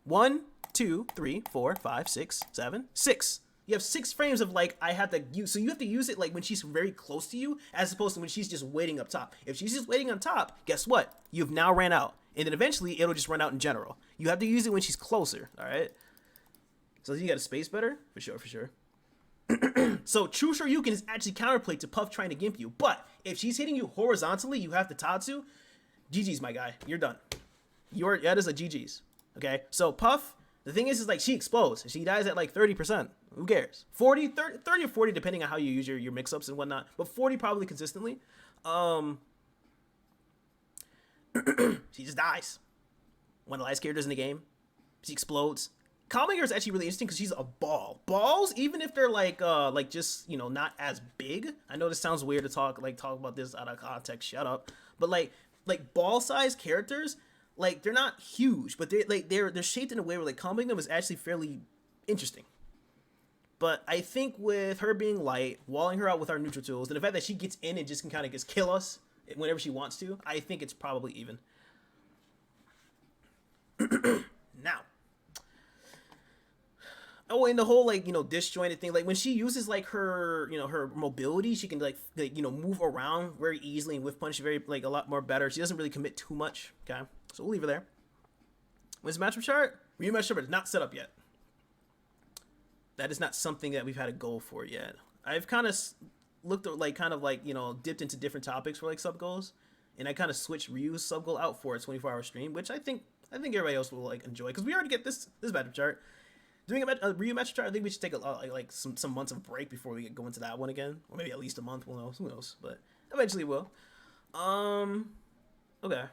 1, 2, 3, 4, 5, 6, 7, 6. You have 6 frames of like, I have to use, so you have to use it like when she's very close to you, as opposed to when she's just waiting up top. If she's just waiting on top, guess what? You've now ran out. And then eventually it'll just run out in general. You have to use it when she's closer, all right? So you got a space better? For sure, for sure. So true Shoryuken is actually counterplay to Puff trying to gimp you. But if she's hitting you horizontally, you have to Tatsu. GG's, my guy. You're done. That is a GG's. Okay? So Puff, the thing is like she explodes. She dies at like 30%. Who cares? 40, 30 or 40, depending on how you use your mix-ups and whatnot. But 40 probably consistently. She just dies. One of the last characters in the game. She explodes. Calming her is actually really interesting because she's a ball. Balls, even if they're like just, you know, not as big. I know this sounds weird to talk about this out of context. Shut up. But like ball-sized characters, like they're not huge, but they're shaped in a way where like calming them is actually fairly interesting. But I think with her being light, walling her out with our neutral tools, and the fact that she gets in and just can kind of just kill us whenever she wants to, I think it's probably even. Now. Oh, and the whole, like, you know, disjointed thing, like, when she uses, like, her, you know, her mobility, she can, like you know, move around very easily and whiff punch very, like, a lot more better. She doesn't really commit too much, okay? So we'll leave her there. When's the matchup chart? Rematch chart is not set up yet. That is not something that we've had a goal for yet. I've kind of looked at, like, you know, dipped into different topics for, like, sub-goals, and I kind of switched Ryu's sub-goal out for a 24-hour stream, which I think everybody else will, like, enjoy, because we already get this matchup chart. Doing a Ryu match chart, I think we should take like some months of break before we go into that one again, or maybe at least a month. Who knows? But eventually we'll. Okay.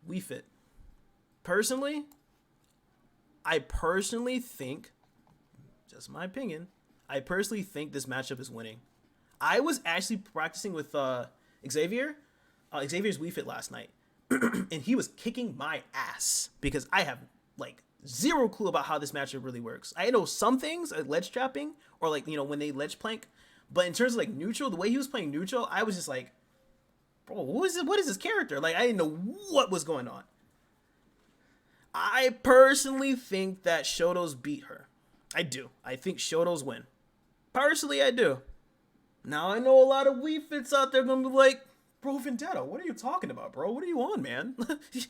Wii Fit. Personally, I think, just my opinion, I personally think this matchup is winning. I was actually practicing with Xavier's Wii Fit last night. And he was kicking my ass because I have like zero clue about how this matchup really works. I know some things like ledge trapping or like, you know, when they ledge plank, but in terms of like neutral, the way he was playing neutral, I was just like, bro, what is this character? Like, I didn't know what was going on. I personally think that Shoto's beat her. I do. I think Shoto's win. Personally, I do. Now I know a lot of Wii Fits out there gonna be like, bro, Vendetta, what are you talking about, bro? What are you on, man?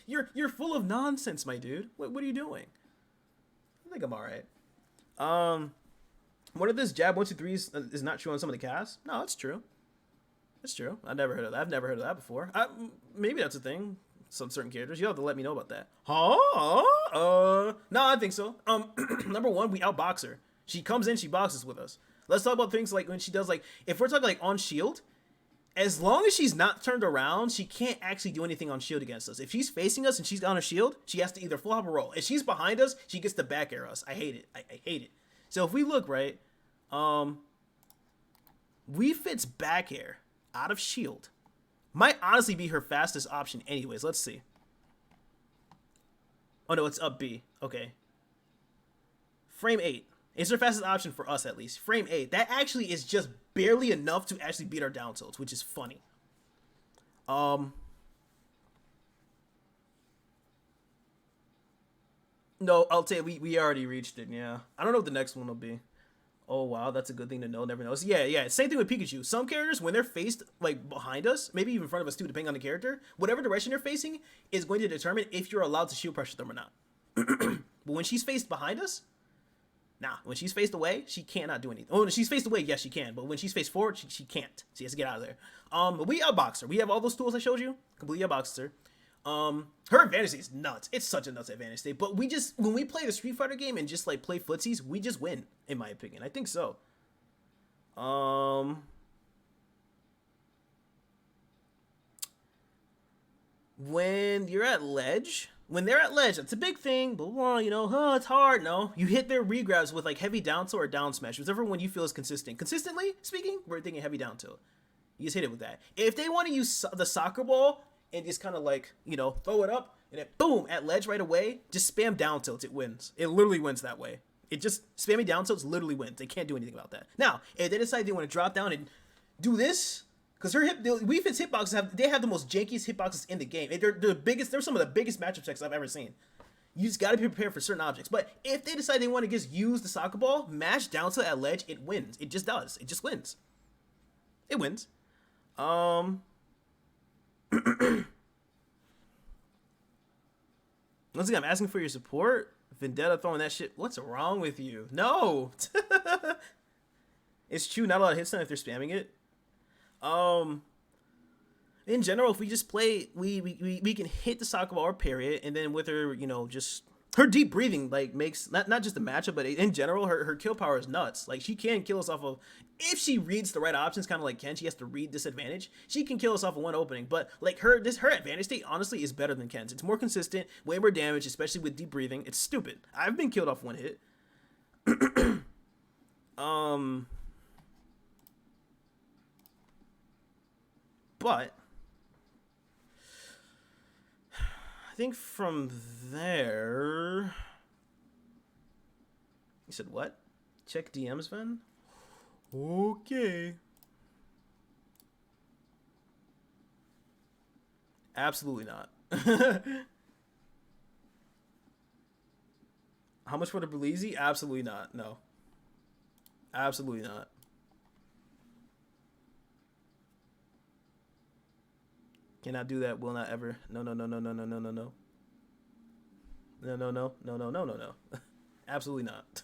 you're full of nonsense, my dude. What are you doing? I think I'm all right. What if this jab 1 2 3 is not true on some of the casts? No, it's true. It's true. I've never heard of that before. Maybe that's a thing. Some certain characters. You'll have to let me know about that. Huh? No, I think so. Number one, we outbox her. She comes in, she boxes with us. Let's talk about things like when she does, like, if we're talking like on shield. as long as she's not turned around, she can't actually do anything on shield against us. If she's facing us and she's on a shield, she has to either full hop or roll. If she's behind us, she gets to back air us. I hate it. I hate it. So if we look, right, we fits back air out of shield. Might honestly be her fastest option anyways. Let's see. Oh no, it's up B. Okay. Frame 8. It's her fastest option for us, at least. Frame 8. That actually is just barely enough to actually beat our down tilts, which is funny. No, I'll tell you, we already reached it, yeah. I don't know what the next one will be. Oh, wow, that's a good thing to know. Never knows. Yeah. Same thing with Pikachu. Some characters, when they're faced, like, behind us, maybe even in front of us, too, depending on the character, whatever direction they're facing is going to determine if you're allowed to shield pressure them or not. But when she's faced behind us, nah. When she's faced away, she cannot do anything. Oh, when she's faced away, yes, she can. But when she's faced forward, she can't. She has to get out of there. We outboxed her. We have all those tools I showed you. Completely outboxed her. Her advantage state is nuts. It's such a nuts advantage state. But we just, when we play the Street Fighter game and just like play footsies, we just win, in my opinion. I think so. When you're at ledge, when they're at ledge, it's a big thing, but you know, it's hard. No, you hit their regrabs with like heavy down tilt or down smash, whichever one you feel is consistent. Consistently speaking, we're thinking heavy down tilt. You just hit it with that. If they want to use the soccer ball and just kind of like, you know, throw it up and then boom at ledge right away, just spam down tilts. It wins. It literally wins that way. It just spamming down tilts literally wins. They can't do anything about that. Now, if they decide they want to drop down and do this, because her Wii Fit's hitboxes have the most jankiest hitboxes in the game. They're the biggest. They're some of the biggest matchup checks I've ever seen. You just got to be prepared for certain objects. But if they decide they want to just use the soccer ball, mash down tilt at ledge, it wins. It just does. It just wins. It wins. Once again, I'm asking for your support. Vendetta throwing that shit. What's wrong with you? No. It's true. Not a lot of hits if they're spamming it. In general, if we just play, we can hit the soccer ball or parry it, and then with her, you know, just her deep breathing like makes not just the matchup, but in general, her kill power is nuts. Like she can kill us off of, if she reads the right options, kind of like Ken. She has to read disadvantage. She can kill us off of one opening, but like her advantage state honestly is better than Ken's. It's more consistent, way more damage, especially with deep breathing. It's stupid. I've been killed off one hit. But I think from there, you said what? Check DMs, Ven? Okay. Absolutely not. How much for the Belize? Absolutely not. No. Absolutely not. Cannot do that. Will not ever. No. No. Absolutely not.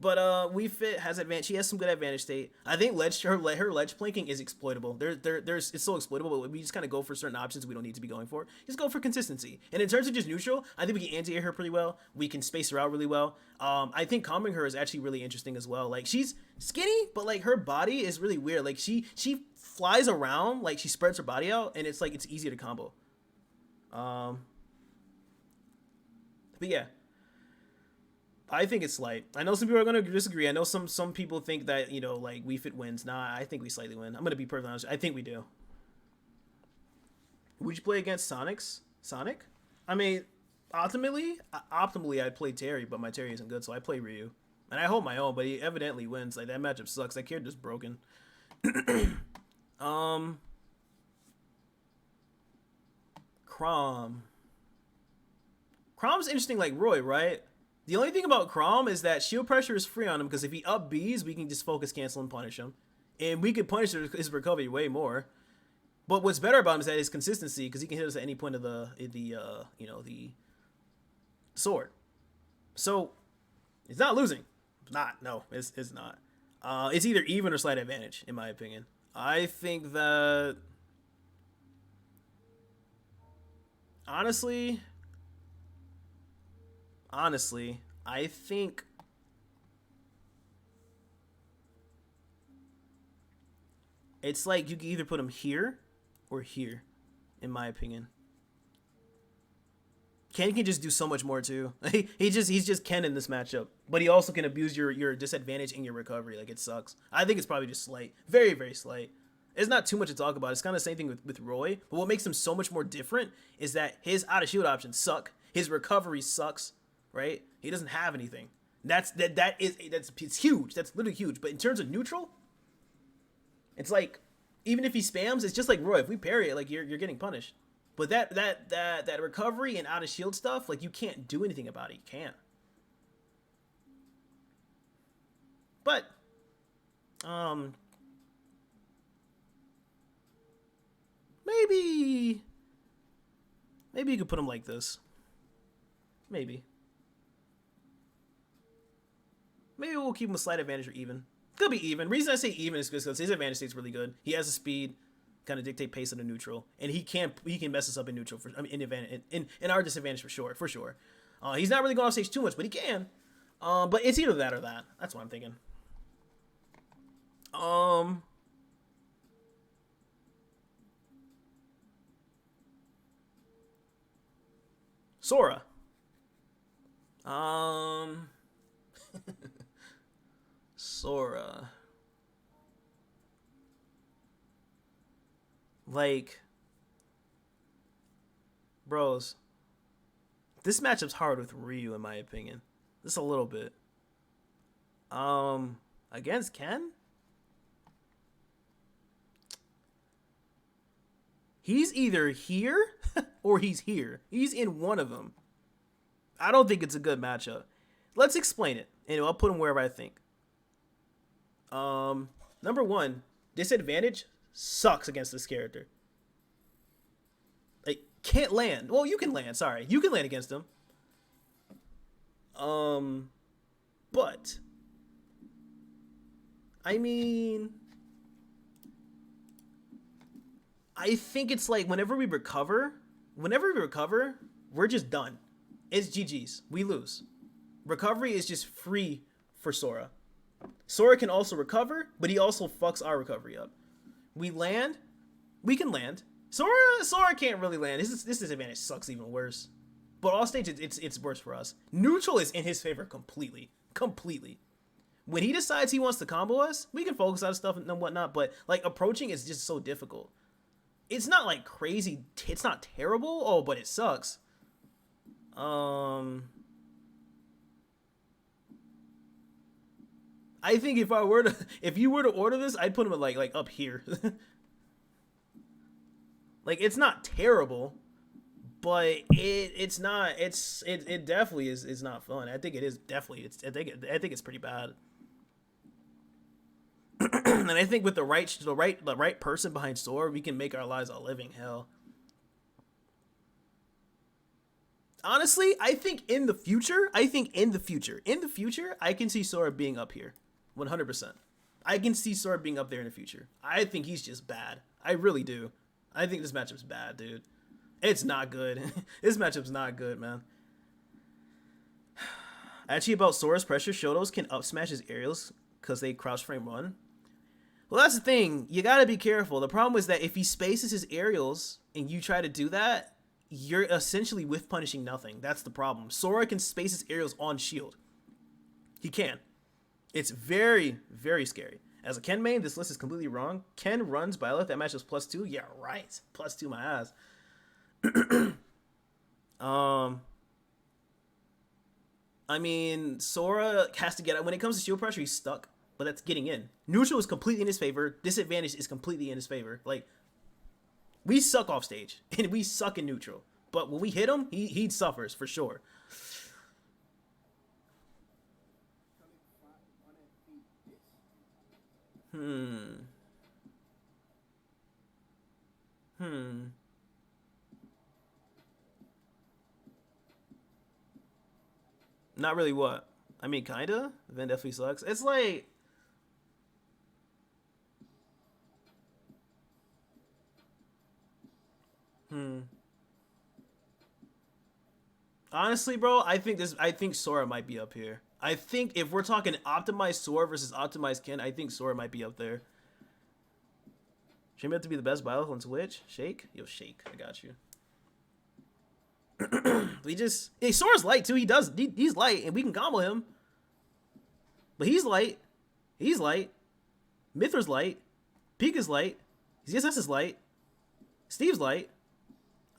But Wii Fit has advantage. She has some good advantage state. I think her ledge planking is exploitable. It's so exploitable, but we just kind of go for certain options we don't need to be going for. Just go for consistency. And in terms of just neutral, I think we can anti-air her pretty well. We can space her out really well. I think combing her is actually really interesting as well. Like she's skinny, but like her body is really weird. Like she flies around, like she spreads her body out, and it's like it's easier to combo. But yeah. I think it's slight. I know some people are going to disagree. I know some people think that, you know, like Wii Fit wins. Nah, I think we slightly win. I'm going to be perfectly honest. I think we do. Would you play against Sonic? I mean, optimally, I'd play Terry, but my Terry isn't good, so I play Ryu. And I hold my own, but he evidently wins. Like, that matchup sucks. That character's broken. Chrom's interesting like Roy, right? The only thing about Chrom is that shield pressure is free on him because if he up Bs, we can just focus cancel and punish him. And we could punish his recovery way more. But what's better about him is that his consistency, because he can hit us at any point of the sword. So it's not losing. It's not. No, it's not. It's either even or slight advantage, in my opinion. I think that honestly, I think It's like you can either put him here or here, in my opinion. Ken can just do so much more too. He's just Ken in this matchup, but he also can abuse your disadvantage in your recovery. Like, it sucks. I think it's probably just slight, very very slight. It's not too much to talk about. It's kind of the same thing with Roy, but what makes him so much more different is that his out of shield options suck. His recovery sucks, right? He doesn't have anything. That's it's huge. That's literally huge. But in terms of neutral, it's like even if he spams, it's just like Roy. If we parry it, like you're getting punished. But that recovery and out of shield stuff, like, you can't do anything about it. You can't. But maybe you could put him like this. Maybe we'll keep him a slight advantage or even. Could be even. Reason I say even is because his advantage state's really good. He has the speed, kind of dictate pace in the neutral, and he can mess us up in neutral in our disadvantage for sure. He's not really going off stage too much, but he can. But it's either that or that. That's what I'm thinking. Sora. Sora. Like, bros, this matchup's hard with Ryu, in my opinion. Just a little bit. Against Ken? He's either here or he's here. He's in one of them. I don't think it's a good matchup. Let's explain it, and I'll put him wherever I think. Number one, disadvantage sucks against this character. Like, can't land. Well, you can land. Sorry, you can land against him. But I mean, I think it's like whenever we recover, we're just done. It's GG's. We lose. Recovery is just free for Sora. Sora can also recover, but he also fucks our recovery up. We land, we can land. Sora can't really land. This disadvantage sucks even worse. But off stage, it's worse for us. Neutral is in his favor completely. When he decides he wants to combo us, we can focus on stuff and whatnot. But like approaching is just so difficult. It's not like crazy. It's not terrible. Oh, but it sucks. I think if you were to order this, I'd put him at like up here. Like, it's not terrible, but it definitely is not fun. I think it is definitely. I think it's pretty bad. And I think with the right person behind Sora, we can make our lives a living hell. Honestly, I think in the future, I can see Sora being up here, 100%. I can see Sora being up there in the future. I think he's just bad. I really do. I think this matchup's bad, dude. It's not good. This matchup's not good, man. Actually, about Sora's pressure, Shotos can up smash his aerials because they crouch frame run. Well, that's the thing. You gotta be careful. The problem is that if he spaces his aerials and you try to do that, you're essentially whiff punishing nothing. That's the problem. Sora can space his aerials on shield. He can. It's very, very scary. As a Ken main, this list is completely wrong. Ken runs Byleth. That match was +2. Yeah, right. +2 my ass. I mean, Sora has to get out. When it comes to shield pressure, he's stuck. But that's getting in. Neutral is completely in his favor. Disadvantage is completely in his favor. Like, we suck off stage, and we suck in neutral. But when we hit him, he suffers for sure. Not really what? I mean, kinda. Vendetta definitely sucks. It's like... Honestly, bro, I think Sora might be up here. I think if we're talking optimized Sora versus optimized Ken, I think Sora might be up there. Should have to be the best battle on Twitch. Shake? Yo, Shake. I got you. We just... Hey, Sora's light, too. He's light, and we can combo him. But he's light. He's light. Mithra's light. Pika's light. ZSS is light. Steve's light.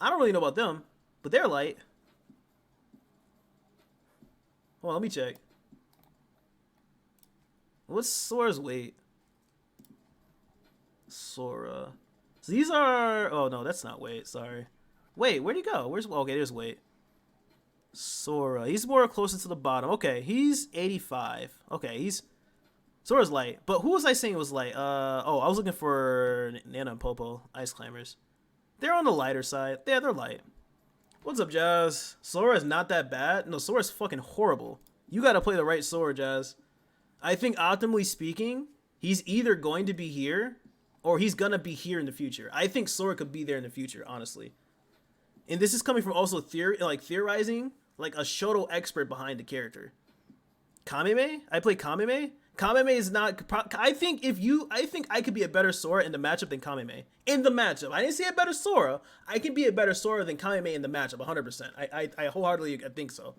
I don't really know about them, but they're light. Hold on, let me check. What's Sora's weight? Sora. So these are... Oh, no, that's not weight. Sorry. Wait, where'd he go? Where's... Okay, there's weight. Sora. He's more closer to the bottom. Okay, he's 85. Okay, he's... Sora's light. But who was I saying was light? Oh, I was looking for Nana and Popo. Ice Climbers. They're on the lighter side. Yeah, they're light. What's up, Jazz? Sora is not that bad. No, Sora's fucking horrible. You gotta play the right Sora, Jazz. I think, optimally speaking, he's either going to be here or he's gonna be here in the future. I think Sora could be there in the future, honestly. And this is coming from also theorizing, like a Shoto expert behind the character. Kameme? I play Kameme? Kameme is not... I think I could be a better Sora in the matchup than Kameme. In the matchup. I didn't say a better Sora. I can be a better Sora than Kameme in the matchup, 100%. I wholeheartedly think so.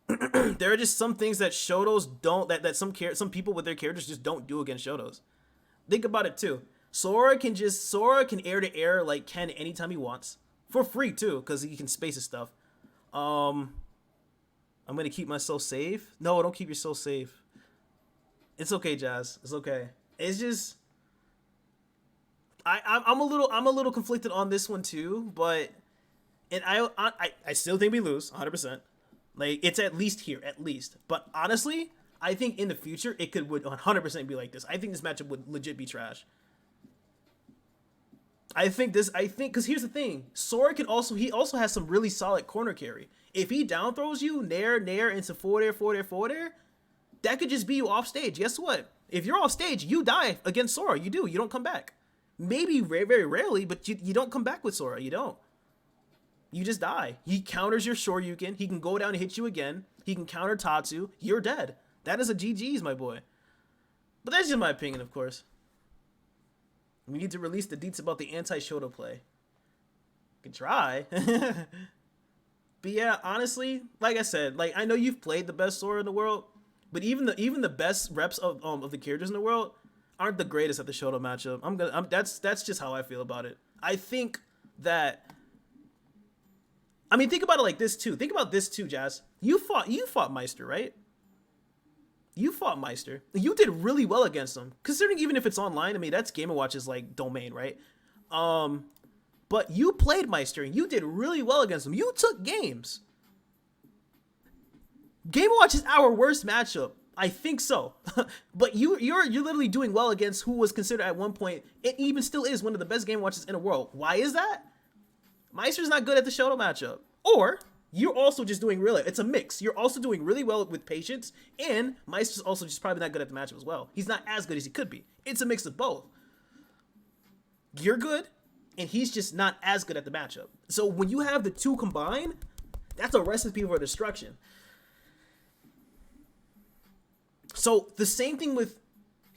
There are just some things that Shotos don't... That some people with their characters just don't do against Shotos. Think about it, too. Sora can air to air like Ken anytime he wants. For free, too, because he can space his stuff. I'm gonna keep myself safe. No, don't keep yourself safe. It's okay, Jazz. It's okay. It's just I'm a little conflicted on this one too, but I still think we lose 100%. Like, it's at least here, at least. But honestly, I think in the future it would 100% be like this. I think this matchup would legit be trash. I think because here's the thing, Sora can also has some really solid corner carry. If he down throws you nair into forward air, that could just be you off stage. Guess what? If you're off stage, you die against Sora. You don't come back. Maybe very rarely, but you don't come back with Sora. You don't. You just die. He counters your Shoryuken. He can go down and hit you again. He can counter Tatsu. You're dead. That is a GG's, my boy. But that's just my opinion, of course. We need to release the deets about the anti-Shoto play. You can try. But yeah, honestly, like I said, like, I know you've played the best Sora in the world, but even the best reps of the characters in the world aren't the greatest at the Shoto matchup. That's just how I feel about it. I think that... I mean, think about it like this too. Think about this too, Jazz. You fought Meister, right? You fought Meister. You did really well against him. Considering even if it's online, I mean, that's Game & Watch's, like, domain, right? But you played Meister, and you did really well against him. You took games. Game & Watch is our worst matchup. I think so. But you're literally doing well against who was considered at one point, it even still is one of the best Game & Watches in the world. Why is that? Meister's not good at the Shoto matchup. Or... you're also just doing really... It's a mix. You're also doing really well with patience, and Meister's also just probably not good at the matchup as well. He's not as good as he could be. It's a mix of both. You're good, and he's just not as good at the matchup. So when you have the two combined, that's a recipe for destruction. So the same thing with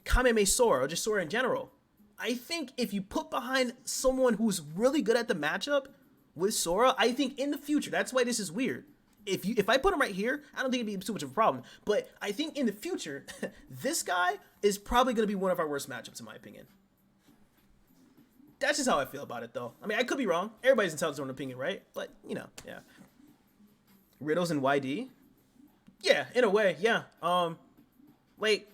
Kameme Sora, or just Sora in general. I think if you put behind someone who's really good at the matchup... with Sora, I think in the future, that's why this is weird. If I put him right here, I don't think it'd be too much of a problem. But I think in the future, this guy is probably going to be one of our worst matchups, in my opinion. That's just how I feel about it, though. I mean, I could be wrong. Everybody's entitled to their own opinion, right? But, you know, yeah. Riddles and YD? Yeah, in a way, yeah. Like,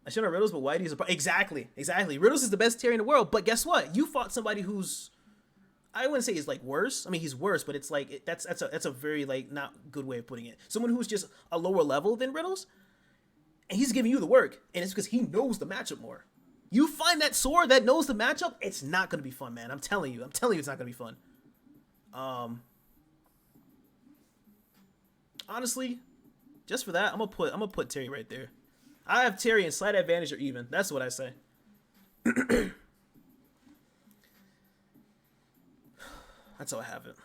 I shouldn't have Riddles, but YD is a... Exactly. Riddles is the best Terry in the world, but guess what? You fought somebody who's... I wouldn't say he's like worse. I mean, he's worse, but it's like that's a very like not good way of putting it. Someone who's just a lower level than Riddles, and he's giving you the work, and it's because he knows the matchup more. You find that Sora that knows the matchup, it's not gonna be fun, man. I'm telling you, it's not gonna be fun. Honestly, just for that, I'm gonna put Terry right there. I have Terry in slight advantage or even. That's what I say. That's how I have it.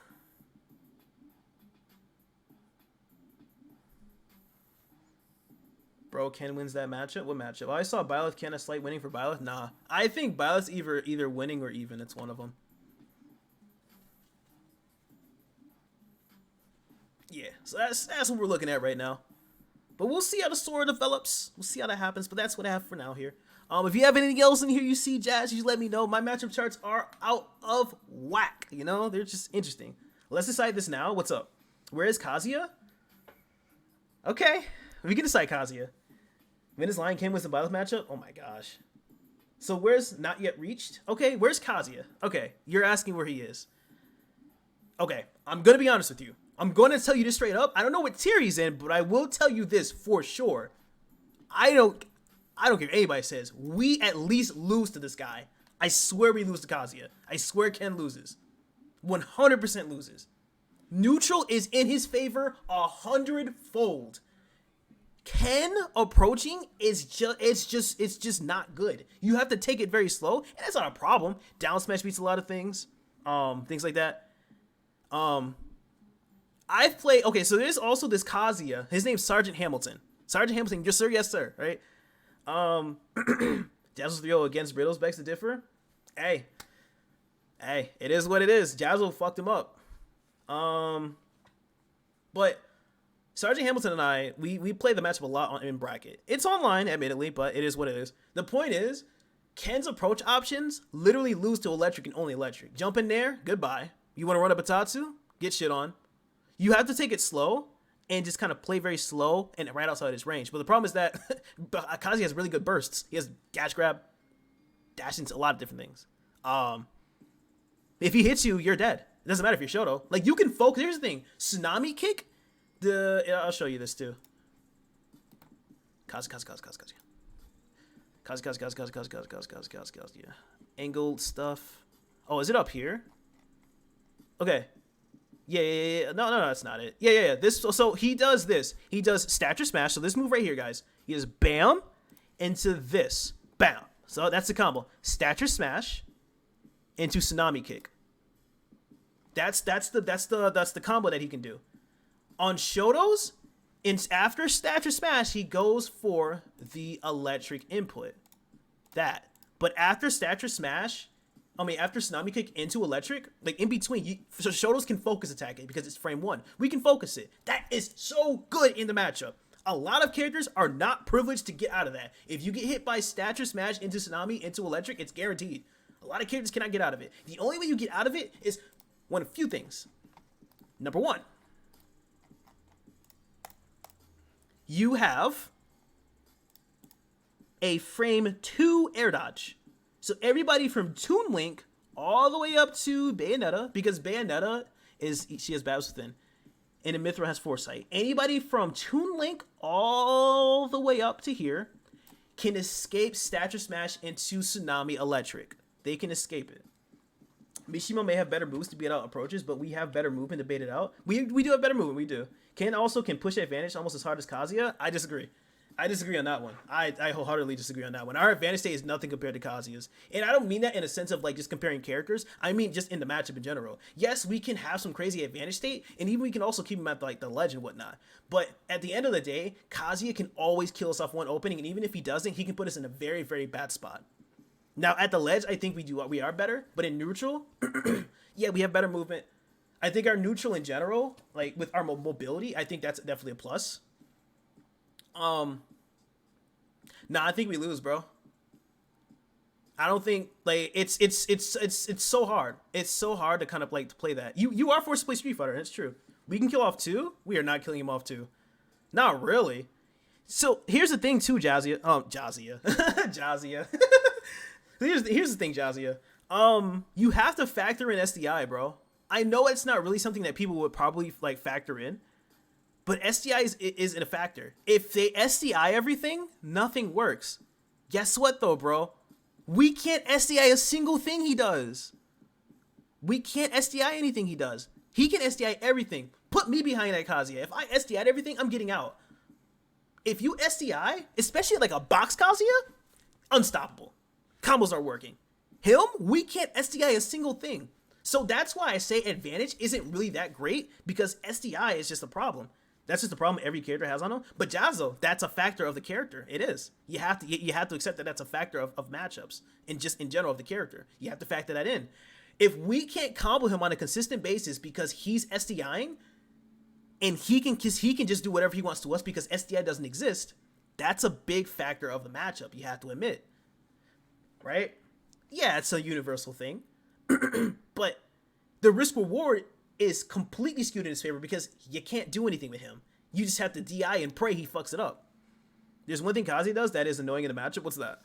Bro, Ken wins that matchup. What matchup? Oh, I saw Byleth Ken a slight winning for Byleth. Nah, I think Byleth's either winning or even. It's one of them. Yeah, so that's what we're looking at right now. But we'll see how the story develops. We'll see how that happens. But that's what I have for now here. If you have anything else in here you see, Jazz, you let me know. My matchup charts are out of whack. You know, they're just interesting. Let's decide this now. What's up? Where is Kazuya? Okay, we can decide Kazuya. Venus Lion King was the Byleth matchup? Oh my gosh. So where's not yet reached? Okay, where's Kazuya? Okay, you're asking where he is. Okay, I'm going to be honest with you. I'm going to tell you this straight up. I don't know what tier he's in, but I will tell you this for sure. I don't care what anybody says. We at least lose to this guy. I swear we lose to Kazuya. I swear Ken loses. 100% loses. Neutral is in his favor 100-fold. Ken approaching is just not good. You have to take it very slow, and that's not a problem. Down smash beats a lot of things. Things like that. I've played, okay, so there's also this Kazuya. His name's Sergeant Hamilton. Sergeant Hamilton, yes sir, right? Jazzle 3-0 against Riddles begs to differ. Hey, it is what it is. Jazzle fucked him up. But Sergeant Hamilton and I, we play the matchup a lot in bracket. It's online, admittedly, but it is what it is. The point is, Ken's approach options literally lose to electric and only electric. Jump in there, goodbye. You want to run a Batatsu? Get shit on. You have to take it slow and just kind of play very slow and right outside his range. But the problem is that Kazuya has really good bursts. He has dash grab, dash into a lot of different things. If he hits you, you're dead. It doesn't matter if you're Shoto. Like, you can focus. Here's the thing. Tsunami kick. I'll show you this too. Kazuya. Angled stuff. Oh, is it up here? Okay. Yeah. No, that's not it. Yeah. This. So he does this. He does stature smash. So this move right here, guys. He does bam into this. Bam. So that's the combo. Stature smash into tsunami kick. That's the combo that he can do. On Shoto's, after stature smash, he goes for the electric input. That. But after stature smash, after tsunami kick into electric, like in between, so Shoto's can focus attack it because it's frame 1. We can focus it. That is so good in the matchup. A lot of characters are not privileged to get out of that. If you get hit by stature smash into tsunami into electric, it's guaranteed. A lot of characters cannot get out of it. The only way you get out of it is one of a few things. Number 1, you have a frame 2 air dodge. So everybody from Toon Link all the way up to Bayonetta, because Bayonetta she has Battles Within, and Mithra has Foresight. Anybody from Toon Link all the way up to here can escape stature smash into tsunami electric. They can escape it. Mishima may have better moves to beat out approaches, but we have better movement to bait it out. We do have better movement, we do. Ken also can push advantage almost as hard as Kazuya. I disagree on that one. I wholeheartedly disagree on that one. Our advantage state is nothing compared to Kazuya's. And I don't mean that in a sense of like just comparing characters. I mean just in the matchup in general. Yes, we can have some crazy advantage state, and even we can also keep him at like the ledge and whatnot. But at the end of the day, Kazuya can always kill us off one opening, and even if he doesn't, he can put us in a very, very bad spot. Now, at the ledge, I think we are better. But in neutral, yeah, we have better movement. I think our neutral in general, like with our mobility, I think that's definitely a plus. Nah, I think we lose, bro. I don't think like it's so hard. It's so hard to kind of like to play that. You are forced to play Street Fighter, and it's true. We can kill off 2. We are not killing him off 2. Not really. So here's the thing too, Jazia. Jazia. Here's the thing, Jazia. You have to factor in SDI, bro. I know it's not really something that people would probably like factor in, but SDI isn't a factor. If they SDI everything, nothing works. Guess what though, bro? We can't SDI a single thing he does. We can't SDI anything he does. He can SDI everything. Put me behind that Kazuya. If I SDI'd everything, I'm getting out. If you SDI, especially like a box Kazuya, unstoppable. Combos are working. Him, we can't SDI a single thing. So that's why I say advantage isn't really that great, because SDI is just a problem. That's just the problem every character has on them. But Jazz, though, that's a factor of the character. It is. You have to accept that that's a factor of matchups and just in general of the character. You have to factor that in. If we can't combo him on a consistent basis because he's SDIing and he can just do whatever he wants to us because SDI doesn't exist, that's a big factor of the matchup. You have to admit, right? Yeah, it's a universal thing, but the risk reward is completely skewed in his favor because you can't do anything with him. You just have to DI and pray he fucks it up. There's one thing Kazuya does that is annoying in the matchup. What's that?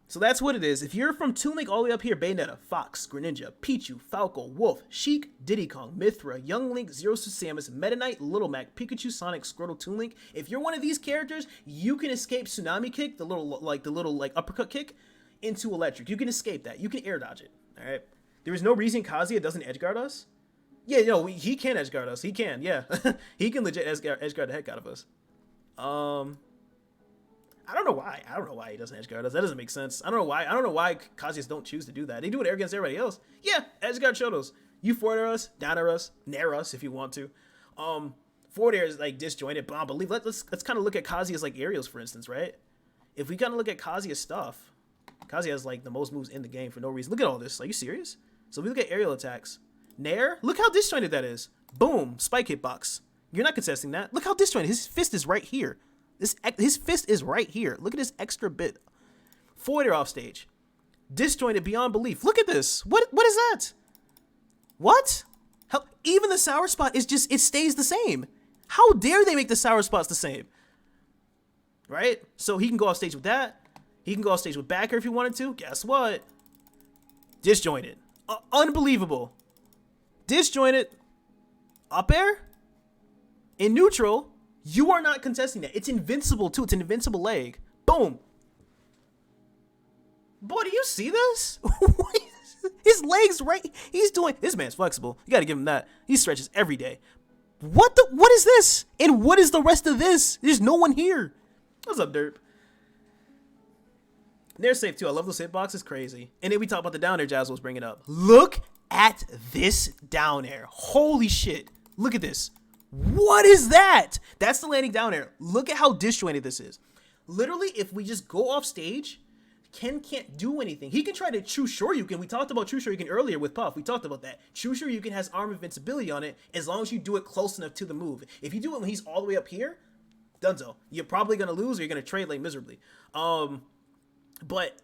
So that's what it is. If you're from Toon Link all the way up here, Bayonetta, Fox, Greninja, Pichu, Falco, Wolf, Sheik, Diddy Kong, Mithra, Young Link, Zero Suit Samus, Meta Knight, Little Mac, Pikachu, Sonic, Squirtle, Toon Link. If you're one of these characters, you can escape Tsunami Kick, the little uppercut kick, into Electric. You can escape that. You can air dodge it. All right. There is no reason Kazuya doesn't edgeguard us. Yeah, no, he can edgeguard us. He can, yeah. He can legit edgeguard the heck out of us. I don't know why. I don't know why he doesn't edgeguard us. That doesn't make sense. I don't know why. I don't know why Kazuyas don't choose to do that. They do it against everybody else. Yeah, edgeguard Shotos. You forward air us, down air us, nair us if you want to. Forward air is like disjointed, but I believe let's kind of look at Kazuya's like aerials, for instance, right? If we kind of look at Kazuya's stuff, Kazuya has like the most moves in the game for no reason. Look at all this. Are you serious? So we look at aerial attacks. Nair, look how disjointed that is. Boom, spike hitbox. You're not contesting that. Look how disjointed. His fist is right here. His fist is right here. Look at this extra bit. Forward air off stage. Disjointed beyond belief. Look at this. What is that? What? How, even the sour spot is just, it stays the same. How dare they make the sour spots the same? Right? So he can go off stage with that. He can go off stage with back air if he wanted to. Guess what? Disjointed. Unbelievable. Disjointed. Up air. In neutral. You are not contesting that. It's invincible too. It's an invincible leg. Boom. Boy, do you see this? His legs right. He's doing. This man's flexible. You gotta give him that. He stretches every day. What is this? And what is the rest of this? There's no one here. What's up, Derp? They're safe too. I love those hitboxes. Crazy. And then we talk about the down air Jazz was bringing up. Look at this down air. Holy shit. Look at this. What is that? That's the landing down air. Look at how disjointed this is. Literally, if we just go off stage, Ken can't do anything. He can try to True Shoryuken. We talked about True Shoryuken earlier with Puff. We talked about that. True Shoryuken has arm invincibility on it as long as you do it close enough to the move. If you do it when he's all the way up here, dunzo. You're probably going to lose or you're going to trade like miserably. But,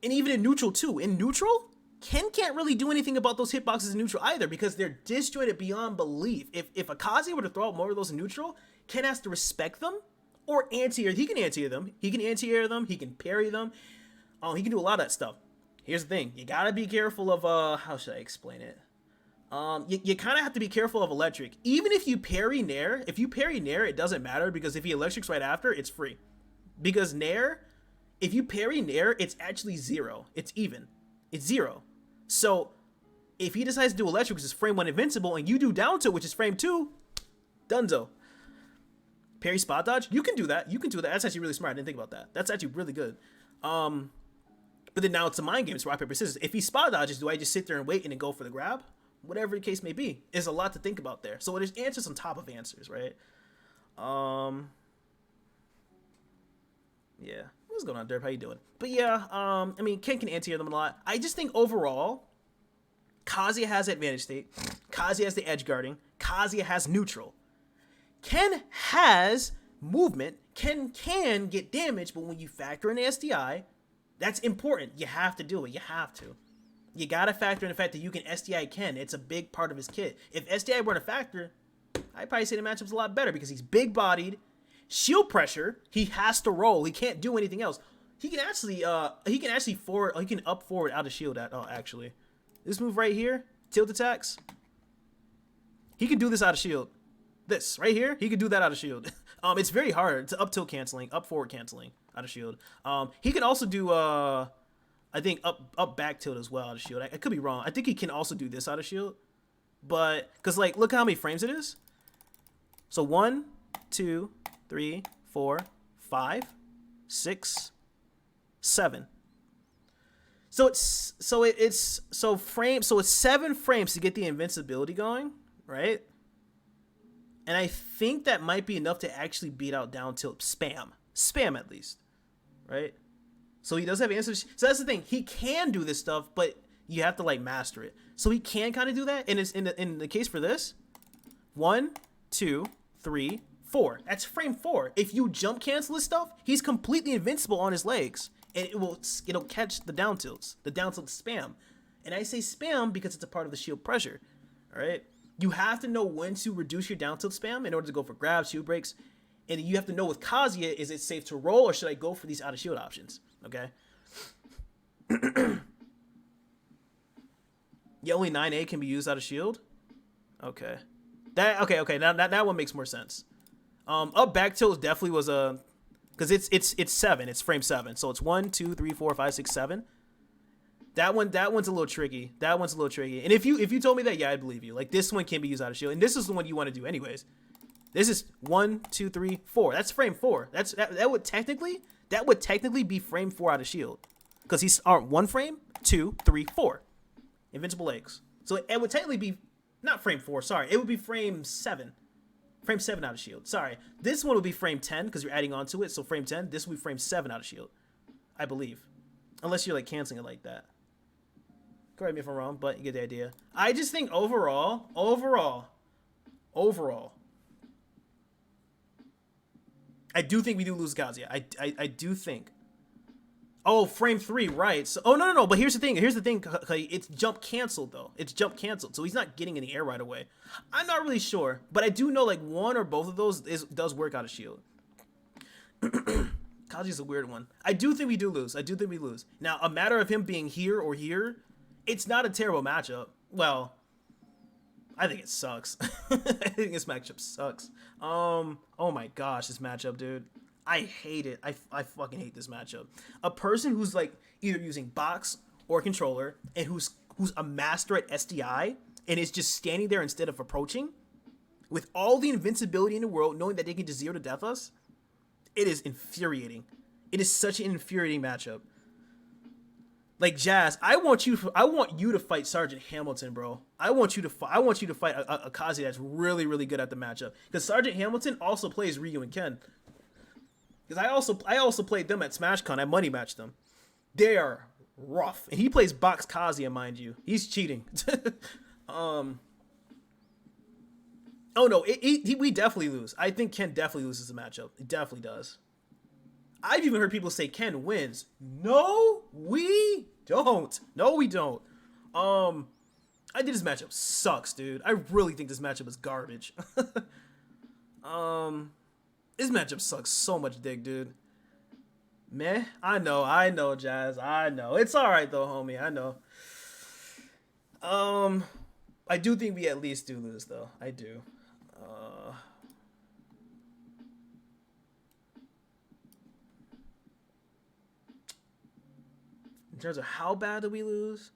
and even in neutral too. In neutral, Ken can't really do anything about those hitboxes in neutral either because they're disjointed beyond belief. If a Kazuya were to throw out more of those in neutral, Ken has to respect them or anti-air. He can anti-air them. He can anti-air them. He can parry them. He can do a lot of that stuff. Here's the thing. You gotta be careful of, how should I explain it? You kind of have to be careful of electric. Even if you parry Nair, it doesn't matter because if he electrics right after, it's free. Because Nair, if you parry Nair, it's actually 0. It's even. It's 0. So if he decides to do electric, which is frame 1 invincible, and you do down tilt, which is frame 2, dunzo. Parry spot dodge, you can do that. You can do that. That's actually really smart. I didn't think about that. That's actually really good. But then now it's a mind game. It's rock, paper, scissors. If he spot dodges, do I just sit there and wait and then go for the grab? Whatever the case may be. There's a lot to think about there. So there's answers on top of answers, right? Yeah. What's going on, Derp? How you doing? But yeah, I mean, Ken can anti-air them a lot. I just think overall, Kazuya has advantage state. Kazuya has the edge guarding. Kazuya has neutral. Ken has movement. Ken can get damage, but when you factor in the SDI, that's important. You have to do it. You have to. You gotta factor in the fact that you can SDI Ken. It's a big part of his kit. If SDI weren't a factor, I'd probably say the matchup's a lot better because he's big-bodied. Shield pressure, he has to roll. He can't do anything else. He can actually forward. He can up forward out of shield. Actually, this move right here, tilt attacks. He can do this out of shield. This right here, he can do that out of shield. It's very hard. It's up tilt canceling, up forward canceling out of shield. He can also do I think up back tilt as well out of shield. I could be wrong. I think he can also do this out of shield, but because like look how many frames it is. So 1, 2, 3, 4, 5, 6, 7. it's 7 frames to get the invincibility going, right? And I think that might be enough to actually beat out down tilt spam at least, right? So he does have answers. So that's the thing. He can do this stuff, but you have to like master it. So he can kind of do that. And it's in the case for this, 1, 2, 3, 4. That's frame 4. If you jump cancel this stuff, he's completely invincible on his legs, and it'll catch the down tilts, spam. And I say spam because it's a part of the shield pressure. All right. You have to know when to reduce your down tilt spam in order to go for grabs, shield breaks, and you have to know with Kazuya, is it safe to roll or should I go for these out of shield options? Okay. Yeah, only 9A can be used out of shield. Okay. Okay. Now that one makes more sense. Up back tilt definitely was a, because it's 7. It's frame 7. So it's 1, 2, 3, 4, 5, 6, 7. That one's a little tricky. And if you told me that, yeah, I'd believe you. Like this one can be used out of shield, and this is the one you want to do anyways. This is 1, 2, 3, 4. That's frame 4. That would technically be frame 4 out of shield, because he's 1 frame, 2, 3, 4, invincible legs. So it would technically be not frame 4. Sorry, it would be frame 7. Frame 7 out of shield. Sorry, this one would be frame 10 because you're adding on to it. So frame 10. This would be frame 7 out of shield, I believe, unless you're like canceling it like that. Correct me if I'm wrong, but you get the idea. I just think overall, I do think we do lose Kazuya. I do think. Oh, frame 3, right. So, no. But here's the thing. It's jump canceled, though. So he's not getting in the air right away. I'm not really sure. But I do know, like, one or both of those does work out of shield. Kazuya's a weird one. I do think we do lose. Now, a matter of him being here or here, it's not a terrible matchup. Well, I think it sucks. I think this matchup sucks. Oh my gosh, this matchup, dude. I hate it. I fucking hate this matchup. A person who's like either using box or controller and who's a master at SDI and is just standing there instead of approaching with all the invincibility in the world, knowing that they can just 0 to death us, it is infuriating. It is such an infuriating matchup. Like Jazz, I want you to fight Sergeant Hamilton, bro. I want you to fight a Kazuya that's really, really good at the matchup. Because Sergeant Hamilton also plays Ryu and Ken. Because I also played them at SmashCon. I money matched them. They are rough, and he plays box Kazuya, mind you. He's cheating. Oh no, we definitely lose. I think Ken definitely loses the matchup. It definitely does. I've even heard people say Ken wins. No, we don't. I think this matchup sucks, dude. I really think this matchup is garbage. This matchup sucks so much dick, dude. Meh? I know, Jazz. I know. It's alright though, homie. I know. I do think we at least do lose though. I do. In terms of how bad do we lose?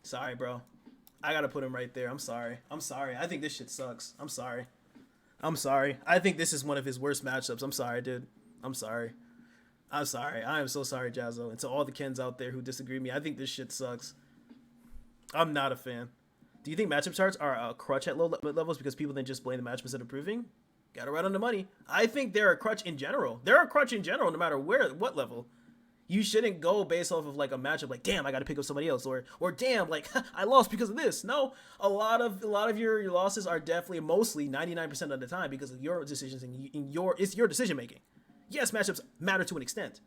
Sorry, bro. I gotta put him right there. I'm sorry. I think this shit sucks. I'm sorry. I think this is one of his worst matchups. I'm sorry, dude. I'm sorry. I am so sorry, Jazzo. And to all the Kens out there who disagree with me, I think this shit sucks. I'm not a fan. Do you think matchup charts are a crutch at low levels because people then just blame the matchup instead of improving? Got it right on the money. I think they're a crutch in general. No matter what level. You shouldn't go based off of like a matchup like, damn, I got to pick up somebody else, or damn, like I lost because of this. No, a lot of your losses are definitely mostly 99% of the time because of your decisions and it's your decision making. Yes, matchups matter to an extent.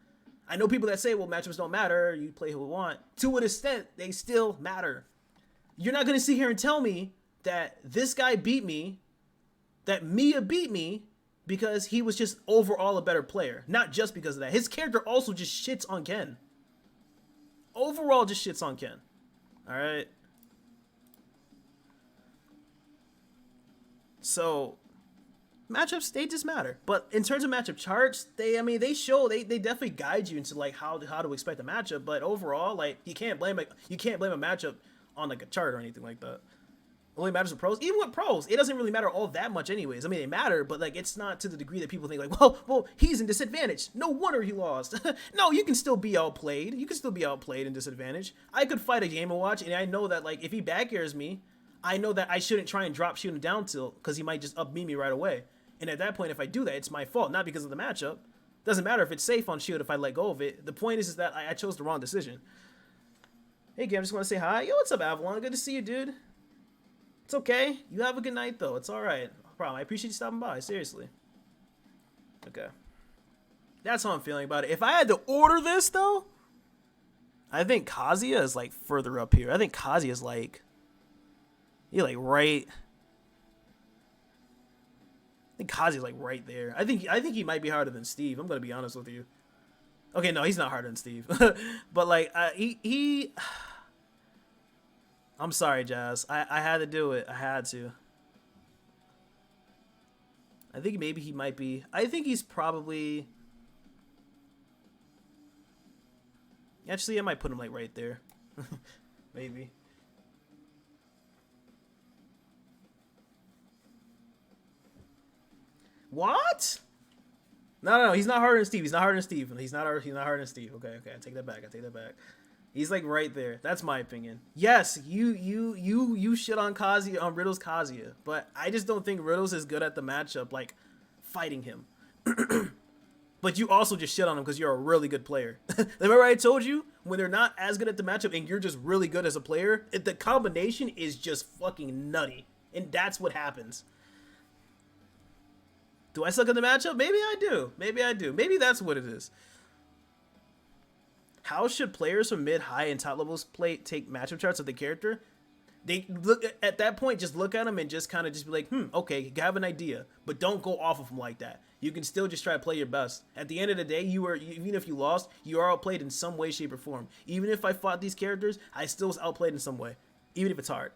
I know people that say, well, matchups don't matter. You play who you want. To an extent, they still matter. You're not gonna sit here and tell me that this guy beat me, that Mia beat me, because he was just overall a better player. Not just because of that. His character also just shits on Ken. Overall just shits on Ken. Alright? So, matchups, they just matter. But in terms of matchup charts, they definitely guide you into like how to expect a matchup. But overall, like, you can't blame a matchup on like a chart or anything like that. Only matters with pros. Even with pros, it doesn't really matter all that much anyways. I mean, they matter, but like it's not to the degree that people think like, well, he's in disadvantage. No wonder he lost. No, you can still be outplayed. You can still be outplayed and disadvantaged. I could fight a Game & Watch, and I know that like if he back airs me, I know that I shouldn't try and drop shoot him down tilt because he might just up me right away. And at that point, if I do that, it's my fault, not because of the matchup. Doesn't matter if it's safe on shield if I let go of it. The point is that I chose the wrong decision. Hey, Gam, just want to say hi. Yo, what's up, Avalon? Good to see you, dude. It's okay. You have a good night, though. It's all right. No problem. I appreciate you stopping by. Seriously. Okay. That's how I'm feeling about it. If I had to order this, though, I think Kazuya is, like, further up here. I think Kazuya is, like... You're, like, right... I think Kazuya's, like, right there. I think he might be harder than Steve. I'm going to be honest with you. Okay, no, he's not harder than Steve. But, like, he... I'm sorry, Jazz. I had to do it. I had to. I think maybe he might be... I think he's probably... Actually, I might put him, like, right there. Maybe. What? No, he's not harder than Steve. He's not harder than Steve. He's not harder than Steve. Okay, I take that back. He's like right there. That's my opinion. Yes, you shit on Kazuya, on Riddle's Kazuya, but I just don't think Riddle's is good at the matchup, like fighting him. But you also just shit on him because you're a really good player. Remember I told you when they're not as good at the matchup and you're just really good as a player, the combination is just fucking nutty, and that's what happens. Do I suck at the matchup? Maybe I do. Maybe that's what it is. How should players from mid, high, and top levels take matchup charts of the character? They look at that point, just look at them and just kind of just be like, okay, have an idea, but don't go off of them like that. You can still just try to play your best. At the end of the day, even if you lost, you are outplayed in some way, shape, or form. Even if I fought these characters, I still was outplayed in some way, even if it's hard.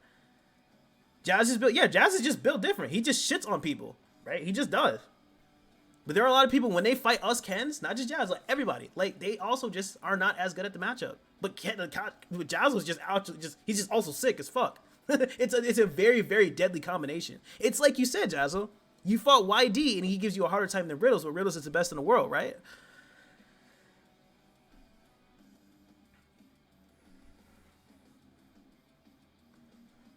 Jazz is just built different. He just shits on people, right? He just does. But there are a lot of people, when they fight us Kens, not just Jazz, like everybody, like they also just are not as good at the matchup. But Jazz was he's just also sick as fuck. It's a very, very deadly combination. It's like you said, Jazzo, you fought YD and he gives you a harder time than Riddles, but Riddles is the best in the world, right?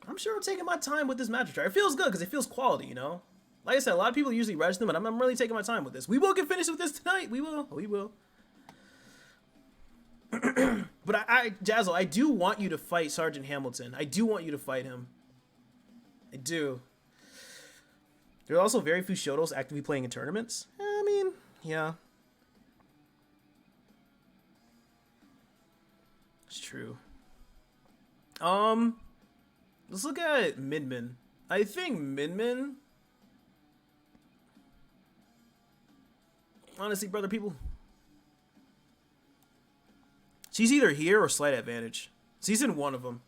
I'm sure I'm taking my time with this matchup chart. It feels good because it feels quality, you know? Like I said, a lot of people usually rush them, but I'm really taking my time with this. We will get finished with this tonight. We will. But Jazzo, I do want you to fight Sergeant Hamilton. I do want you to fight him. I do. There are also very few Shotos actively playing in tournaments. I mean, yeah. It's true. Let's look at Minmin. I think Minmin... Honestly, brother, people... She's either here or slight advantage. She's in one of them.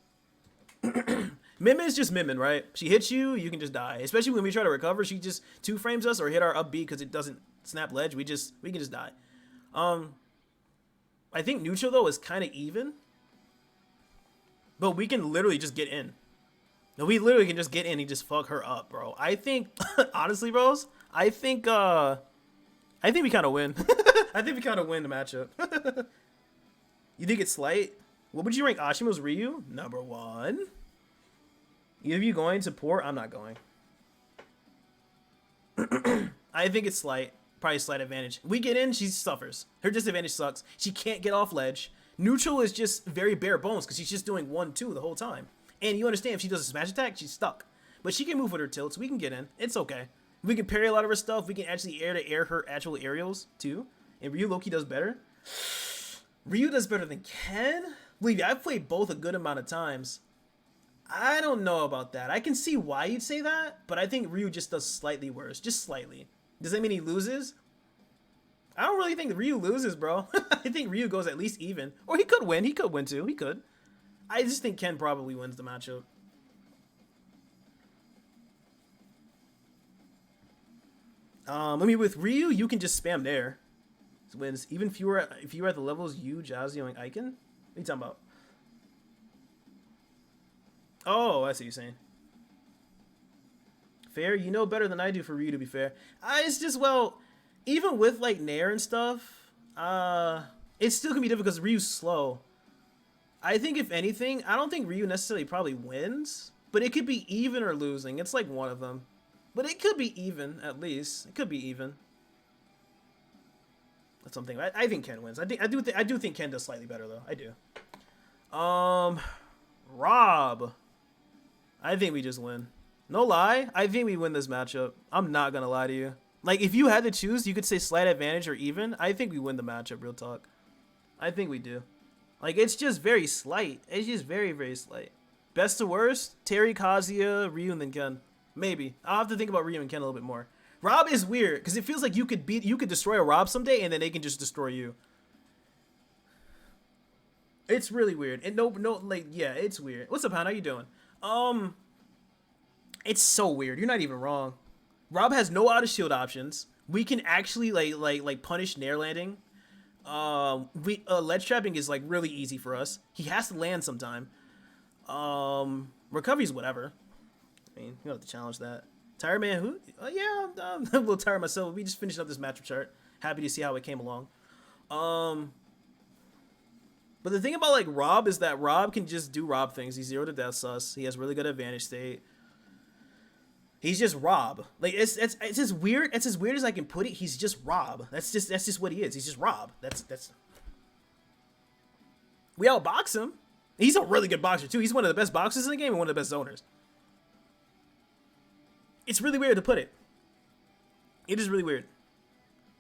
Minmin is just Minmin, right? She hits you, you can just die. Especially when we try to recover, she just 2-frames us or hit our up B because it doesn't snap ledge. We can just die. I think neutral, though, is kind of even. But we can literally just get in. No, we literally can just get in and just fuck her up, bro. I think, honestly, bros, I think we kind of win. I think we kind of win the matchup. You think it's slight? What would you rank Ashima's Ryu? Number 1. Either of you going to port? I'm not going. I think it's slight. Probably slight advantage. We get in, she suffers. Her disadvantage sucks. She can't get off ledge. Neutral is just very bare bones because she's just doing 1-2 the whole time. And you understand if she does a smash attack, she's stuck. But she can move with her tilts. We can get in. It's okay. We can parry a lot of her stuff. We can actually air her actual aerials too. And Ryu Loki does better. Ryu does better than Ken? Believe me, I've played both a good amount of times. I don't know about that. I can see why you'd say that, but I think Ryu just does slightly worse. Just slightly. Does that mean he loses? I don't really think Ryu loses, bro. I think Ryu goes at least even. Or he could win. He could win too. He could. I just think Ken probably wins the matchup. I mean, with Ryu, you can just spam there. Wins even if you were at the levels you, Jazzy, and Icon. What are you talking about? Oh, I see what you're saying. fair. You know better than I do for Ryu, to be fair. It's just, well, even with, like, Nair and stuff, it still can be difficult because Ryu's slow. I think, if anything, I don't think Ryu necessarily probably wins, but it could be even or losing. It's like one of them. But it could be even, at least. It could be even. That's something. I think Ken wins. I do think Ken does slightly better, though. I do. Rob. I think we just win. No lie, I think we win this matchup. I'm not gonna lie to you. Like, if you had to choose, you could say slight advantage or even. I think we win the matchup, real talk. I think we do. Like, it's just very slight. It's just very, very slight. Best to worst, Terry, Kazuya, Ryu, and then Ken. Maybe. I'll have to think about Ryu and Ken a little bit more. Rob is weird, because it feels like you could destroy a Rob someday, and then they can just destroy you. It's really weird. And yeah, it's weird. What's up, Han? How you doing? It's so weird. You're not even wrong. Rob has no out of shield options. We can actually like punish Nair landing. Ledge trapping is like really easy for us. He has to land sometime. Recovery's whatever. I mean, you don't have to challenge that. Tired man, who? Yeah, I'm a little tired myself. We just finished up this matchup chart. Happy to see how it came along. But the thing about like Rob is that Rob can just do Rob things. He's 0 to death sus. He has really good advantage state. He's just Rob. Like it's as weird. It's as weird as I can put it. He's just Rob. That's just what he is. He's just Rob. That's. We outbox him. He's a really good boxer too. He's one of the best boxers in the game and one of the best zoners. It's really weird to put it. It is really weird.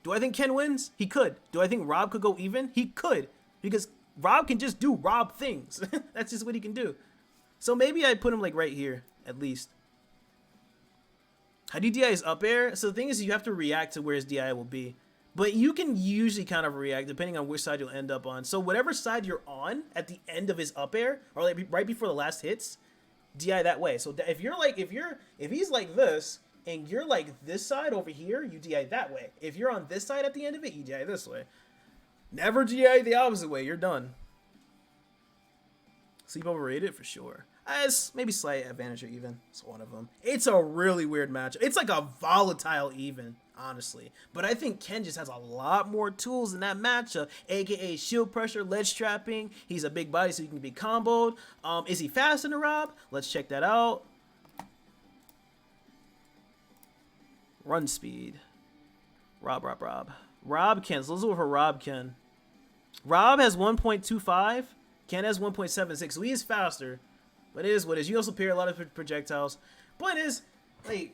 Do I think Ken wins? He could. Do I think Rob could go even? He could. Because Rob can just do Rob things. That's just what he can do. So maybe I put him like right here, at least. How do you DI his up air? So the thing is, you have to react to where his DI will be. But you can usually kind of react depending on which side you'll end up on. So whatever side you're on at the end of his up air, or like right before the last hits, DI that way. So if he's like this and you're like this side over here, you DI that way. If you're on this side at the end of it, you DI this way. Never DI the opposite way. You're done. Sleep overrated for sure. As maybe slight advantage or even. It's one of them. It's a really weird matchup. It's like a volatile even, honestly. But I think Ken just has a lot more tools in that matchup, aka shield pressure, ledge trapping. He's a big body, so he can be comboed. Is he faster than Rob? Let's check that out. Run speed. Rob Ken. So let's look for Rob Ken. Rob has 1.25. Ken has 1.76. So he is faster. But it is what it is. You also parry a lot of projectiles. Point is, like,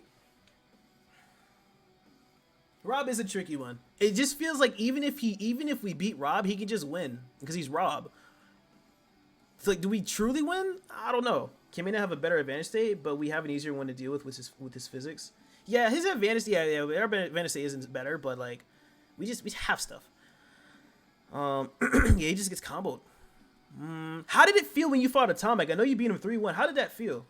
Rob is a tricky one. It just feels like even if we beat Rob, he can just win because he's Rob. It's like, do we truly win? I don't know. Can we not have a better advantage state, but we have an easier one to deal with his physics? Yeah, his advantage, yeah, our advantage state isn't better, but like, we have stuff. Yeah, he just gets comboed. How did it feel when you fought Atomic? I know you beat him 3-1. How did that feel?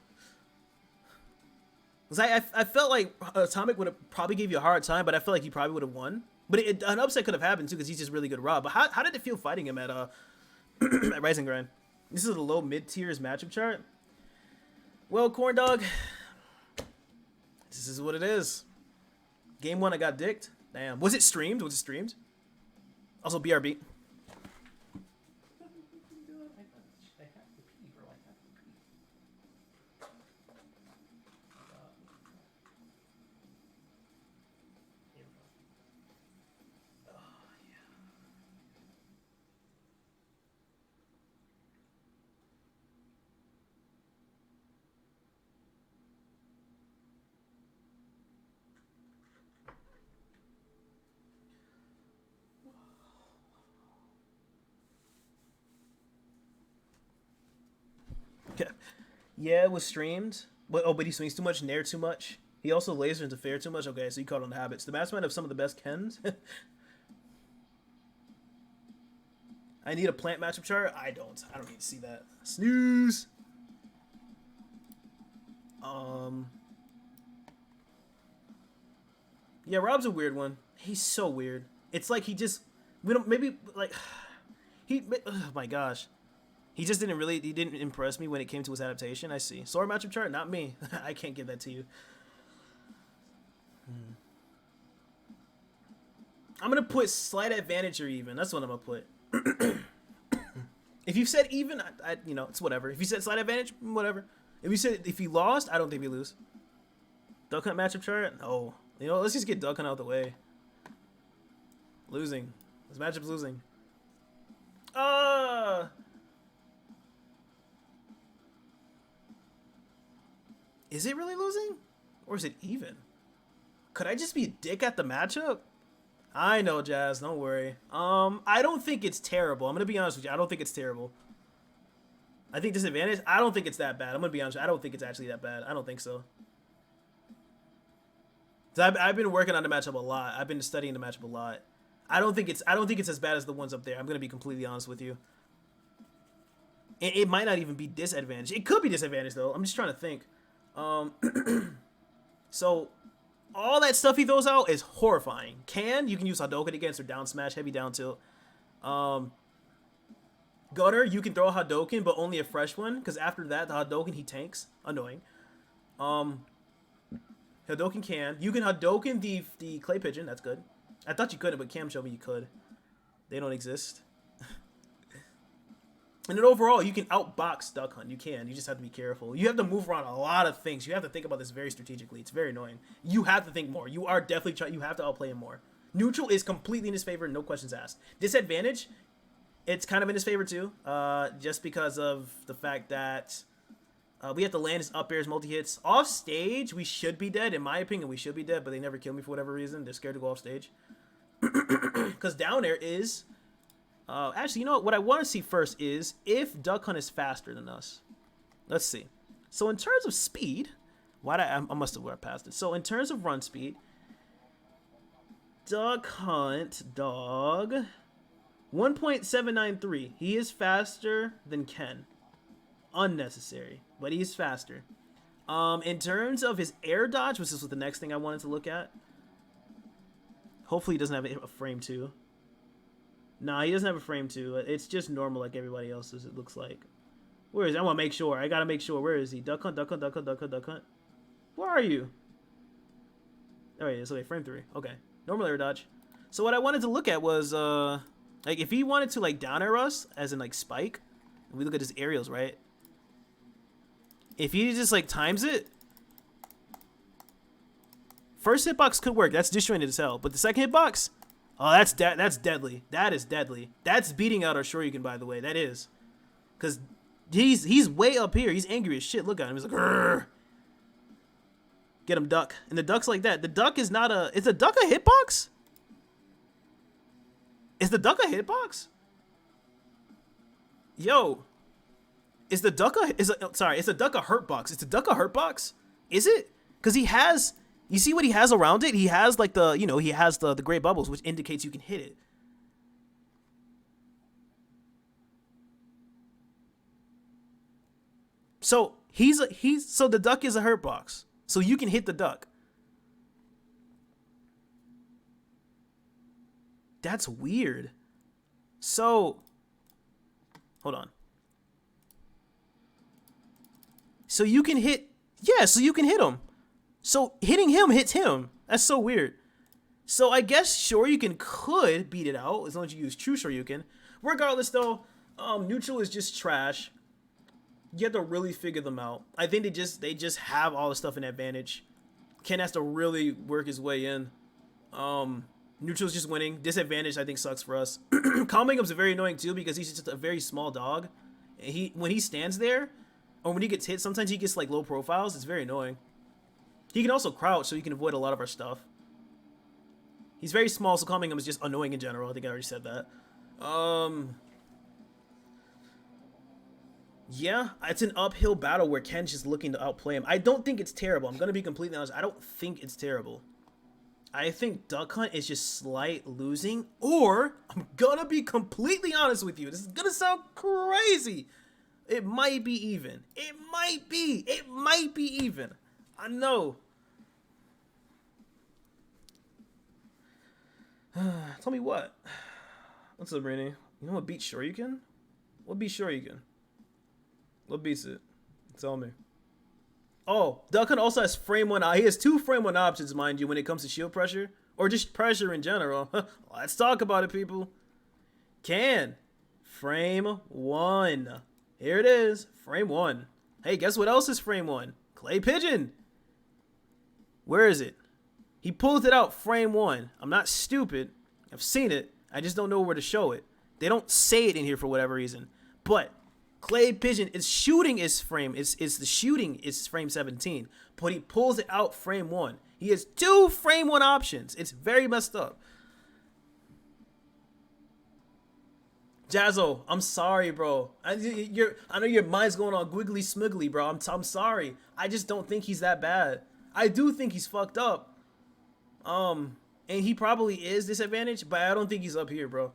Because I felt like Atomic would have probably gave you a hard time, but I felt like he probably would have won. But an upset could have happened too because he's just really good Rob. But how did it feel fighting him at at Rise and Grind? This is the low mid tiers matchup chart. Well, Corn Dog, this is what it is. Game 1, I got dicked. Damn. Was it streamed? Also, BRB. Yeah, it was streamed. But he swings too much, nair too much. He also lasers into fair too much. Okay, so you caught on the habits. The Mastermind have some of the best Kens. I need a plant matchup chart. I don't need to see that. Snooze. Yeah, Rob's a weird one. He's so weird. It's like he oh my gosh. He didn't impress me when it came to his adaptation. I see. Sword matchup chart, not me. I can't give that to you. I'm gonna put slight advantage or even. That's what I'm gonna put. If you said even, you know, it's whatever. If you said slight advantage, whatever. If you lost, I don't think we lose. Duck Hunt matchup chart? No. You know, let's just get Duck Hunt out of the way. Losing. This matchup's losing. Is it really losing? Or is it even? Could I just be a dick at the matchup? I know, Jazz. Don't worry. I don't think it's terrible. I'm gonna be honest with you. I don't think it's terrible. I think disadvantage. I don't think it's that bad. I'm gonna be honest. I don't think it's actually that bad. I don't think so. I've been working on the matchup a lot. I've been studying the matchup a lot. I don't think it's as bad as the ones up there. I'm gonna be completely honest with you. It might not even be disadvantage. It could be disadvantage though. I'm just trying to think. So. All that stuff he throws out is horrifying. You can use Hadouken against or down smash, heavy down tilt. Gutter, you can throw a Hadouken, but only a fresh one, because after that, the Hadouken, he tanks. Annoying. Hadouken can. You can Hadouken the Clay Pigeon, that's good. I thought you couldn't, but Cam showed me you could. They don't exist. And then overall, you can outbox Duck Hunt. You can. You just have to be careful. You have to move around a lot of things. You have to think about this very strategically. It's very annoying. You have to think more. You are definitely trying. You have to outplay him more. Neutral is completely in his favor. No questions asked. Disadvantage, it's kind of in his favor too. Just because of the fact that we have to land his up airs, multi-hits. Off stage, we should be dead. In my opinion, we should be dead, but they never kill me for whatever reason. They're scared to go off stage. Because down air is... actually, you know what I want to see first is if Duck Hunt is faster than us. Let's see. So in terms of speed, I must have passed it. So in terms of run speed, Duck Hunt, dog, 1.793. He is faster than Ken. Unnecessary, but he's faster. In terms of his air dodge, which is the next thing I wanted to look at. Hopefully he doesn't have a frame 2. Nah, he doesn't have a frame 2. It's just normal like everybody else's, it looks like. Where is he? I want to make sure. I got to make sure. Where is he? Duck Hunt, Duck Hunt, Duck Hunt, Duck Hunt, Duck Hunt. Where are you? There he is. Okay, frame 3. Okay. Normal air dodge. So what I wanted to look at was, like, if he wanted to, like, down air us, as in, like, spike, and we look at his aerials, right? If he just, like, times it, first hitbox could work. That's disjointed as hell. But the second hitbox... Oh, that's deadly. That is deadly. That's beating out our Shoryuken, by the way. That is. Because he's way up here. He's angry as shit. Look at him. He's like, grrr. Get him, Duck. And the Duck's like that. The Duck is not a... Is the Duck a hitbox? Is the Duck a hitbox? Yo. Is the Duck a... Sorry, is the Duck a hurtbox? Is the Duck a hurtbox? Is it? Because he has... You see what he has around it? He has like the, you know, he has the gray bubbles, which indicates you can hit it. So so the Duck is a hurt box. So you can hit the Duck. That's weird. So hold on. So you can hit, yeah, so you can hit him. So hitting him hits him. That's so weird. So I guess Shoryuken could beat it out as long as you use true Shoryuken. Regardless though, neutral is just trash. You have to really figure them out. I think they just have all the stuff in advantage. Ken has to really work his way in. Neutral's just winning. Disadvantage I think sucks for us. Calming Up's very annoying too because he's just a very small dog. And when he stands there, or when he gets hit, sometimes he gets like low profiles. It's very annoying. He can also crouch, so he can avoid a lot of our stuff. He's very small, so calming him is just annoying in general. I think I already said that. Yeah, it's an uphill battle where Ken's just looking to outplay him. I don't think it's terrible. I'm going to be completely honest. I don't think it's terrible. I think Duck Hunt is just slight losing, or I'm going to be completely honest with you. This is going to sound crazy. It might be even. It might be. It might be even. I know. Tell me what. What's up, Rainy? You know what beats Shoryuken? What beats Shoryuken? What beats it? Tell me. Oh, Duckhunt also has frame one. He has 2 frame 1 options, mind you, when it comes to shield pressure or just pressure in general. Let's talk about it, people. Can frame 1. Here it is, frame 1. Hey, guess what else is frame 1? Clay Pigeon. Where is it? He pulled it out frame 1. I'm not stupid. I've seen it. I just don't know where to show it. They don't say it in here for whatever reason. But Clay Pigeon is shooting is frame. It's the shooting is frame 17. But he pulls it out frame 1. He has 2 frame 1 options. It's very messed up. Jazzo, I'm sorry, bro. I know your mind's going on gwiggly smiggly, bro. I'm sorry. I just don't think he's that bad. I do think he's fucked up. And he probably is disadvantaged, but I don't think he's up here, bro.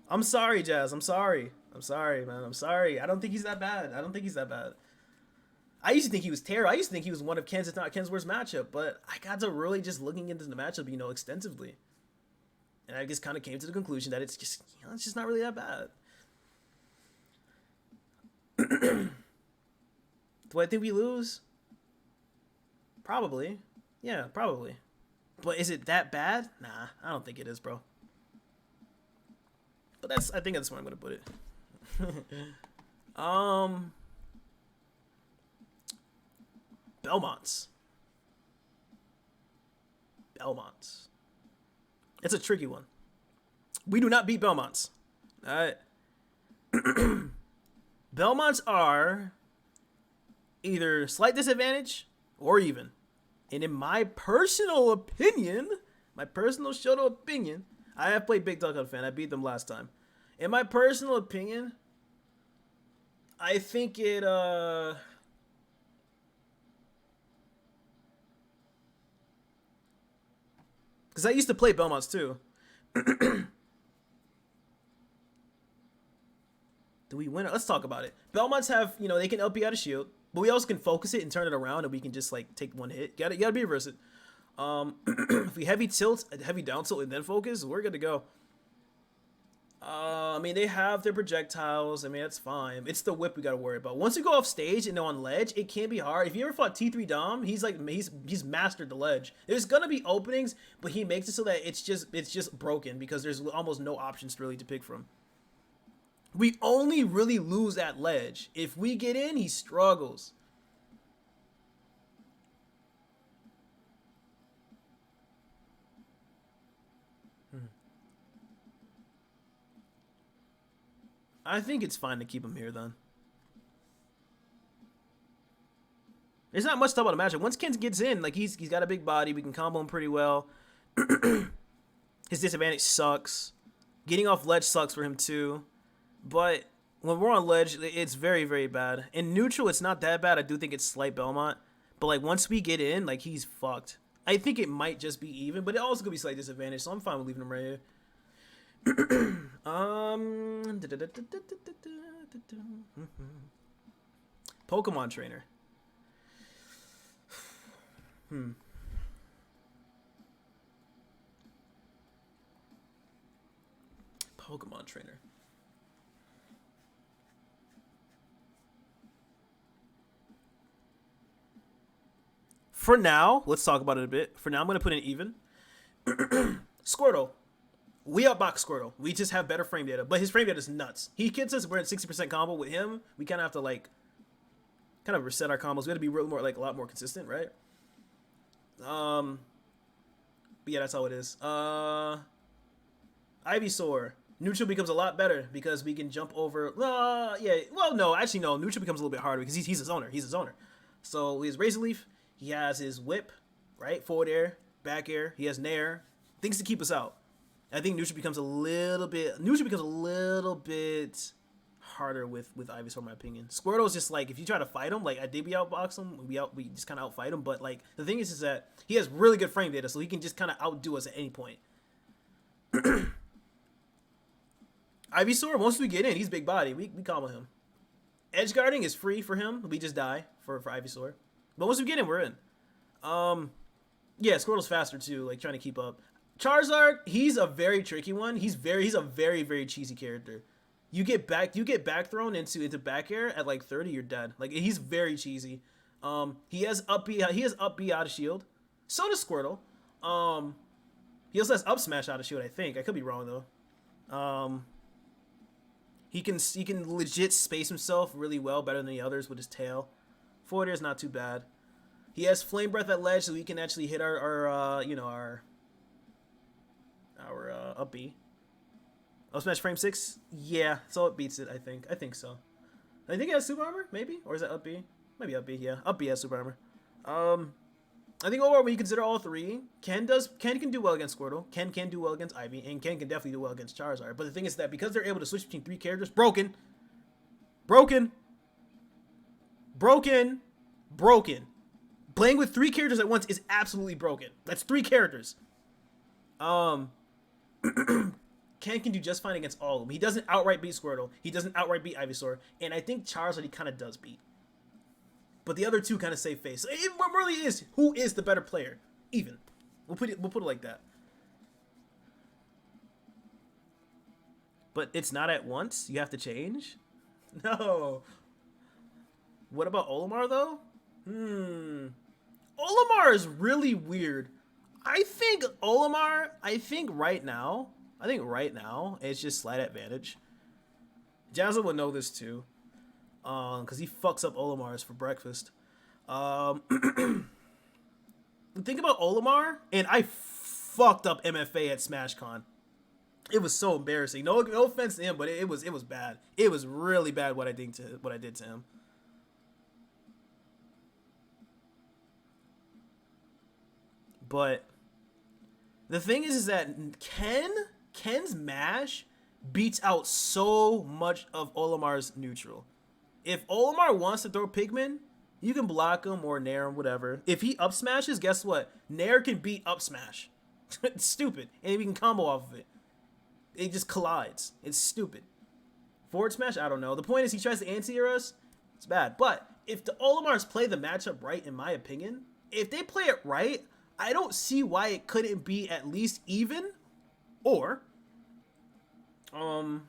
I'm sorry, Jazz. I'm sorry. I'm sorry, man. I'm sorry. I don't think he's that bad. I don't think he's that bad. I used to think he was terrible. I used to think he was one of Ken's, if not Ken's worst matchup, but I got to really just looking into the matchup, extensively. And I just kind of came to the conclusion that it's just, it's just not really that bad. Do I think we lose? Probably. Yeah, probably. But is it that bad? Nah, I don't think it is, bro. But I think that's where I'm gonna put it. Belmonts. It's a tricky one. We do not beat Belmonts. Alright. Belmonts are either slight disadvantage or even. And in my personal opinion, I have played Big Duck Hunt Fan. I beat them last time. In my personal opinion, I think it because I used to play Belmonts too. Do we win it? Let's talk about it. Belmonts have, they can LP out a shield, but we also can focus it and turn it around, and we can just like take one hit. You gotta be reverse it. If we heavy tilt, heavy down tilt, and then focus, we're good to go. I mean, they have their projectiles. I mean, that's fine. It's the whip we gotta worry about. Once you go off stage and on ledge, it can be hard. If you ever fought T3 Dom, he's mastered the ledge. There's gonna be openings, but he makes it so that it's just broken because there's almost no options really to pick from. We only really lose at ledge. If we get in, he struggles. I think it's fine to keep him here, then. There's not much to talk about the matchup. Once Ken gets in, like, he's got a big body. We can combo him pretty well. His disadvantage sucks. Getting off ledge sucks for him, too. But when we're on ledge, it's very, very bad. In neutral, it's not that bad. I do think it's slight Belmont. But, like, once we get in, like, he's fucked. I think it might just be even, but it also could be slight disadvantage, so I'm fine with leaving him right here. Pokemon trainer. Pokemon trainer. For now, let's talk about it a bit. For now, I'm going to put in even. Squirtle. We outbox Squirtle. We just have better frame data, but his frame data is nuts. He gets us. We're at 60% combo with him. We kind of have to like, kind of reset our combos. We got to be real more like a lot more consistent, right? But yeah, that's how it is. Ivysaur. Neutral becomes a lot better because we can jump over. Yeah. Well, no, actually no. Neutral becomes a little bit harder because he's his owner. He's his owner. So he has Razor Leaf. He has his whip, right? Forward air, back air. He has Nair. Things to keep us out. I think neutral becomes a little bit harder with Ivysaur, in my opinion. Squirtle is just like, if you try to fight him, like I did, we outbox him, we just kind of outfight him. But like the thing is that he has really good frame data, so he can just kind of outdo us at any point. Ivysaur, once we get in, he's big body. We combo him. Edge guarding is free for him. We just die for Ivysaur. But once we get in, we're in. Yeah, Squirtle's faster too, like trying to keep up. Charizard, he's a very tricky one. He's a very, very cheesy character. You get back thrown into back air at like 30, you're dead. Like he's very cheesy. He has up B. He has up B out of shield. So does Squirtle. He also has up smash out of shield. I think I could be wrong though. He can legit space himself really well, better than the others with his tail. Forward air is not too bad. He has flame breath at ledge, so we can actually hit our up B. Up smash frame 6. Yeah, so it beats it. I think so. I think it has super armor, maybe, or is that up B? Maybe up B. Yeah, up B has super armor. I think overall, when you consider all three, Ken can do well against Squirtle, Ken can do well against Ivy, and Ken can definitely do well against Charizard. But the thing is that because they're able to switch between three characters, broken. Playing with three characters at once is absolutely broken. That's three characters. Ken can do just fine against all of them. He doesn't outright beat Squirtle. He doesn't outright beat Ivysaur. And I think Charizard he kind of does beat. But the other two kind of save face. It really is who is the better player. Even. We'll put it like that. But it's not at once. You have to change. No. What about Olimar though? Olimar is really weird. I think right now, it's just slight advantage. Jazza would know this too. Because he fucks up Olimars for breakfast. Think about Olimar, and I fucked up MFA at SmashCon. It was so embarrassing. No offense to him, but it was bad. It was really bad what I did to him. But the thing is that Ken's mash beats out so much of Olimar's neutral. If Olimar wants to throw Pikmin, you can block him or nair him, whatever. If he up smashes, guess what? Nair can beat up smash. It's stupid. And we can combo off of it. It just collides. It's stupid. Forward smash, I don't know. The point is he tries to anti-air us. It's bad. But if the Olimars play the matchup right, in my opinion, if they play it right, I don't see why it couldn't be at least even, or I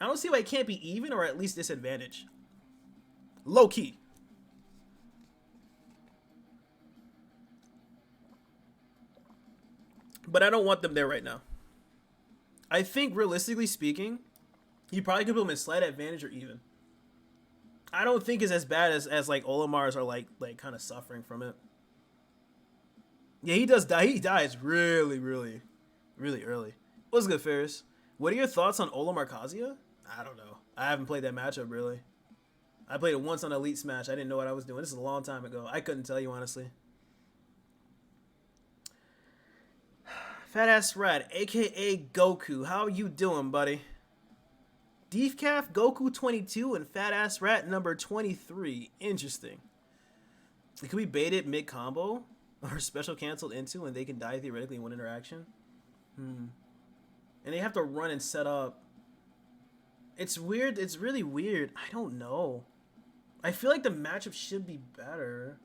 don't see why it can't be even or at least disadvantage. Low key. But I don't want them there right now. I think realistically speaking, you probably could put them in slight advantage or even. I don't think it's as bad as like Olimars are like kind of suffering from it. Yeah, he does die. He dies really early. What's good, Ferris? What are your thoughts on Olimar Kazuya? I don't know. I haven't played that matchup really. I played it once on Elite Smash. I didn't know what I was doing. This is a long time ago. I couldn't tell you honestly. Fat Ass Rat, aka Goku. How you doing, buddy? Deefcaf Goku 22 and Fat Ass Rat number 23. Interesting. Could we bait it mid combo or special canceled into and they can die theoretically in one interaction? And they have to run and set up. It's weird. It's really weird. I don't know. I feel like the matchup should be better.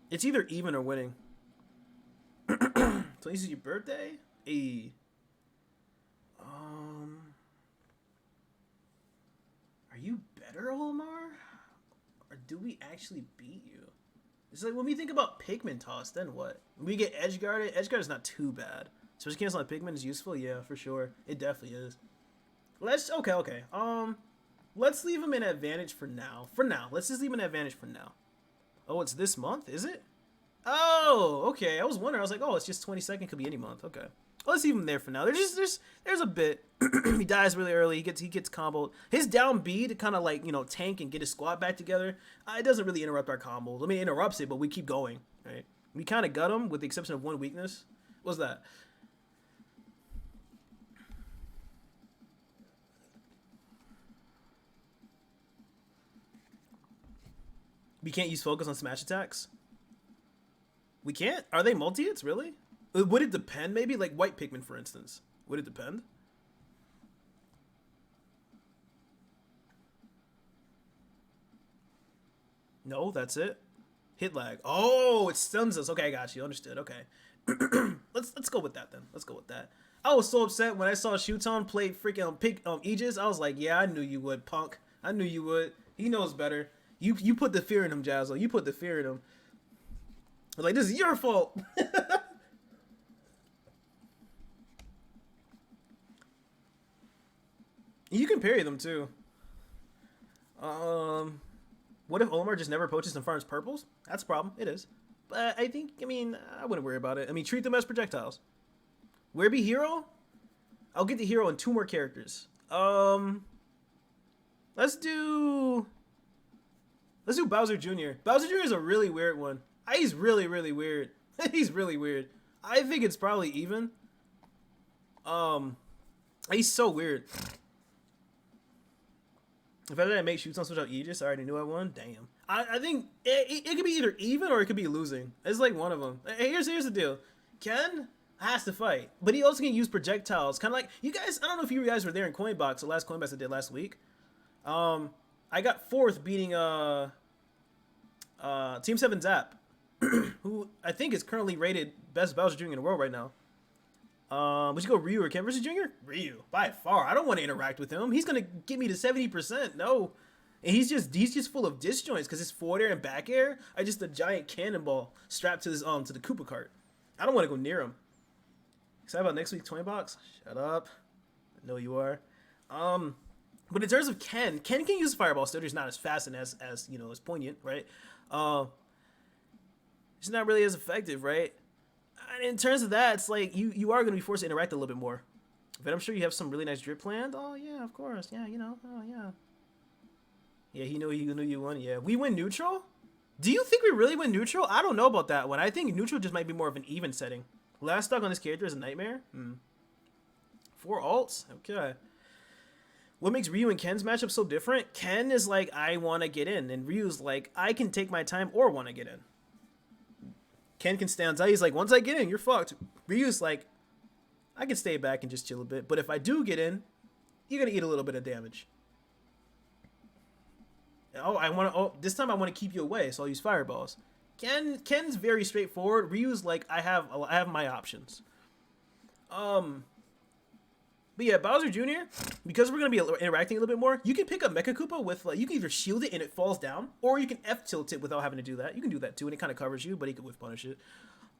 It's either even or winning. So this is your birthday? Hey. Are you better, Olimar? Or do we actually beat you? It's like when we think about Pikmin toss, then what? When we get edge guarded is not too bad. Especially cancel on Pikmin is useful, yeah, for sure. It definitely is. Okay. Let's leave him in advantage for now. Let's just leave him in advantage for now. Oh, it's this month, is it? Oh, okay. I was wondering. I was like, oh, it's just 22nd. Could be any month. Okay. Well, let's leave him there for now. There's a bit. He dies really early. He gets comboed. His down B to kind of like tank and get his squad back together. It doesn't really interrupt our combos. I mean, it interrupts it, but we keep going. Right? We kind of gut him with the exception of one weakness. What's that? We can't use focus on smash attacks. We can't? Are they multi-hits, really? Would it depend, maybe? Like white Pikmin, for instance. Would it depend? No, that's it. Hit lag. Oh, it stuns us. Okay, I got you. Understood. Okay. Let's go with that then. Let's go with that. I was so upset when I saw Shuton play freaking pick Aegis. I was like, yeah, I knew you would, punk. I knew you would. He knows better. You put the fear in him, Jazzo. You put the fear in him. I was like, this is your fault. You can parry them too. What if Olimar just never poaches and farms purples? That's a problem. It is. But I wouldn't worry about it. I mean, treat them as projectiles. Where be hero? I'll get the hero in 2 more characters. Let's do Bowser Jr. Bowser Jr. is a really weird one. He's really, really weird. He's really weird. I think it's probably even. He's so weird. If I didn't make shoots on switch out Aegis, I already knew I won. Damn. I think it could be either even or it could be losing. It's like one of them. Here's the deal. Ken has to fight, but he also can use projectiles. Kind of like you guys. I don't know if you guys were there in Coinbox, the last Coinbox I did last week. I got 4th beating Team 7 Zap, who I think is currently rated best Bowser Jr. in the world right now. Would you go Ryu or Ken versus Jr.? Ryu, by far. I don't want to interact with him. He's gonna get me to 70%. No, and he's just full of disjoints because his forward air and back air are just a giant cannonball strapped to his to the Koopa cart. I don't want to go near him. Excited about next week's 20 box? Shut up. I know you are. But in terms of Ken can use Fireball still. He's not as fast and as as poignant, right? It's not really as effective, right? And in terms of that, it's like you are going to be forced to interact a little bit more. But I'm sure you have some really nice drip planned. Oh yeah, of course. Yeah, Oh yeah. Yeah, he knew you won. Yeah, we win neutral. Do you think we really win neutral? I don't know about that one. I think neutral just might be more of an even setting. Last stock on this character is a nightmare. 4 alts. Okay. What makes Ryu and Ken's matchup so different? Ken is like, I want to get in, and Ryu's like, I can take my time or want to get in. Ken can stay on side. He's like, once I get in, you're fucked. Ryu's like, I can stay back and just chill a bit, but if I do get in, you're gonna eat a little bit of damage. This time I want to keep you away, so I'll use fireballs. Ken's very straightforward. Ryu's like, I have my options. But yeah, Bowser Jr., because we're going to be interacting a little bit more, you can pick up Mecha Koopa with, you can either shield it and it falls down, or you can F-tilt it without having to do that. You can do that too, and it kind of covers you, but he can whiff punish it.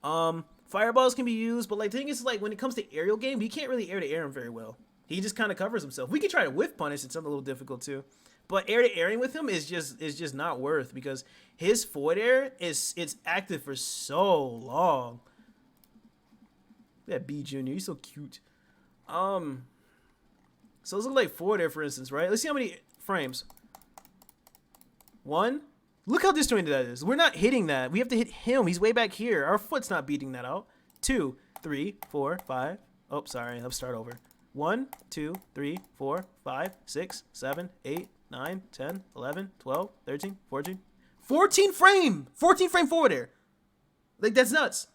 Fireballs can be used, but the thing is, when it comes to aerial game, we can't really air-to-air him very well. He just kind of covers himself. We can try to whiff punish, it's something a little difficult too. But air-to-airing with him is just not worth, because his forward air it's active for so long. That B Junior, he's so cute. So let's look like forward air, for instance, right? Let's see how many frames. 1. Look how disjointed that is. We're not hitting that. We have to hit him. He's way back here. Our foot's not beating that out. 2, 3, 4, 5. Oh, sorry. Let's start over. 1, 2, 3, 4, 5, 6, 7, 8, 9, 10, 11, 12, 13, 14. 14 frame! 14 frame forward air. That's nuts.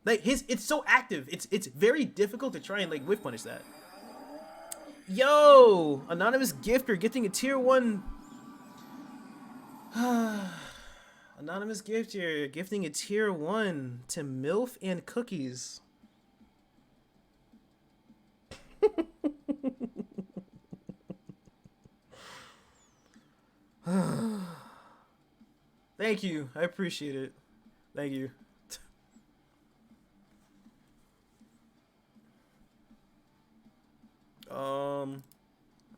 It's so active. It's very difficult to try and whiff punish that. Yo, anonymous gifter gifting a tier 1. Anonymous gifter gifting a tier 1 to MILF and cookies. Thank you. I appreciate it. Thank you.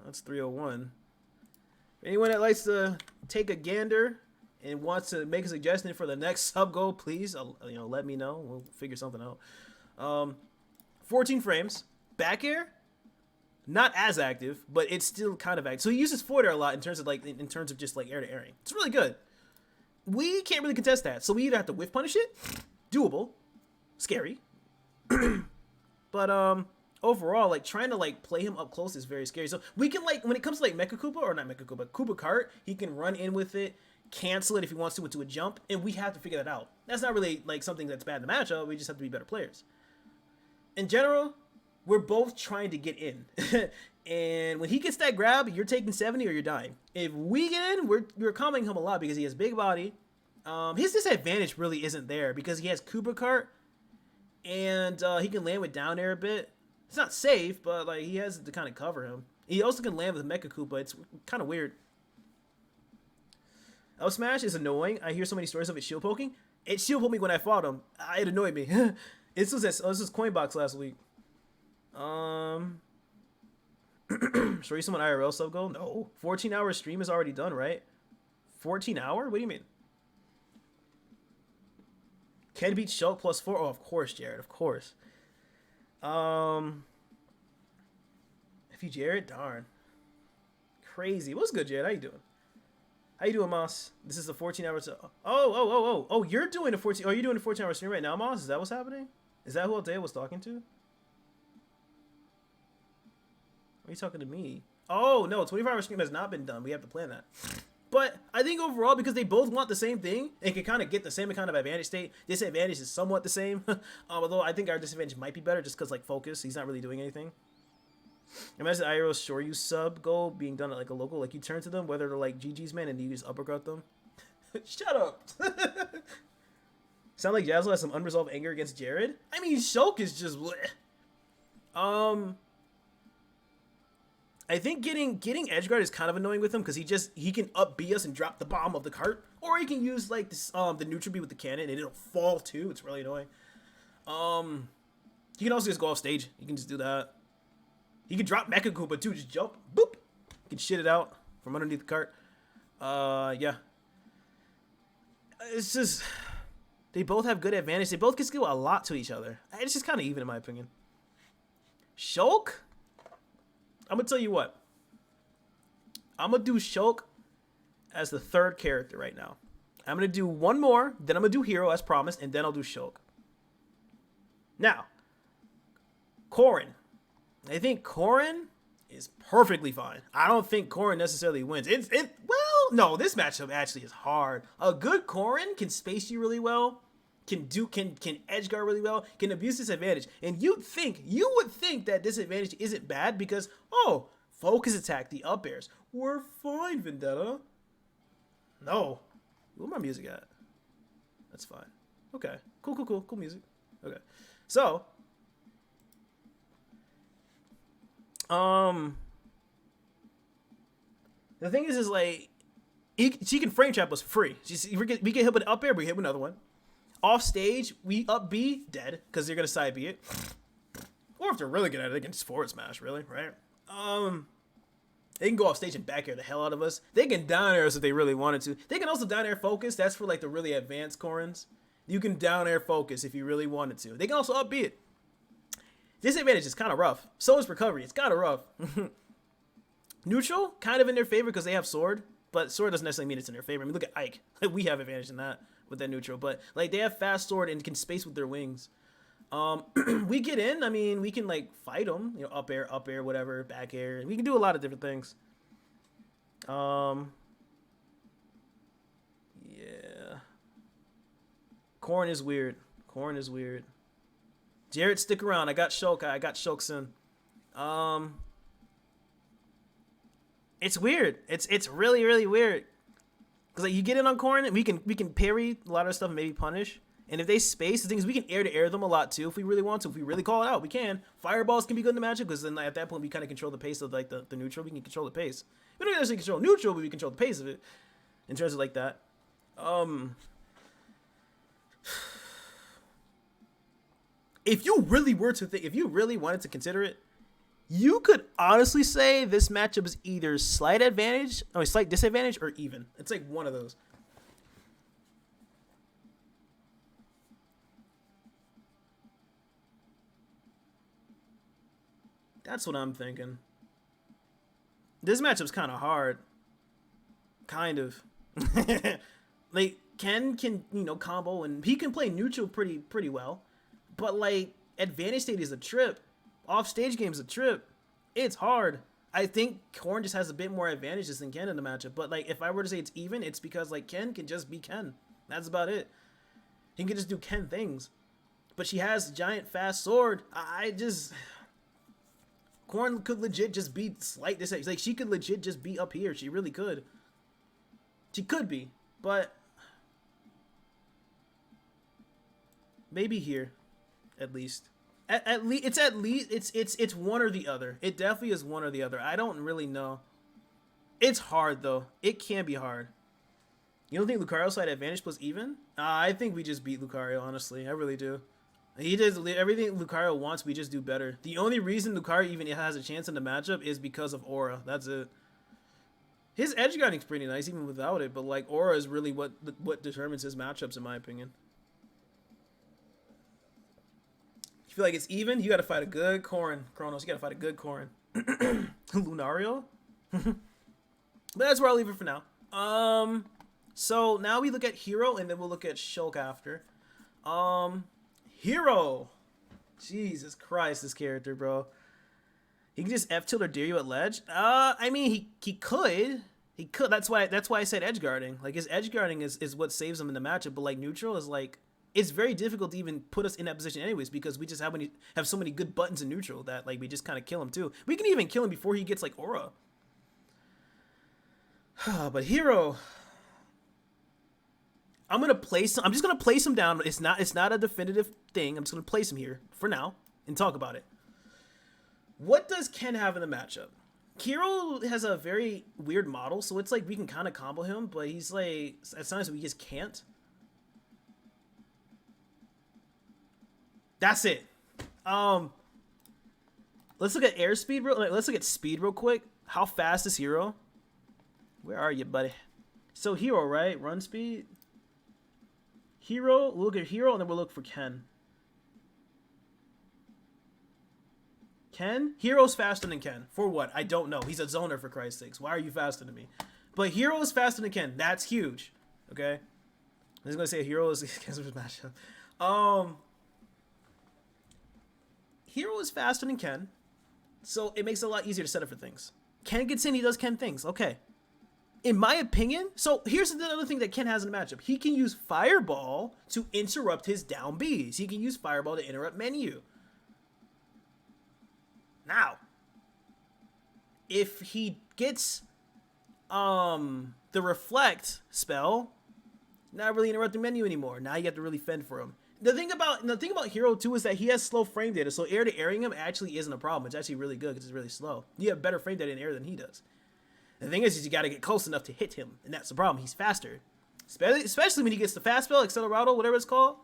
That's 301. Anyone that likes to take a gander and wants to make a suggestion for the next sub goal, please, let me know. We'll figure something out. 14 frames. Back air, not as active, but it's still kind of active. So he uses forward air a lot in terms of just air to airing. It's really good. We can't really contest that, so we either have to whiff punish it, doable, scary, but overall, trying to play him up close is very scary. So we can when it comes to Mecha Koopa, or not Mecha Koopa, Koopa Cart, he can run in with it, cancel it if he wants to into a jump, and we have to figure that out. That's not really something that's bad in the matchup. We just have to be better players. In general, we're both trying to get in. And when he gets that grab, you're taking 70 or you're dying. If we get in, we're comboing him a lot because he has big body. His disadvantage really isn't there because he has Koopa Cart, and he can land with down air a bit. It's not safe, but like he has to kind of cover him. He also can land with Mecha Koopa. It's kind of weird. L Smash is annoying. I hear so many stories of it shield poking. It shield poked me when I fought him. It annoyed me. This was Coinbox last week. Show you someone IRL sub goal? No. 14-hour stream is already done, right? 14-hour? What do you mean? Can beat Shulk +4? Oh, of course, Jared. Of course. If you Jared, darn. Crazy. What's good, Jared? How you doing? How you doing, Moss? This is the 14-hour. Oh, you're doing a 14. Are you doing a 14-hour stream right now, Moss? Is that what's happening? Is that who Altea was talking to? Are you talking to me? Oh, no. 24-hour stream has not been done. We have to plan that. But I think overall, because they both want the same thing, and can kind of get the same kind of advantage state, disadvantage is somewhat the same. Although I think our disadvantage might be better just because, like, focus. He's not really doing anything. Imagine IRL Shoryu sub goal being done at, like, a local. Like, you turn to them, whether they're, like, GG's man, and you just uppercut them. Shut up. Sound like Jazzle has some unresolved anger against Jared? I mean, Shulk is just bleh. I think getting Edgeguard is kind of annoying with him because he can up B us and drop the bomb of the cart, or he can use like this the neutral B with the cannon and it'll fall too. It's really annoying. He can also just go off stage. He can just do that. He can drop Mecha Koopa too. Just jump, boop. He can shit it out from underneath the cart. Yeah. It's just they both have good advantage. They both can skill a lot to each other. It's just kind of even in my opinion. Shulk. I'm going to tell you what. I'm going to do Shulk as the third character right now. I'm going to do one more, then I'm going to do Hero as promised, and then I'll do Shulk. Now, Corrin. I think Corrin is perfectly fine. I don't think Corrin necessarily wins. Well, no, this matchup actually is hard. A good Corrin can space you really well. Can edgeguard really well, can abuse disadvantage, and you would think that disadvantage isn't bad because focus attack, the up airs, we're fine, Vendetta. No, where my music at? That's fine. Okay, cool music. Okay, so the thing is like she can frame trap us for free. We get hit with an up air, we hit with another one. Off stage, we up B, dead, because they're going to side B it. Or if they're really good at it, they can just forward smash, really, right? They can go off stage and back air the hell out of us. They can down air us if they really wanted to. They can also down air focus. That's for, like, the really advanced Corrins. You can down air focus if you really wanted to. They can also up B it. Disadvantage is kind of rough. So is recovery. It's kind of rough. Neutral, kind of in their favor because they have sword. But sword doesn't necessarily mean it's in their favor. I mean, look at Ike. We have advantage in that. With that neutral, but like they have fast sword and can space with their wings. We get in. I mean, we can like fight them. You know, up air, whatever, back air. We can do a lot of different things. Yeah. Corrin is weird. Jared, stick around. I got Shulk. I got Shulkson. It's weird. It's really, really weird. Because like you get in on Corrin, and we can parry a lot of stuff and maybe punish. And if they space, the thing is we can air to air them a lot too if we really want to. If we really call it out, we can. Fireballs can be good in the matchup because then at that point we kind of control the pace of like the neutral. We can control the pace. We don't necessarily control neutral, but we control the pace of it in terms of like that. If you really wanted to consider it, you could honestly say this matchup is either slight disadvantage, or even. It's like one of those. That's what I'm thinking. This matchup's kind of hard. Kind of. Like, Ken can, combo, and he can play neutral pretty well. But, like, advantage state is a trip. Off-stage game is a trip. It's hard. I think Corrin just has a bit more advantages than Ken in the matchup. But, like, if I were to say it's even, it's because, like, Ken can just be Ken. That's about it. He can just do Ken things. But she has giant fast sword. Corrin could legit just be slight disadvantage. Like, she could legit just be up here. She really could. She could be. But maybe here, at least. It's one or the other. It definitely is one or the other. I don't really know. It's hard though. It can be hard. You don't think Lucario's side advantage plus even? I think we just beat Lucario, honestly. I really do. He does everything Lucario wants, we just do better. The only reason Lucario even has a chance in the matchup is because of Aura. That's it. His edge guarding's pretty nice even without it, but like Aura is really what determines his matchups in my opinion. You feel like it's even? You gotta fight a good Corrin. Kronos, you gotta fight a good Corrin. Lunario? But that's where I'll leave it for now. So now we look at Hero, and then we'll look at Shulk after. Hero. Jesus Christ, this character, bro. He can just F tilt or dare you at ledge. I mean, he could. He could. That's why I said edge guarding. Like his edge guarding is what saves him in the matchup. But like neutral is like, it's very difficult to even put us in that position anyways, because we just have so many good buttons in neutral that like we just kind of kill him too. We can even kill him before he gets like Aura. But Hero, I'm just gonna place him down. It's not a definitive thing. I'm just gonna place him here for now and talk about it. What does Ken have in the matchup? Hero has a very weird model, so it's like we can kind of combo him, but he's like at times we just can't. That's it. Let's look at airspeed let's look at speed real quick. How fast is Hero? Where are you, buddy? So Hero, right? Run speed. Hero, we'll look at Hero and then we'll look for Ken. Ken? Hero's faster than Ken. For what? I don't know. He's a zoner, for Christ's sakes. Why are you faster than me? But Hero is faster than Ken. That's huge. Okay? I'm just gonna say Hero is Ken's matchup. Hero is faster than Ken, so it makes it a lot easier to set up for things. Ken gets in, he does Ken things. Okay. In my opinion, so here's the other thing that Ken has in the matchup. He can use Fireball to interrupt his down Bs. He can use Fireball to interrupt menu. Now, if he gets the Reflect spell, not really interrupting menu anymore. Now you have to really fend for him. The thing about Hero too is that he has slow frame data, so air to airing him actually isn't a problem. It's actually really good because it's really slow. You have better frame data in air than he does. The thing is you got to get close enough to hit him, and that's the problem. He's faster, especially when he gets the fast spell, Accelerado, whatever it's called.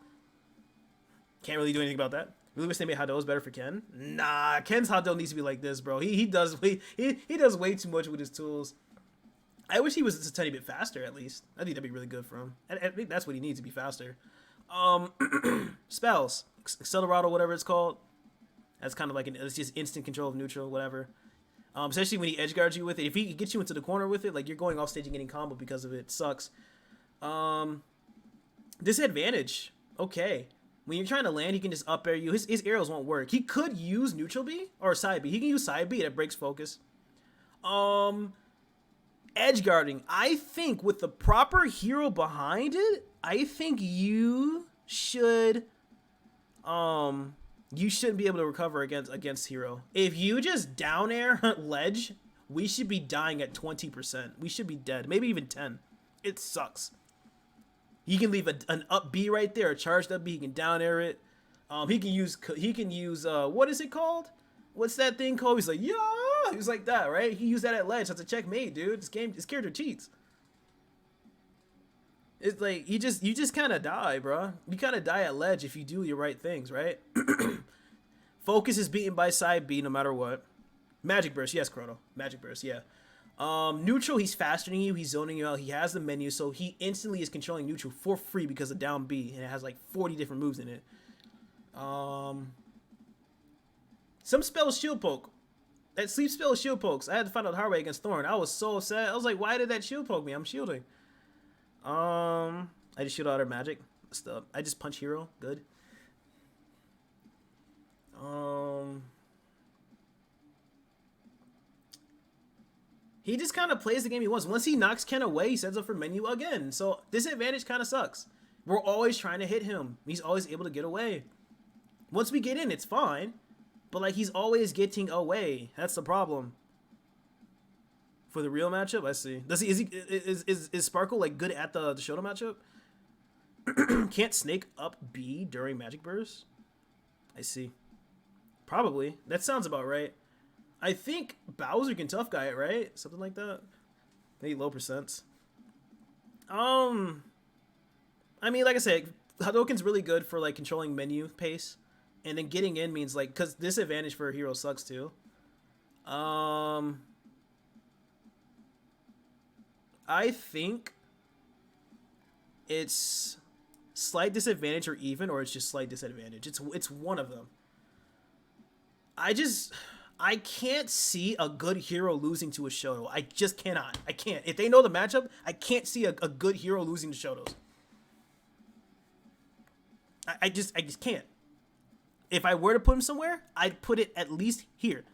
Can't really do anything about that. Really wish they made Hado better for Ken. Nah, Ken's Hado needs to be like this, bro. He does way too much with his tools. I wish he was just a tiny bit faster, at least. I think that'd be really good for him. I think that's what he needs to be faster. Spells, Accelerado, whatever it's called. That's kind of like it's just instant control of neutral, whatever. Especially when he edge guards you with it. If he gets you into the corner with it, like you're going off stage and getting combo because of it. It sucks. Disadvantage. Okay. When you're trying to land, he can just up air you. His arrows won't work. He could use neutral B or side B. He can use side B. That breaks focus. Edge guarding. I think with the proper hero behind it, I think you shouldn't be able to recover against hero. If you just down air ledge, we should be dying at 20%. We should be dead. Maybe even 10. It sucks. He can leave an up B right there, a charged up B. He can down air it. He can use what is it called? What's that thing called? He's like, yeah. He was like that, right? He used that at ledge. That's a checkmate, dude. This character cheats. It's like you just kind of die, bro. You kind of die at ledge if you do your right things, right? Focus is beaten by side B no matter what. Magic Burst, yes, Chrono. Magic Burst, yeah. Neutral, he's faster than you. He's zoning you out. He has the menu, so he instantly is controlling neutral for free because of down B, and it has like 40 different moves in it. Some spells shield poke. That sleep spell is shield pokes. I had to find out the hard way against Thorn. I was so upset. I was like, why did that shield poke me? I'm shielding. I just shield out her magic. Stuff. I just punch hero. Good. He just kind of plays the game he wants. Once he knocks Ken away, he sets up for menu again. So disadvantage kind of sucks. We're always trying to hit him. He's always able to get away. Once we get in, it's fine. But like he's always getting away. That's the problem. For the real matchup, I see. Is Sparkle like good at the Shoto matchup? Can't snake up B during Magic Burst. I see. Probably. That sounds about right. I think Bowser can tough guy it, right? Something like that. Maybe low percents. I mean, like I said, Hadouken's really good for like controlling menu pace, and then getting in means like because disadvantage for a hero sucks too. I think it's slight disadvantage or even, or it's just slight disadvantage. It's one of them. I can't see a good hero losing to a Shoto. I just cannot. I can't. If they know the matchup, I can't see a good hero losing to Shotos. I just can't. If I were to put him somewhere, I'd put it at least here.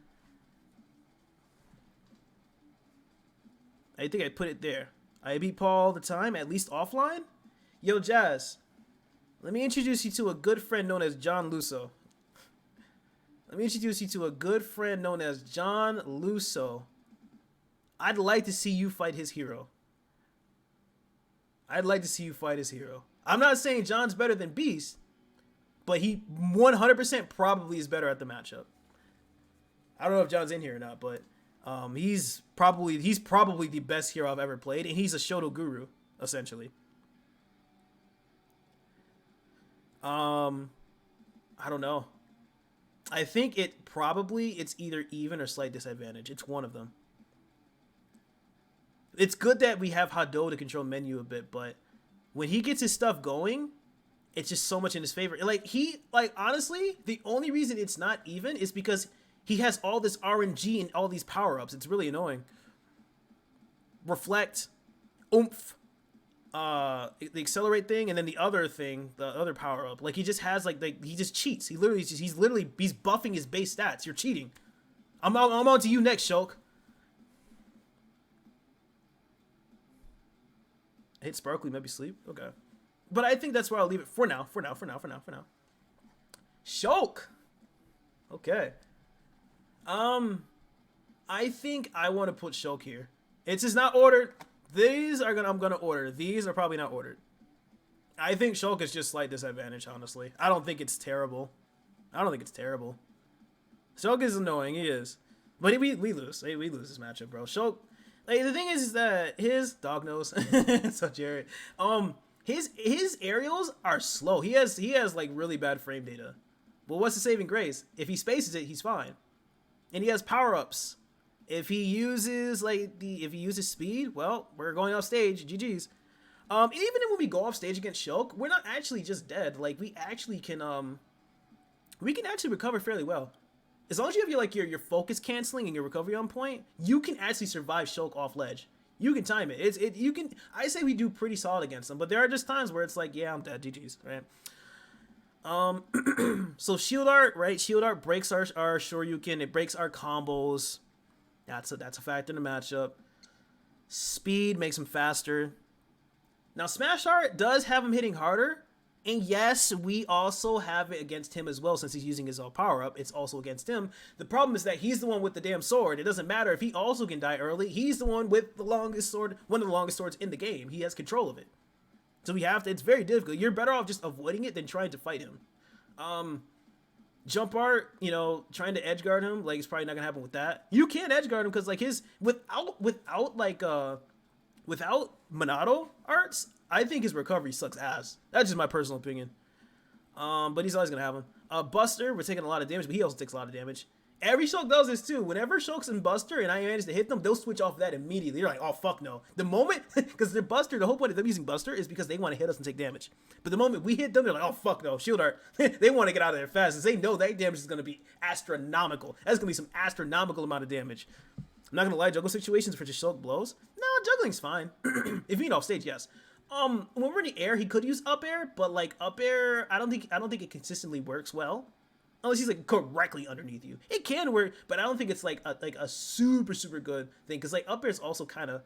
I think I'd put it there. I beat Paul all the time, at least offline. Yo, Jazz, let me introduce you to a good friend known as John Lusso. Let me introduce you to a good friend known as John Lusso. I'd like to see you fight his hero. I'd like to see you fight his hero. I'm not saying John's better than Beast, but he 100% probably is better at the matchup. I don't know if John's in here or not, but he's probably the best hero I've ever played, and he's a Shoto guru, essentially. I don't know. I think it's either even or slight disadvantage. It's one of them. It's good that we have Hado to control menu a bit, but when he gets his stuff going, it's just so much in his favor. Honestly, the only reason it's not even is because he has all this RNG and all these power-ups. It's really annoying. Reflect, oomph, the accelerate thing, and then the other thing, the other power-up. Like, he just has, he just cheats. He's buffing his base stats. You're cheating. I'm on to you next, Shulk. I hit Sparkly, maybe sleep. Okay. But I think that's where I'll leave it for now. Shulk! Okay. I think I want to put Shulk here. It's just not ordered. I'm gonna order. These are probably not ordered. I think Shulk is just slight disadvantage, honestly. I don't think it's terrible. Shulk is annoying, he is. But we lose. Hey, we lose this matchup, bro. Shulk, the thing is that his dog nose. So Jared. His aerials are slow. He has like really bad frame data. But what's the saving grace? If he spaces it, he's fine. And he has power-ups. If he uses speed, well, we're going off stage. GG's. Even when we go off stage against Shulk, we're not actually just dead. Like, we actually can actually recover fairly well. As long as you have your focus canceling and your recovery on point, you can actually survive Shulk off ledge. You can time it. I say we do pretty solid against them, but there are just times where it's like, yeah, I'm dead. GG's, right? So shield art, right? Shield art breaks our Shoryuken. It breaks our combos. That's a factor in the matchup. Speed makes him faster. Now Smash art does have him hitting harder. And yes, we also have it against him as well, since he's using his all power up. It's also against him. The problem is that he's the one with the damn sword. It doesn't matter if he also can die early. He's the one with the longest sword, one of the longest swords in the game. He has control of it. So we have to, it's very difficult. You're better off just avoiding it than trying to fight him. Jump art, trying to edgeguard him, like, it's probably not gonna happen with that. You can't edgeguard him because, like, without Monado arts, I think his recovery sucks ass. That's just my personal opinion. But he's always gonna have him. Buster, we're taking a lot of damage, but he also takes a lot of damage. Every Shulk does this too. Whenever Shulk's in Buster and I manage to hit them, they'll switch off that immediately. You're like, oh, fuck no. The moment, because they're Buster, the whole point of them using Buster is because they want to hit us and take damage. But the moment we hit them, they're like, oh, fuck no. Shield art. They want to get out of there fast, because they know that damage is going to be astronomical. That's going to be some astronomical amount of damage. I'm not going to lie, juggle situations for just Shulk blows. No, juggling's fine. If you off stage, yes. When we're in the air, he could use up air, but like up air, I don't think it consistently works well. Unless he's like correctly underneath you. It can work, but I don't think it's like a super, super good thing. Because like up air is also kind of,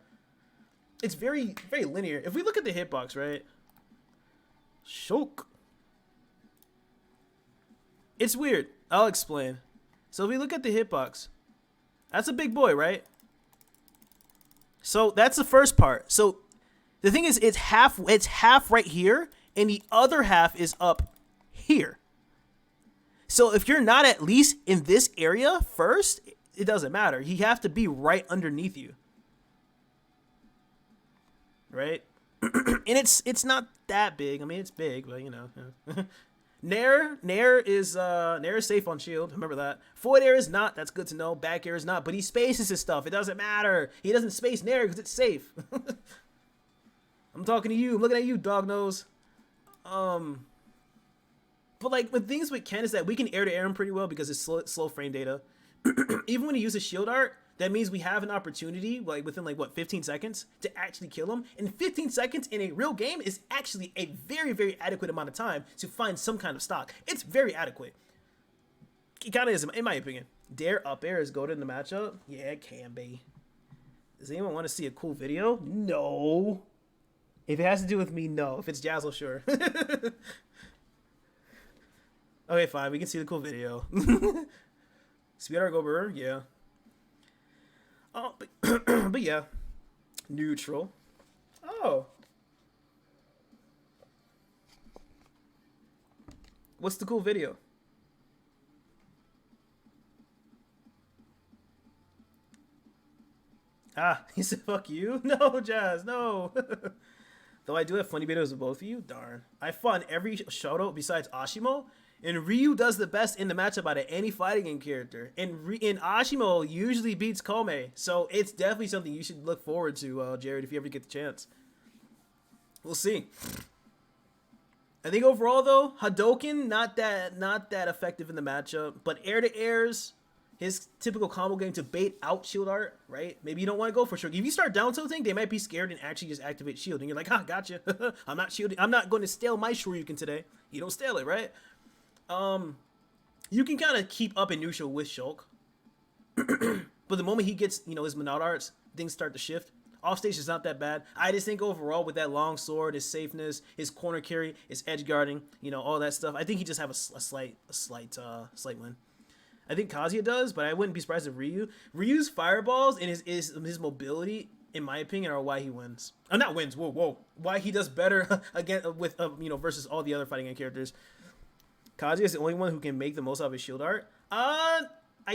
it's very, very linear. If we look at the hitbox, right? Shulk. It's weird. I'll explain. So if we look at the hitbox, that's a big boy, right? So that's the first part. So the thing is, it's half right here, and the other half is up here. So if you're not at least in this area first, it doesn't matter. You have to be right underneath you. Right? And it's not that big. I mean, it's big, but you know. Nair is safe on shield. Remember that. Forward air is not. That's good to know. Back air is not. But he spaces his stuff. It doesn't matter. He doesn't space Nair because it's safe. I'm talking to you. I'm looking at you, dog nose. But like the things with Ken is that we can air to air him pretty well because it's slow frame data. Even when he uses shield art, that means we have an opportunity, like within like what 15 seconds, to actually kill him. And 15 seconds in a real game is actually a very, very adequate amount of time to find some kind of stock. It's very adequate. It kind of is, in my opinion. Dare up air is goated in the matchup. Yeah, it can be. Does anyone want to see a cool video? No. If it has to do with me, no. If it's Jazzle, sure. Okay, fine. We can see the cool video. Sweetheart Gober, yeah. Oh, but yeah. Neutral. Oh. What's the cool video? Ah, he said, fuck you? No, Jazz, no. Though I do have funny videos of both of you, darn. I fought in every shoto besides Ashimo, and Ryu does the best in the matchup out of any fighting game character. And Ashimo usually beats Kome, so it's definitely something you should look forward to, Jared, if you ever get the chance. We'll see. I think overall, though, Hadoken, not that effective in the matchup, but air-to-airs, his typical combo game to bait out shield art, right? Maybe you don't want to go for sure. If you start down tilting, they might be scared and actually just activate shield. And you're like, gotcha. I'm not shielding. I'm not going to stale my Shoryuken today. You don't stale it, right? You can kind of keep up in neutral with Shulk. But the moment he gets, his Monad arts, things start to shift. Off stage is not that bad. I just think overall with that long sword, his safeness, his corner carry, his edge guarding, all that stuff, I think he just have a slight win. I think Kazuya does, but I wouldn't be surprised if Ryu's fireballs and his mobility, in my opinion, are why he wins. Not wins. Whoa. Why he does better again with versus all the other fighting game characters. Kazuya is the only one who can make the most out of his shield art. I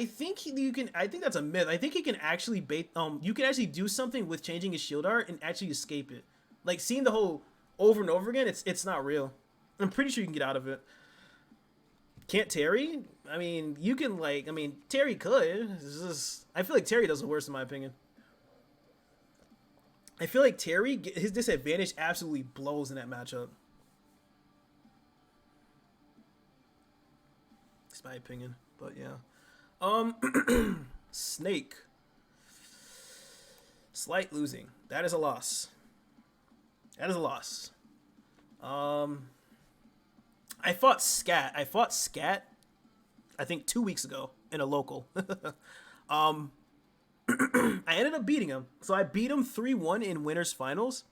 think you can. I think that's a myth. I think he can actually bait. You can actually do something with changing his shield art and actually escape it. Like seeing the whole over and over again. It's not real. I'm pretty sure you can get out of it. Can't Terry? I mean, you can Terry could. I feel like Terry does the worst in my opinion. I feel like Terry, his disadvantage absolutely blows in that matchup. It's my opinion, but yeah. Snake. Slight losing. That is a loss. That is a loss. I fought Scat. I think 2 weeks ago in a local. I ended up beating him. So I beat him 3-1 in winners finals.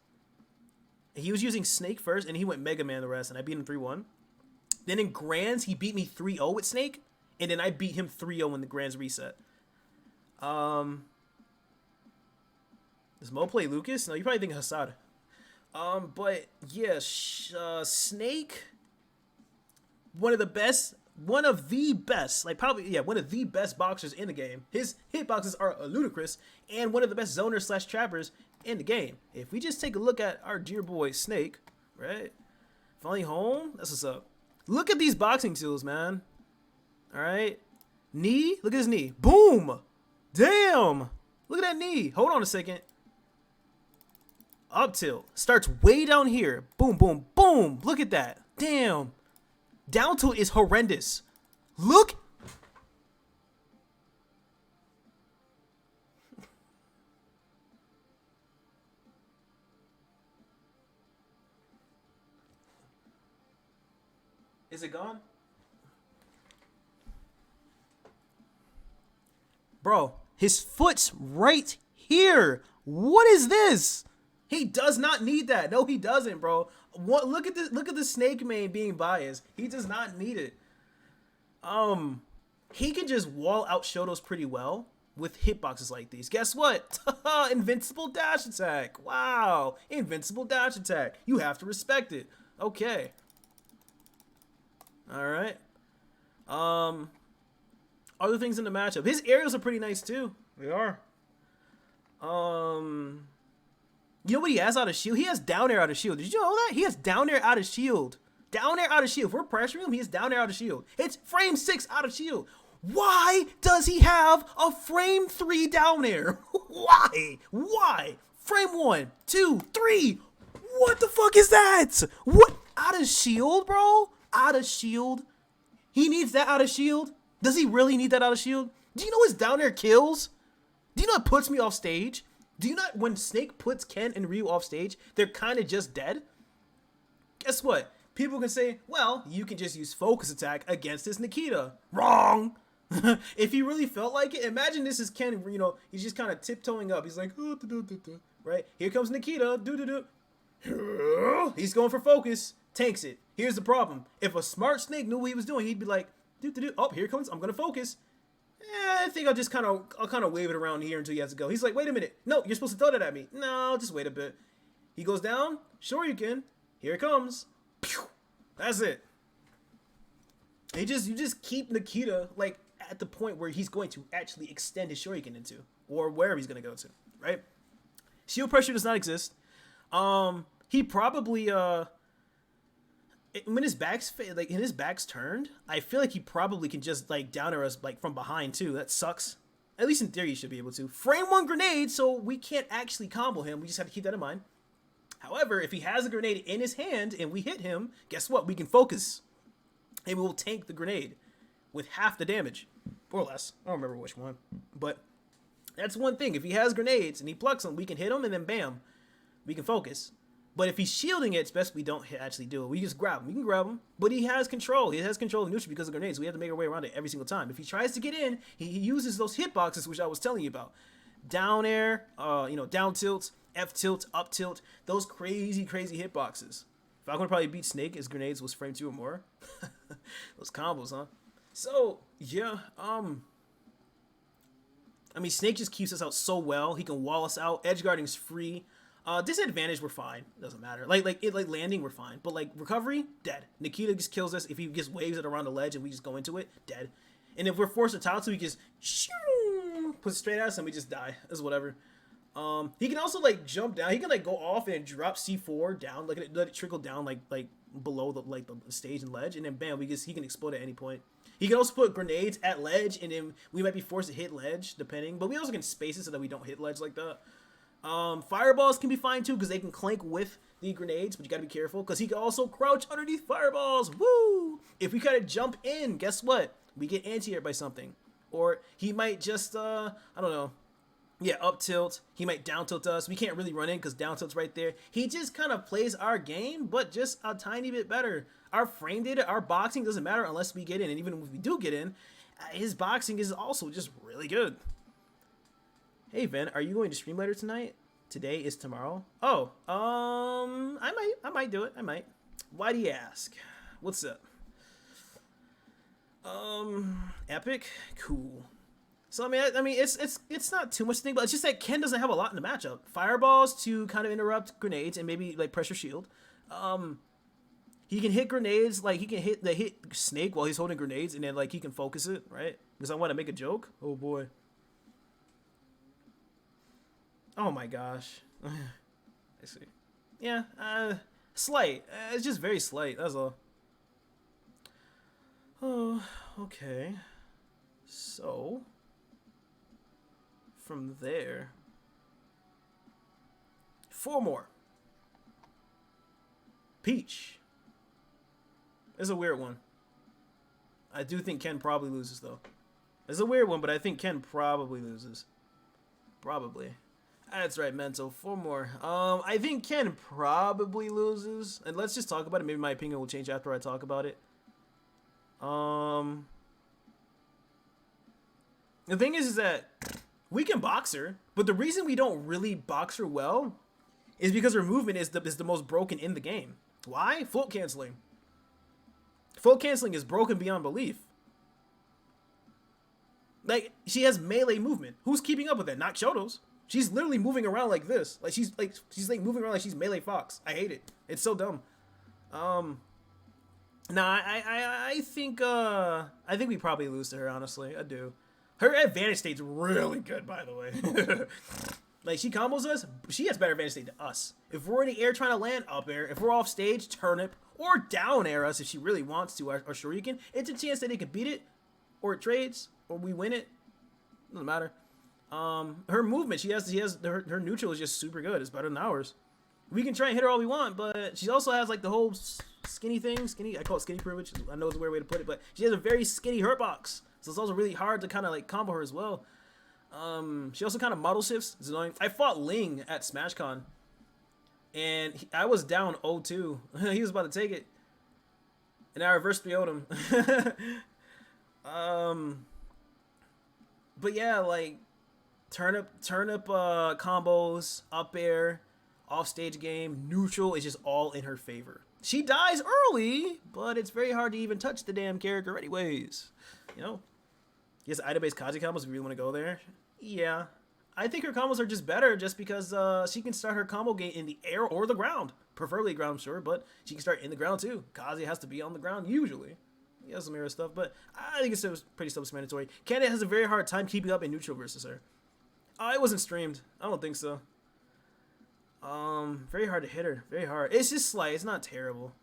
He was using Snake first, and he went Mega Man the rest, and I beat him 3-1. Then in Grands, he beat me 3-0 with Snake, and then I beat him 3-0 in the Grands reset. Does Mo play Lucas? No, you probably think Hassad. But yeah, Snake, one of the best, one of the best boxers in the game. His hitboxes are ludicrous, and one of the best zoners / trappers in the game. If we just take a look at our dear boy Snake, right? Finally home, that's what's up. Look at these boxing tools, man. All right, knee. Look at his knee. Boom. Damn. Look at that knee. Hold on a second. Up tilt starts way down here. Boom, boom, boom. Look at that. Damn. Down tilt is horrendous. Look. Is it gone? Bro, his foot's right here. What is this? He does not need that. No, he doesn't, bro. Look at the Snake main being biased. He does not need it. He can just wall out Shotos pretty well with hitboxes like these. Guess what? Invincible dash attack. Wow. Invincible dash attack. You have to respect it. Okay. All right. Other things in the matchup. His aerials are pretty nice too. They are. You know what he has out of shield? He has down air out of shield. Did you know that? He has down air out of shield. Down air out of shield. If we're pressuring him, he has down air out of shield. It's frame 6 out of shield. Why does he have a frame 3 down air? Why? Why? Frame 1, 2, 3. What the fuck is that? What? Out of shield, bro? Out of shield? He needs that out of shield? Does he really need that out of shield? Do you know his down air kills? Do you know it puts me off stage? Do you not, when Snake puts Ken and Ryu off stage, they're kind of just dead? Guess what? People can say, well, you can just use focus attack against this Nikita. Wrong! If he really felt like it, imagine this is Ken, you know, he's just kind of tiptoeing up. He's like, right? Here comes Nikita. He's going for focus. Tanks it. Here's the problem. If a smart Snake knew what he was doing, he'd be like, oh, here comes, I'm going to focus. I think I'll kind of wave it around here until he has to go. He's like, wait a minute. No, you're supposed to throw that at me. No, just wait a bit. He goes down. Sure you can. Here it comes. Pew! That's it. You just keep Nikita like at the point where he's going to actually extend his Shoryuken into, or wherever he's going to go to, right? Shield pressure does not exist. He probably when his back's turned, I feel like he probably can just like downer us like from behind too. That sucks. At least in theory, you should be able to. Frame 1 grenade, so we can't actually combo him. We just have to keep that in mind. However, if he has a grenade in his hand and we hit him, guess what? We can focus. And we will tank the grenade with half the damage. Or less. I don't remember which one. But that's one thing. If he has grenades and he plucks them, we can hit him and then bam. We can focus. But if he's shielding it, it's best we don't actually do it. We just grab him. We can grab him. But he has control. He has control of neutral because of grenades. We have to make our way around it every single time. If he tries to get in, he uses those hitboxes, which I was telling you about. Down air, down tilt, F tilt, up tilt. Those crazy, crazy hitboxes. Falcon would probably beat Snake. His grenades was frame 2 or more. Those combos, huh? So, yeah, I mean, Snake just keeps us out so well. He can wall us out. Edge guarding's free. Disadvantage, we're fine. Doesn't matter. Like landing, we're fine. But like recovery, dead. Nikita just kills us if he just waves it around the ledge and we just go into it, dead. And if we're forced to Tatsu, he just puts it straight at us and we just die. That's whatever. He can also like jump down. He can like go off and drop C4 down, like let it trickle down like below the stage and ledge, and then bam, he can explode at any point. He can also put grenades at ledge, and then we might be forced to hit ledge depending. But we also can space it so that we don't hit ledge like that. Fireballs can be fine too because they can clank with the grenades, but you gotta be careful because he can also crouch underneath fireballs. Woo! If we kind of jump in, guess what? We get anti-air by something, or he might just I don't know. Yeah, up tilt. He might down tilt us. We can't really run in because down tilt's right there. He just kind of plays our game, but just a tiny bit better. Our frame data, our boxing doesn't matter unless we get in, and even if we do get in, his boxing is also just really good. Hey, Ven, are you going to stream later tonight? Today is tomorrow. Oh, I might do it. I might. Why do you ask? What's up? Epic? Cool. So, I mean, it's not too much to think about. It's just that Ken doesn't have a lot in the matchup. Fireballs to kind of interrupt grenades and maybe, like, pressure shield. He can hit grenades, like, he can hit Snake while he's holding grenades, and then, like, he can focus it, right? Because I want to make a joke. Oh, boy. Oh, my gosh. I see. Yeah, slight. It's just very slight, that's all. Oh, okay. So... from there, 4 more. Peach. It's a weird one. I do think Ken probably loses, though. It's a weird one, but I think Ken probably loses. Probably. That's right, Mental. 4 more. I think Ken probably loses. And let's just talk about it. Maybe my opinion will change after I talk about it. The thing is that we can box her, but the reason we don't really box her well is because her movement is the most broken in the game. Why? Float canceling. Float canceling is broken beyond belief. Like, she has melee movement. Who's keeping up with that? Not Shoto's. She's literally moving around like this. Like she's moving around like she's Melee Fox. I hate it. It's so dumb. No, I think we probably lose to her. Honestly, I do. Her advantage state's really good, by the way. Like, she combos us, she has better advantage state than us. If we're in the air trying to land, up air. If we're off stage, turnip. Or down air us if she really wants to, or shuriken. It's a chance that they can beat it, or it trades, or we win it. Doesn't matter. Her movement, she has her neutral is just super good. It's better than ours. We can try and hit her all we want, but she also has like the whole skinny thing. Skinny, I call it skinny privilege. I know it's a weird way to put it, but she has a very skinny hurt box. So it's also really hard to kind of like combo her as well. She also kind of model shifts. It's annoying. I fought Ling at SmashCon, and I was down 0-2. He was about to take it, and I reversed 3-0'd him. But yeah, like turnip combos, up air, off stage game, neutral is just all in her favor. She dies early, but it's very hard to even touch the damn character anyways. You know? Yes, item-based Kaji combos if you really want to go there. Yeah. I think her combos are just better just because she can start her combo game in the air or the ground. Preferably ground, sure, but she can start in the ground too. Kazi has to be on the ground usually. He has some mirror stuff, but I think it's pretty self-explanatory. Canada has a very hard time keeping up in neutral versus her. It wasn't streamed. I don't think so. Very hard to hit her. Very hard. It's just slight. It's not terrible.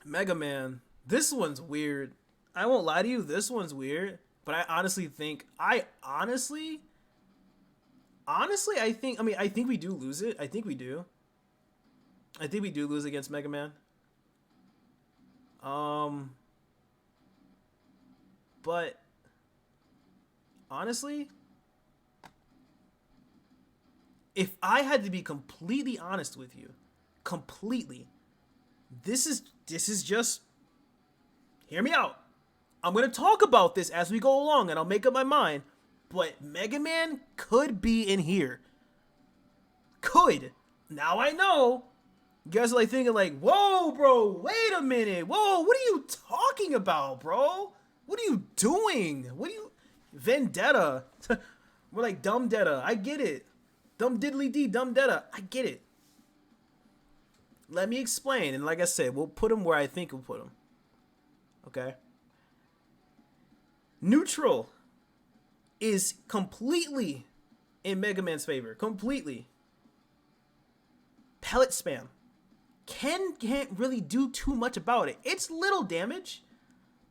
Mega Man. This one's weird. I won't lie to you. This one's weird. But I honestly think, I think we do lose it. I think we do. I think we do lose against Mega Man. But honestly, if I had to be completely honest with you, this is just, hear me out. I'm going to talk about this as we go along and I'll make up my mind, but Mega Man could be in here. Could. Now I know. You guys are like thinking like, whoa, bro, wait a minute. Whoa, what are you talking about, bro? What are you doing? Vendetta. We're like dumb detta. I get it. Dumb diddly dee, dumb detta. I get it. Let me explain. And like I said, we'll put him where I think we'll put him. Okay? Neutral is completely in Mega Man's favor. Completely. Pellet spam. Ken can't really do too much about it. It's little damage,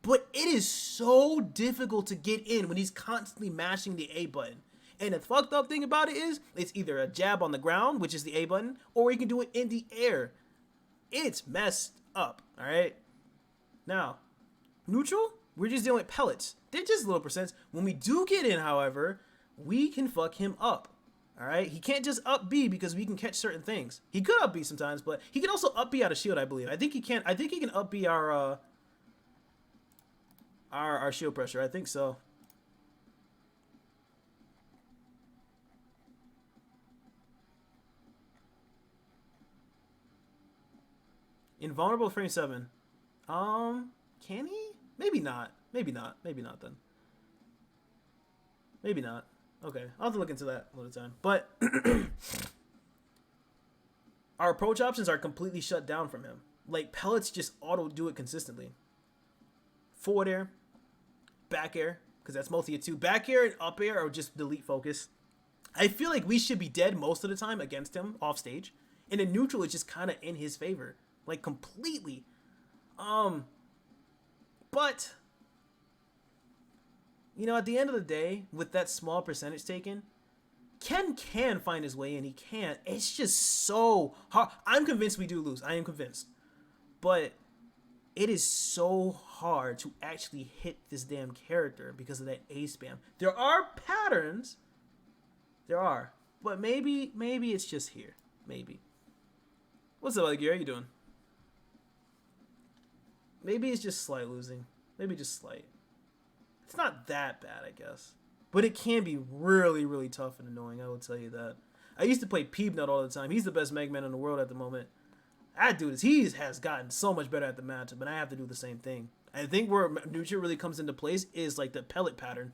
but it is so difficult to get in when he's constantly mashing the A button. And the fucked up thing about it is, it's either a jab on the ground, which is the A button, or you can do it in the air. It's messed up, alright? Now, neutral, we're just dealing with pellets. They're just little percents. When we do get in, however, we can fuck him up. Alright? He can't just up B because we can catch certain things. He could up B sometimes, but he can also up B out of shield, I believe. I think he can up B our shield pressure. I think so. Invulnerable frame 7. Can he? Maybe not. Maybe not. Maybe not then. Maybe not. Okay, I'll have to look into that another time. But our approach options are completely shut down from him. Like, pellets just auto do it consistently. Forward air, back air, because that's mostly it too. Back air and up air are just delete focus. I feel like we should be dead most of the time against him off stage. And the neutral is just kind of in his favor. Like, completely. But you know, at the end of the day, with that small percentage taken, Ken can find his way in. He can. It's just so hard. I'm convinced we do lose. I am convinced. But it is so hard to actually hit this damn character because of that A spam. There are patterns. There are. But maybe it's just here. Maybe. What's up, Alligator? How you doing? Maybe it's just slight losing. Maybe just slight. It's not that bad, I guess. But it can be really, really tough and annoying, I will tell you that. I used to play Peepnut all the time. He's the best Mega Man in the world at the moment. That dude has gotten so much better at the matchup, and I have to do the same thing. I think where neutral really comes into place is like the pellet pattern.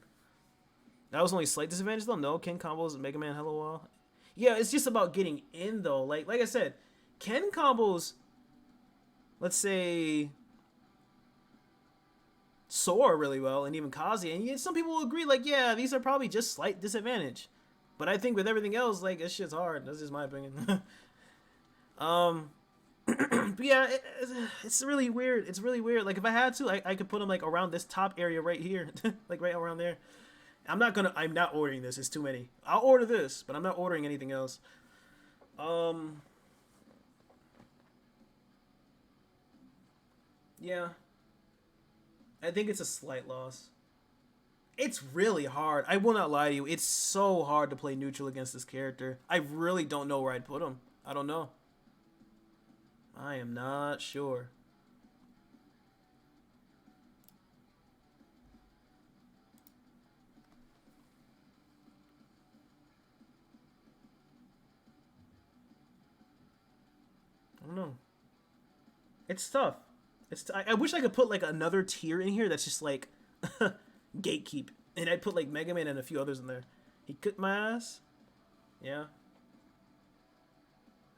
That was only slight disadvantage though. No, Ken combos Mega Man hello well. Yeah, it's just about getting in though. Like I said, Ken combos let's say, Sora really well, and even Kazuya. And some people will agree, like, yeah, these are probably just slight disadvantage. But I think with everything else, like, this shit's hard. That's just my opinion. But yeah, it's really weird. It's really weird. Like, if I had to, I could put them, like, around this top area right here. Like, right around there. I'm not ordering this. It's too many. I'll order this, but I'm not ordering anything else. Yeah. I think it's a slight loss. It's really hard. I will not lie to you. It's so hard to play neutral against this character. I really don't know where I'd put him. I don't know. I am not sure. I don't know. It's tough. I wish I could put like another tier in here that's just like gatekeep, and I'd put like Mega Man and a few others in there. He kicked my ass. Yeah.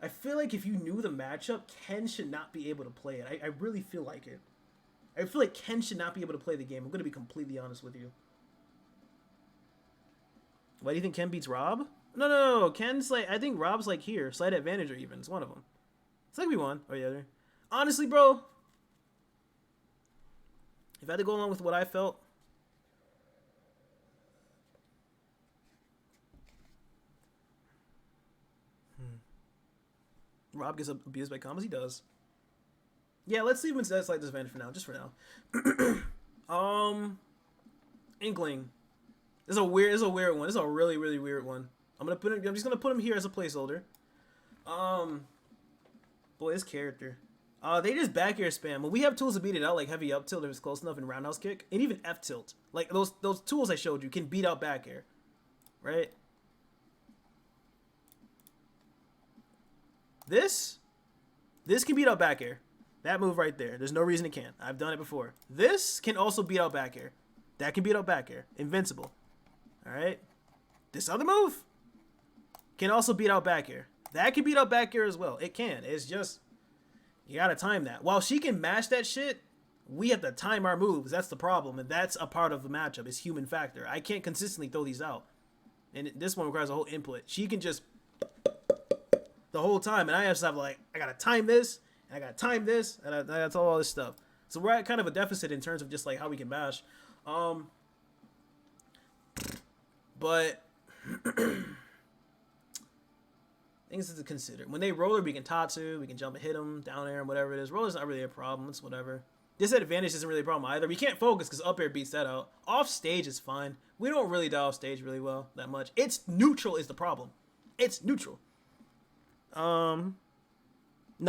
I feel like if you knew the matchup, Ken should not be able to play it. I really feel like it. I feel like Ken should not be able to play the game. I'm going to be completely honest with you. Why do you think Ken beats Rob? No. Ken's like, I think Rob's like here. Slight advantage or even. It's one of them. It's like we won. Or the other. Honestly, bro. If I had to go along with what I felt. Rob gets abused by combos. He does. Yeah, let's leave him in slight disadvantage for now. Just for now. Inkling. This is a weird one. This is a really, really weird one. I'm just gonna put him here as a placeholder. Boy, this character. They just back air spam. When we have tools to beat it out, like heavy up tilt if it's close enough, and roundhouse kick, and even F tilt. Like those tools I showed you can beat out back air, right? This can beat out back air. That move right there. There's no reason it can't. I've done it before. This can also beat out back air. That can beat out back air. Invincible. Alright? This other move can also beat out back air. That can beat out back air as well. It can. It's just, you gotta time that. While she can mash that shit, we have to time our moves. That's the problem. And that's a part of the matchup. It's human factor. I can't consistently throw these out. And this one requires a whole input. She can just the whole time, and I just have like, I gotta time this, and I gotta time this, and I gotta all this stuff. So we're at kind of a deficit in terms of just like how we can bash. But things to consider. When they roller, we can Tatsu, we can jump and hit them, down air, and whatever it is. Roller's not really a problem. It's whatever. Disadvantage isn't really a problem either. We can't focus because up air beats that out. Off stage is fine. We don't really die off stage really well that much. It's neutral is the problem. It's neutral. No,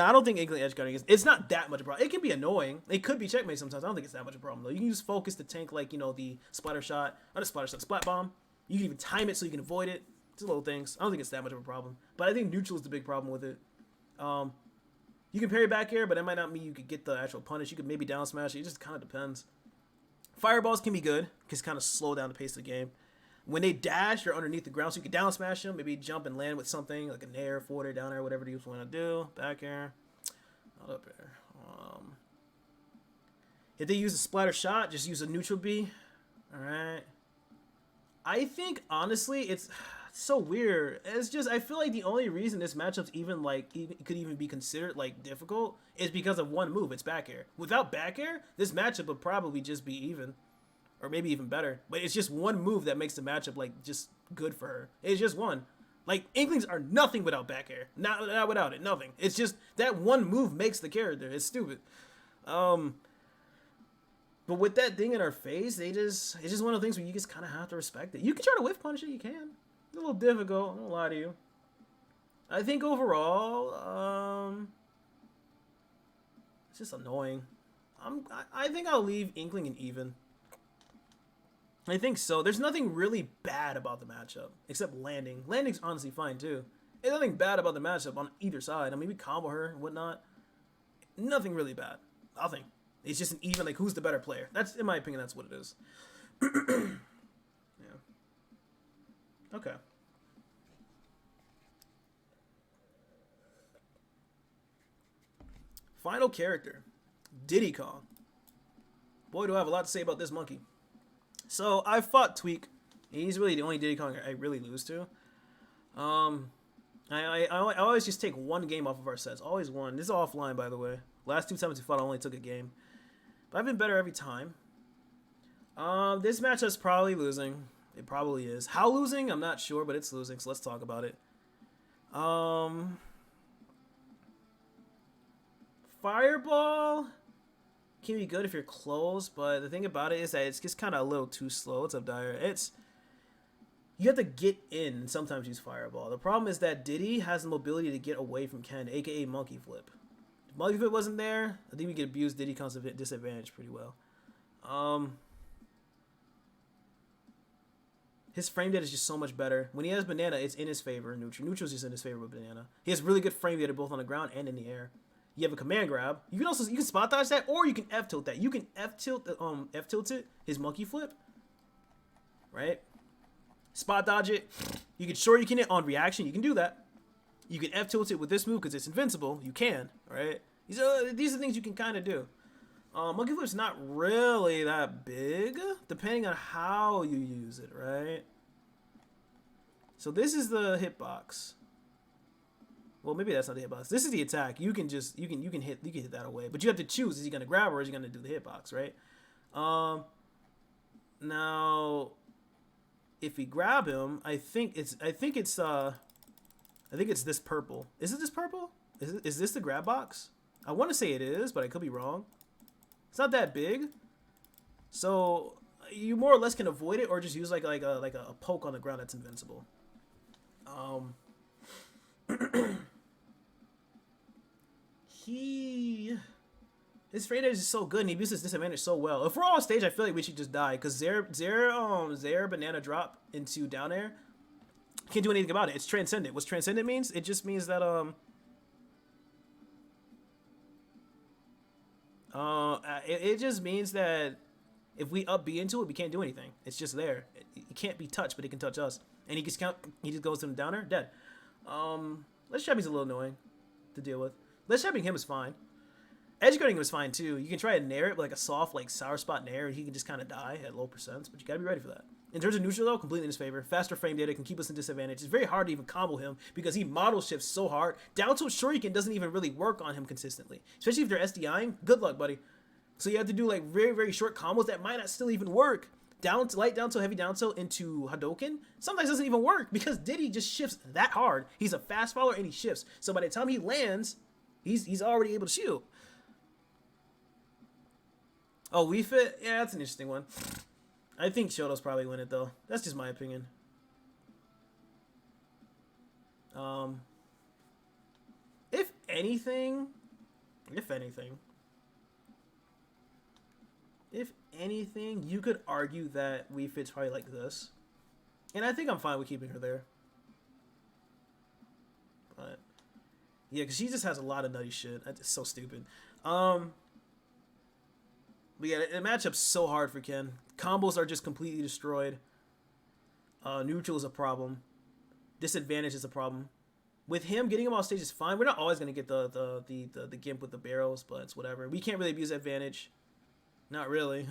I don't think Inkling edge guarding is. It's not that much a problem. It can be annoying. It could be checkmate sometimes. I don't think it's that much a problem though. You can use focus to tank like the splatter shot, not a splatter shot, splat bomb. You can even time it so you can avoid it. Just little things. I don't think it's that much of a problem. But I think neutral is the big problem with it. You can parry back air, but that might not mean you could get the actual punish. You could maybe down smash it. It just kind of depends. Fireballs can be good because kind of slow down the pace of the game. When they dash, you're underneath the ground, so you can down smash them. Maybe jump and land with something like an air, forward air, down air, whatever you want to do. Back air, not up air. If they use a splatter shot, just use a neutral B. All right. I think honestly, it's so weird. It's just I feel like the only reason this matchup's even could even be considered like difficult is because of one move. It's back air. Without back air, this matchup would probably just be even. Or maybe even better. But it's just one move that makes the matchup, like, just good for her. It's just one. Like, Inklings are nothing without back air. Not without it. Nothing. It's just that one move makes the character. It's stupid. But with that thing in her face, it's just one of the things where you just kind of have to respect it. You can try to whiff punish it. You can. It's a little difficult. I won't lie to you. I think overall, it's just annoying. I think I'll leave Inkling in even. I think so. There's nothing really bad about the matchup except landing. Landing's honestly fine too. There's nothing bad about the matchup on either side. I mean, we combo her and whatnot. Nothing really bad. Nothing. It's just an even, like, who's the better player. That's, in my opinion, that's what it is. Yeah. Okay. Final character, Diddy Kong. Boy, do I have a lot to say about this monkey. So I fought Tweak. He's really the only Diddy Kong I really lose to. I always just take one game off of our sets. Always one. This is offline, by the way. Last 2 times we fought, I only took a game. But I've been better every time. This matchup's probably losing. It probably is. How losing? I'm not sure, but it's losing, so let's talk about it. Fireball can be good if you're close, but the thing about it is that it's just kind of a little too slow. What's up, Dyer? You have to get in and sometimes use Fireball. The problem is that Diddy has the mobility to get away from Ken, aka Monkey Flip. If Monkey Flip wasn't there, I think we could abuse Diddy Kong's disadvantage pretty well. His frame data is just so much better. When he has Banana, it's in his favor. Neutral's just in his favor with Banana. He has really good frame data both on the ground and in the air. You have a command grab. You can spot dodge that, or you can F tilt that. You can F tilt it, his Monkey Flip, right? Spot dodge it. You can shuriken it on reaction. You can do that. You can F tilt it with this move because it's invincible. You can, right? These are things you can kind of do. Monkey Flip's not really that big, depending on how you use it, right? So this is the hitbox. Well, maybe that's not the hitbox. This is the attack. You can hit that away, but you have to choose: is he gonna grab or is he gonna do the hitbox, right? Now, if we grab him, I think it's this purple. Is it this purple? Is this the grab box? I want to say it is, but I could be wrong. It's not that big, so you more or less can avoid it, or just use like a poke on the ground that's invincible. His frame edge is so good, and he uses disadvantage so well. If we're all on stage, I feel like we should just die, because Zare Banana drop into down air, can't do anything about it. It's transcendent. What's transcendent means? It just means that it just means that if we up B into it, we can't do anything. It's just there. It can't be touched, but it can touch us. And he just goes to the downer, dead. Let's Shabbing's a little annoying to deal with. Let's Shabbing him is fine. Edge guarding him is fine too. You can try to nair it with like a soft like sour spot nair, and he can just kind of die at low percents, but you gotta be ready for that. In terms of neutral though, completely in his favor. Faster frame data can keep us in disadvantage. It's very hard to even combo him because he model shifts so hard. Down tilt shuriken doesn't even really work on him consistently, especially if they're SDIing. Good luck, buddy. So you have to do like very, very short combos that might not still even work. Light down tilt, heavy down tilt into Hadouken sometimes doesn't even work because Diddy just shifts that hard. He's a fast follower and he shifts. So by the time he lands, he's already able to shield. Oh, Wii Fit? Yeah, that's an interesting one. I think Shoto's probably win it though. That's just my opinion. If anything, you could argue that Wii Fit's probably like this, and I think I'm fine with keeping her there. But yeah, because she just has a lot of nutty shit. It's so stupid. But yeah, the matchup's so hard for Ken. Combos are just completely destroyed. Neutral is a problem. Disadvantage is a problem. With him, getting him off stage is fine. We're not always gonna get the gimp with the barrels, but it's whatever. We can't really abuse advantage. Not really.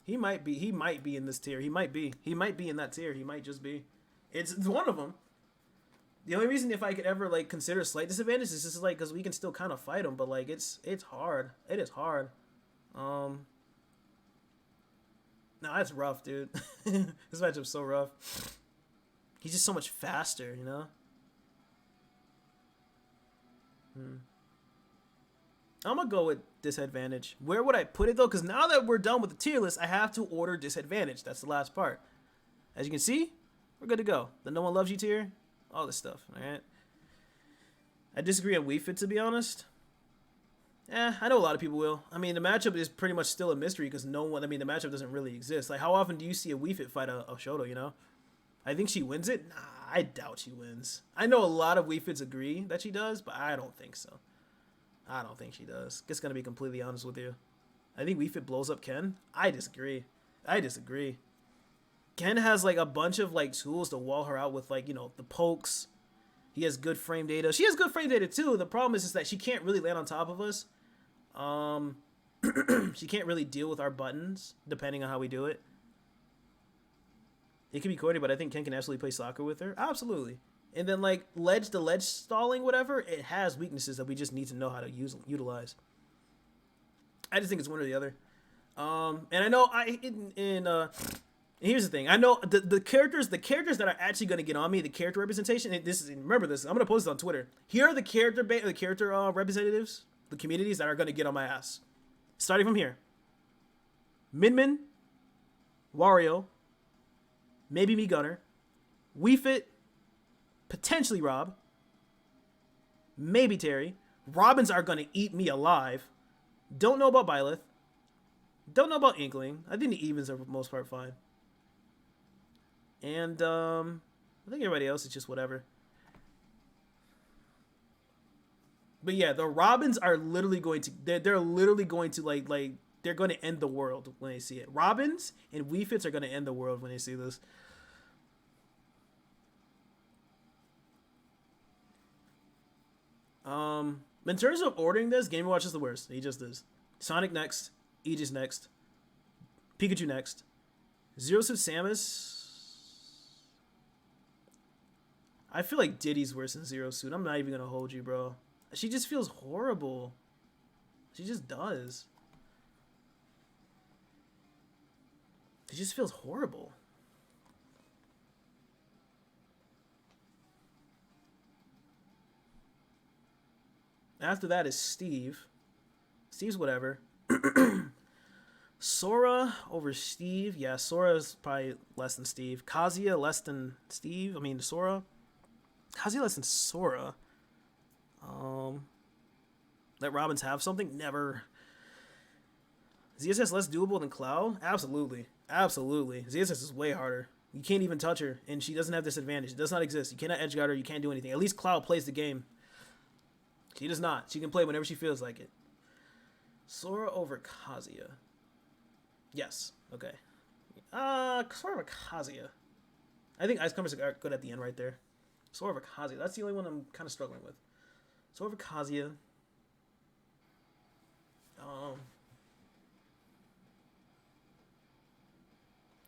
He might be in this tier. He might be in that tier. He might just be. It's one of them. The only reason if I could ever like consider slight disadvantage is just like because we can still kind of fight him, but like it's hard. It is hard. Nah, it's rough, dude. This matchup's so rough. He's just so much faster, you know. I'm gonna go with disadvantage. Where would I put it though? Because now that we're done with the tier list, I have to order disadvantage. That's the last part. As you can see, we're good to go. The no one loves you tier, all this stuff. All right. I disagree on Wii Fit, to be honest. I know a lot of people will. I mean, the matchup is pretty much still a mystery because no one. I mean, the matchup doesn't really exist. Like, how often do you see a Wii Fit fight a Shoto? You know, I think she wins it. Nah, I doubt she wins. I know a lot of Wii Fits agree that she does, but I don't think so. I don't think she does. Just gonna be completely honest with you. I think Wii Fit blows up Ken. I disagree. I disagree. Ken has like a bunch of like tools to wall her out with, like, you know, the pokes. He has good frame data. She has good frame data too. The problem is that she can't really land on top of us. She can't really deal with our buttons depending on how we do it. It can be corny, but I think Ken can absolutely play soccer with her. Absolutely. And then like ledge to ledge stalling, whatever, it has weaknesses that we just need to know how to utilize. I just think it's one or the other. And I know here's the thing. I know the characters that are actually going to get on me, the character representation. And remember this. I'm going to post it on Twitter. Here are the character representatives, the communities that are going to get on my ass. Starting from here. Min Min, Wario, maybe me Gunner, Wii Fit, potentially Rob, maybe Terry. Robins are going to eat me alive. Don't know about Byleth. Don't know about Inkling. I think the evens are for the most part fine. And I think everybody else is just whatever. But yeah, the Robins are literally going to they're literally going to like they're going to end the world when they see it. Robins and Wii Fits are going to end the world when they see this. In terms of ordering this, Game & Watch is the worst. He just is. Sonic next, Aegis next, Pikachu next, Zero Suit Samus. I feel like Diddy's worse than Zero Suit. I'm not even gonna hold you, bro. She just feels horrible. She just does. She just feels horrible. After that is Steve. Steve's whatever. Sora over Steve. Yeah, Sora is probably less than Steve. Kazuya less than Steve. I mean, Sora. Kazuya less than Sora. Let Robins have something? Never. ZSS less doable than Cloud? Absolutely. Absolutely. ZSS is way harder. You can't even touch her, and she doesn't have this advantage. It does not exist. You cannot edgeguard her. You can't do anything. At least Cloud plays the game. She does not. She can play whenever she feels like it. Sora over Kazuya. Yes. Okay. Sora over Kazuya. I think Ice Climbers are good at the end right there. Sora over Kazuya. That's the only one I'm kind of struggling with. Sora over Kazuya.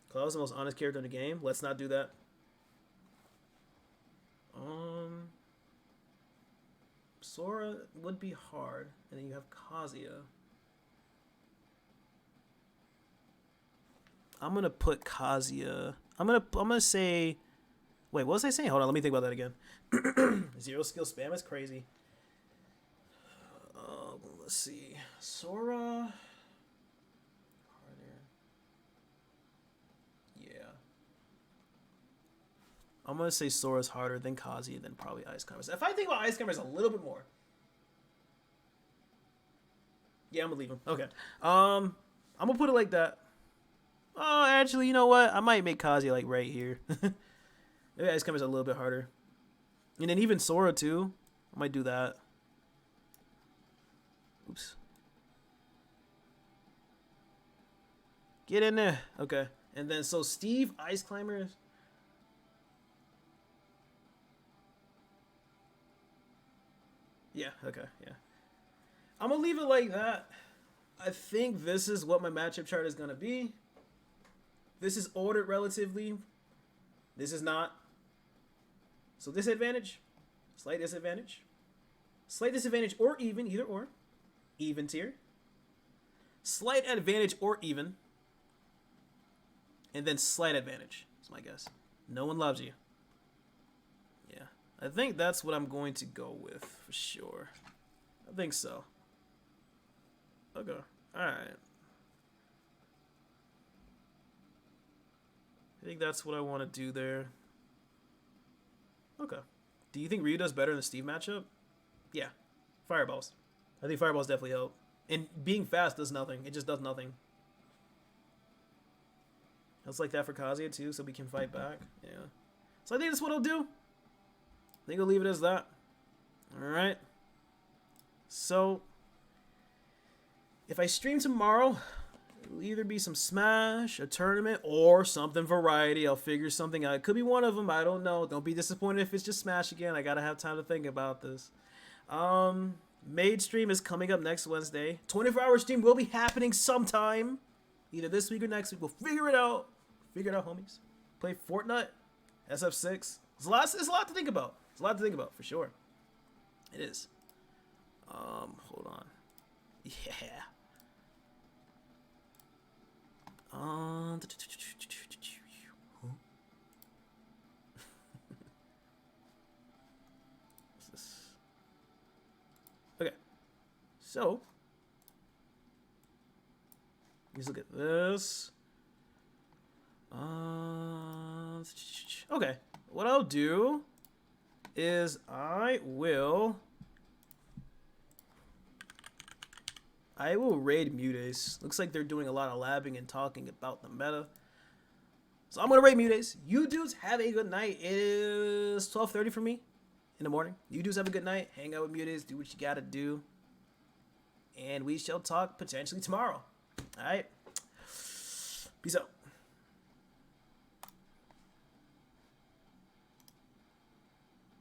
Cloud's the most honest character in the game. Let's not do that. Sora would be hard, and then you have Kazuya. I'm gonna put Kazuya. I'm gonna say. Wait, what was I saying? Hold on, let me think about that again. Zero skill spam is crazy. Let's see. Sora. Harder. Yeah. I'm gonna say Sora's harder than Kazuya, then probably Ice Climbers. If I think about Ice Climbers a little bit more. Yeah, I'm gonna leave him. Okay. I'm gonna put it like that. Oh, actually, you know what? I might make Kazuya like right here. Maybe Ice Climbers a little bit harder. And then even Sora too. I might do that. Oops. Get in there. Okay. And then so Steve, Ice Climbers. Yeah, okay, yeah. I'm gonna leave it like that. I think this is what my matchup chart is gonna be. This is ordered relatively. This is not. So disadvantage, slight disadvantage, slight disadvantage or even, either or, even tier, slight advantage or even, and then slight advantage. That's my guess. No one loves you. Yeah, I think that's what I'm going to go with for sure. I think so. Okay, all right. I think that's what I want to do there. Okay. Do you think Ryu does better in the Steve matchup? Yeah. Fireballs. I think fireballs definitely help. And being fast does nothing. It just does nothing. It's like that for Kazuya too, so we can fight back. Yeah. So I think that's what I'll do. I think I'll leave it as that. Alright. So, if I stream tomorrow, it'll either be some Smash, a tournament, or something variety. I'll figure something out. It could be one of them. I don't know. Don't be disappointed if it's just Smash again. I gotta have time to think about this. Maid stream is coming up next Wednesday. 24-hour stream will be happening sometime. Either this week or next week. We'll figure it out. Figure it out, homies. Play Fortnite. SF6. There's a lot to think about. There's a lot to think about, for sure. It is. Hold on. Yeah. What's this? Okay. So, let's look at this. Okay. What I'll do is I will raid Mutace. Looks like they're doing a lot of labbing and talking about the meta. So I'm going to raid Mutace. You dudes have a good night. It is 12:30 for me in the morning. You dudes have a good night. Hang out with Mutace. Do what you got to do. And we shall talk potentially tomorrow. All right. Peace out.